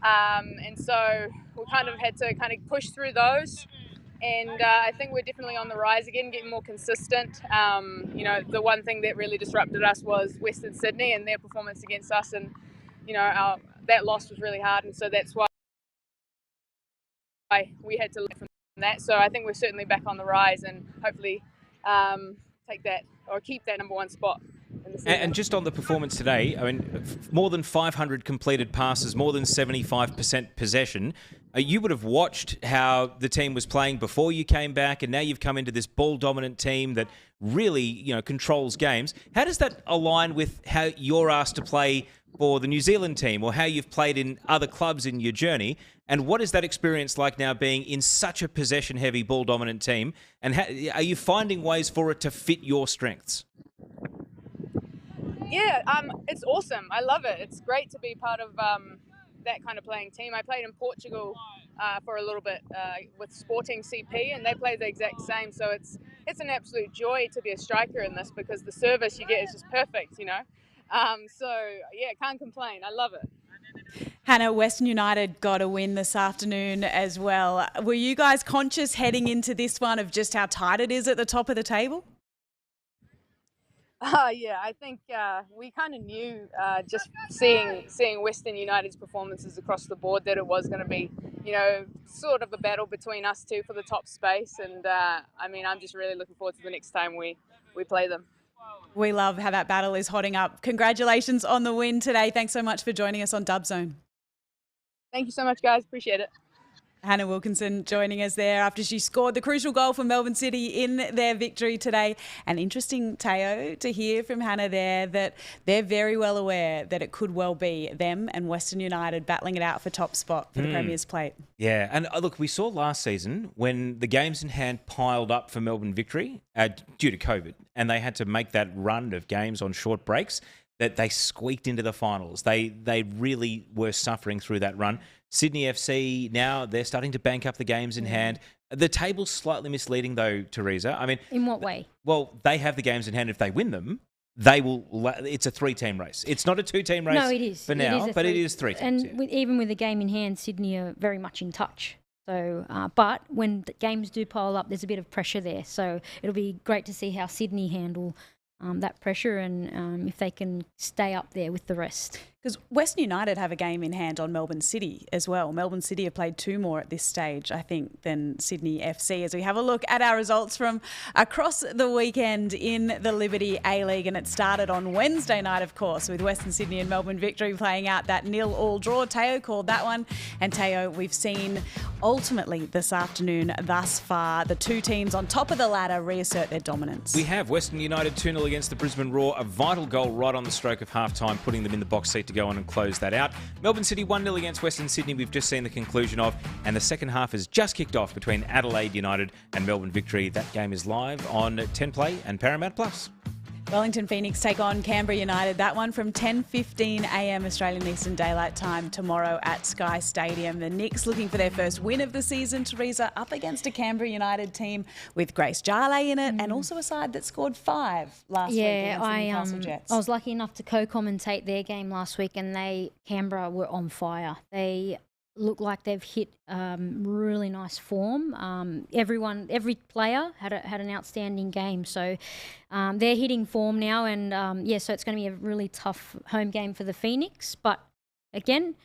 And so we kind of had to push through those. And I think we're definitely on the rise again, getting more consistent. You know, the one thing that really disrupted us was Western Sydney and their performance against us. And, you know, that loss was really hard. And so that's why we had to learn from that. So I think we're certainly back on the rise and hopefully take that or keep that number one spot. And just on the performance today, I mean, more than 500 completed passes, more than 75% possession. You would have watched how the team was playing before you came back, and now you've come into this ball-dominant team that really, you know, controls games. How does that align with how you're asked to play for the New Zealand team, or how you've played in other clubs in your journey? And what is that experience like now, being in such a possession-heavy, ball-dominant team? And are you finding ways for it to fit your strengths? Yeah, it's awesome. I love it. It's great to be part of that kind of playing team. I played in Portugal for a little bit with Sporting CP, and they play the exact same. So it's an absolute joy to be a striker in this, because the service you get is just perfect, you know. So yeah, can't complain. I love it. Hannah, Western United got a win this afternoon as well. Were you guys conscious heading into this one of just how tight it is at the top of the table? Yeah, I think we kind of knew just seeing Western United's performances across the board that it was going to be, sort of a battle between us two for the top space. And I mean, I'm just really looking forward to the next time we play them. We love how that battle is hotting up. Congratulations on the win today. Thanks so much for joining us on Dub Zone. Thank you so much, guys. Appreciate it. Hannah Wilkinson joining us there after she scored the crucial goal for Melbourne City in their victory today. And interesting, Teo, to hear from Hannah there that they're very well aware that it could well be them and Western United battling it out for top spot for the Premier's Plate. Yeah, and look, we saw last season when the games in hand piled up for Melbourne Victory due to COVID, and they had to make that run of games on short breaks, that they squeaked into the finals. They really were suffering through that run. Sydney FC, now they're starting to bank up the games in hand. The table's slightly misleading though, Teresa. I mean, in what way? Well, they have the games in hand. If they win them, they will. It's a 3-team race. It's not a 2-team race. No, it is for now, but it is 3 teams. And even with the game in hand, Sydney are very much in touch. So, but when the games do pile up, there's a bit of pressure there. So it'll be great to see how Sydney handle that pressure and if they can stay up there with the rest. Because Western United have a game in hand on Melbourne City as well. Melbourne City have played 2 more at this stage, I think, than Sydney FC. As we have a look at our results from across the weekend in the Liberty A-League, and it started on Wednesday night, of course, with Western Sydney and Melbourne Victory playing out that 0-0 draw. Teo called that one. And Teo, we've seen ultimately this afternoon thus far the 2 teams on top of the ladder reassert their dominance. We have Western United 2-0 against the Brisbane Roar, a vital goal right on the stroke of half-time, putting them in the box seat to go on and close that out. Melbourne City 1-0 against Western Sydney, we've just seen the conclusion of, and the second half has just kicked off between Adelaide United and Melbourne Victory. That game is live on 10 Play and Paramount Plus. Wellington Phoenix take on Canberra United. That one from 10:15 a.m. Australian Eastern Daylight Time tomorrow at Sky Stadium. The Knicks looking for their first win of the season, Teresa, up against a Canberra United team with Grace Jale in it and also a side that scored 5 last week against the Newcastle Jets. I was lucky enough to co-commentate their game last week and Canberra were on fire. They look like they've hit really nice form. Every player had an outstanding game. So they're hitting form now, and so it's going to be a really tough home game for the Phoenix. But again,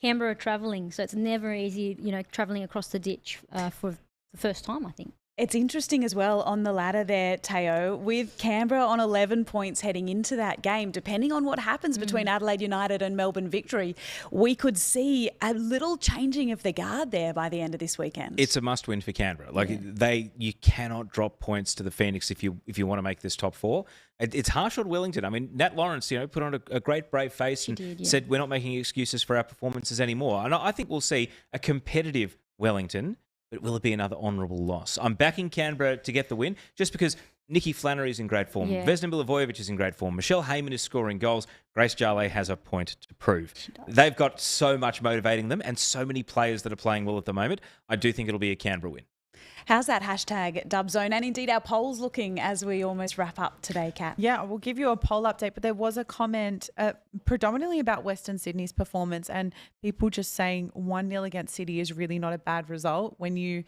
Canberra are travelling, so it's never easy, travelling across the ditch for the first time, I think. It's interesting as well on the ladder there, Teo, with Canberra on 11 points heading into that game. Depending on what happens between Adelaide United and Melbourne Victory, we could see a little changing of the guard there by the end of this weekend. It's a must-win for Canberra. You cannot drop points to the Phoenix if you want to make this top 4. It's harsh on Wellington. I mean, Nat Lawrence, put on a great brave face and said we're not making excuses for our performances anymore. And I think we'll see a competitive Wellington. But will it be another honourable loss? I'm backing Canberra to get the win just because Nikki Flannery is in great form. Yeah. Vesna Milivojevic is in great form. Michelle Heyman is scoring goals. Grace Jale has a point to prove. They've got so much motivating them and so many players that are playing well at the moment. I do think it'll be a Canberra win. How's that hashtag Dubzone and indeed our polls looking as we almost wrap up today, Kat? Yeah, we'll give you a poll update, but there was a comment predominantly about Western Sydney's performance and people just saying 1-0 against City is really not a bad result when you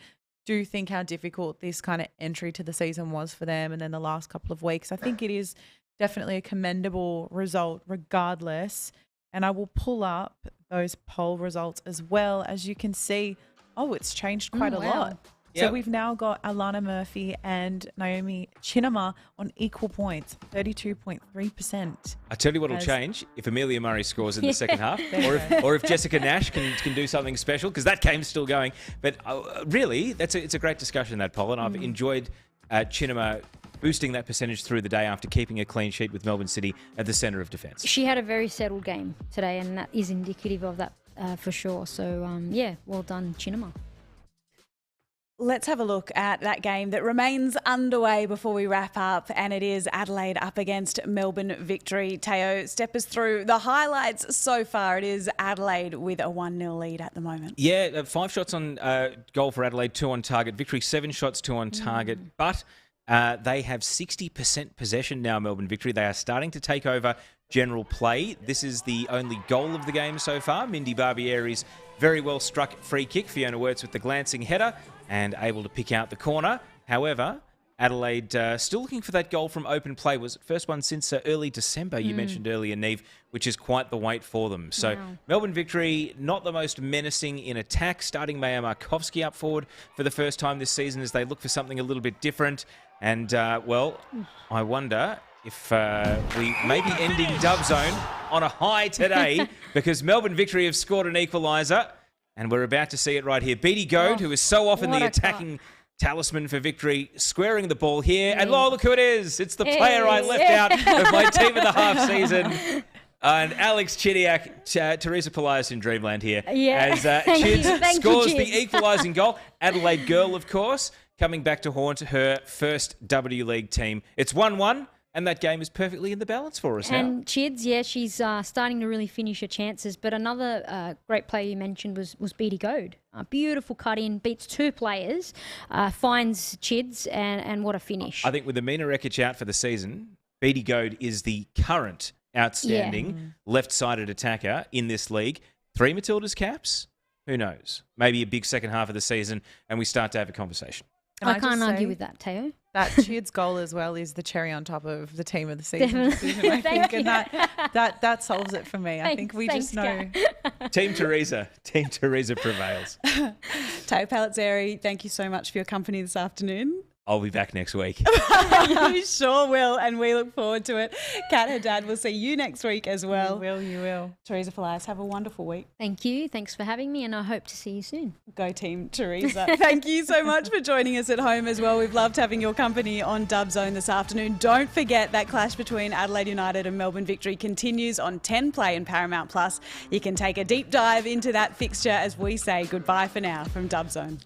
do think how difficult this kind of entry to the season was for them and then the last couple of weeks. I think it is definitely a commendable result regardless. And I will pull up those poll results as well. As you can see, it's changed quite a lot. So we've now got Alana Murphy and Naomi Chinema on equal points, 32.3%. I tell you what will change if Amelia Murray scores in the second half, or if Jessica Nash can do something special, because that game's still going. But really, it's a great discussion, that poll, and I've enjoyed Chinema boosting that percentage through the day after keeping a clean sheet with Melbourne City at the centre of defence. She had a very settled game today, and that is indicative of that for sure. So, well done, Chinema. Let's have a look at that game that remains underway before we wrap up, and it is Adelaide up against Melbourne Victory. Teo, step us through the highlights so far. It is Adelaide with a 1-0 lead at the moment. Yeah, 5 shots on goal for Adelaide, 2 on target. Victory, 7 shots, 2 on target. But they have 60% possession now, Melbourne Victory. They are starting to take over general play. This is the only goal of the game so far. Mindy Barbieri's very well struck free kick. Fiona Wirtz with the glancing header and able to pick out the corner. However, Adelaide still looking for that goal from open play. Was it first one since early December, you mentioned earlier, Neve, which is quite the wait for them. So Melbourne Victory, not the most menacing in attack, starting Maya Markovski up forward for the first time this season as they look for something a little bit different. And, well, I wonder if we may be ending Dub Zone on a high today because Melbourne Victory have scored an equaliser. And we're about to see it right here. Beatty Goad, who is so often the attacking talisman for Victory, squaring the ball here. And look who it is. It's the player I left out of my team of the half season. And Alex Chidiac, Teresa Polias in Dreamland here. As Chids scores the equalising goal. Adelaide girl, of course, coming back to haunt her first W League team. It's 1-1. And that game is perfectly in the balance for us now. And Chids, she's starting to really finish her chances. But another great player you mentioned was Beatty Goad. Beautiful cut in, beats two players, finds Chids, and what a finish. I think with Amina Rekic out for the season, Beatty Goad is the current outstanding left-sided attacker in this league. 3 Matildas caps? Who knows? Maybe a big second half of the season and we start to have a conversation. I can't argue with that, Teo. That Chid's goal as well is the cherry on top of the team of the season decision, I think. And that solves it for me. I think we just know. Team Teresa prevails. Teo Palazzeri, thank you so much for your company this afternoon. I'll be back next week. You sure will, and we look forward to it. Kat, her dad, will see you next week as well. You will. Teresa Polias, have a wonderful week. Thank you. Thanks for having me, and I hope to see you soon. Go Team Teresa. Thank you so much for joining us at home as well. We've loved having your company on Dub Zone this afternoon. Don't forget that clash between Adelaide United and Melbourne Victory continues on 10 Play and Paramount Plus. You can take a deep dive into that fixture as we say goodbye for now from Dub Zone.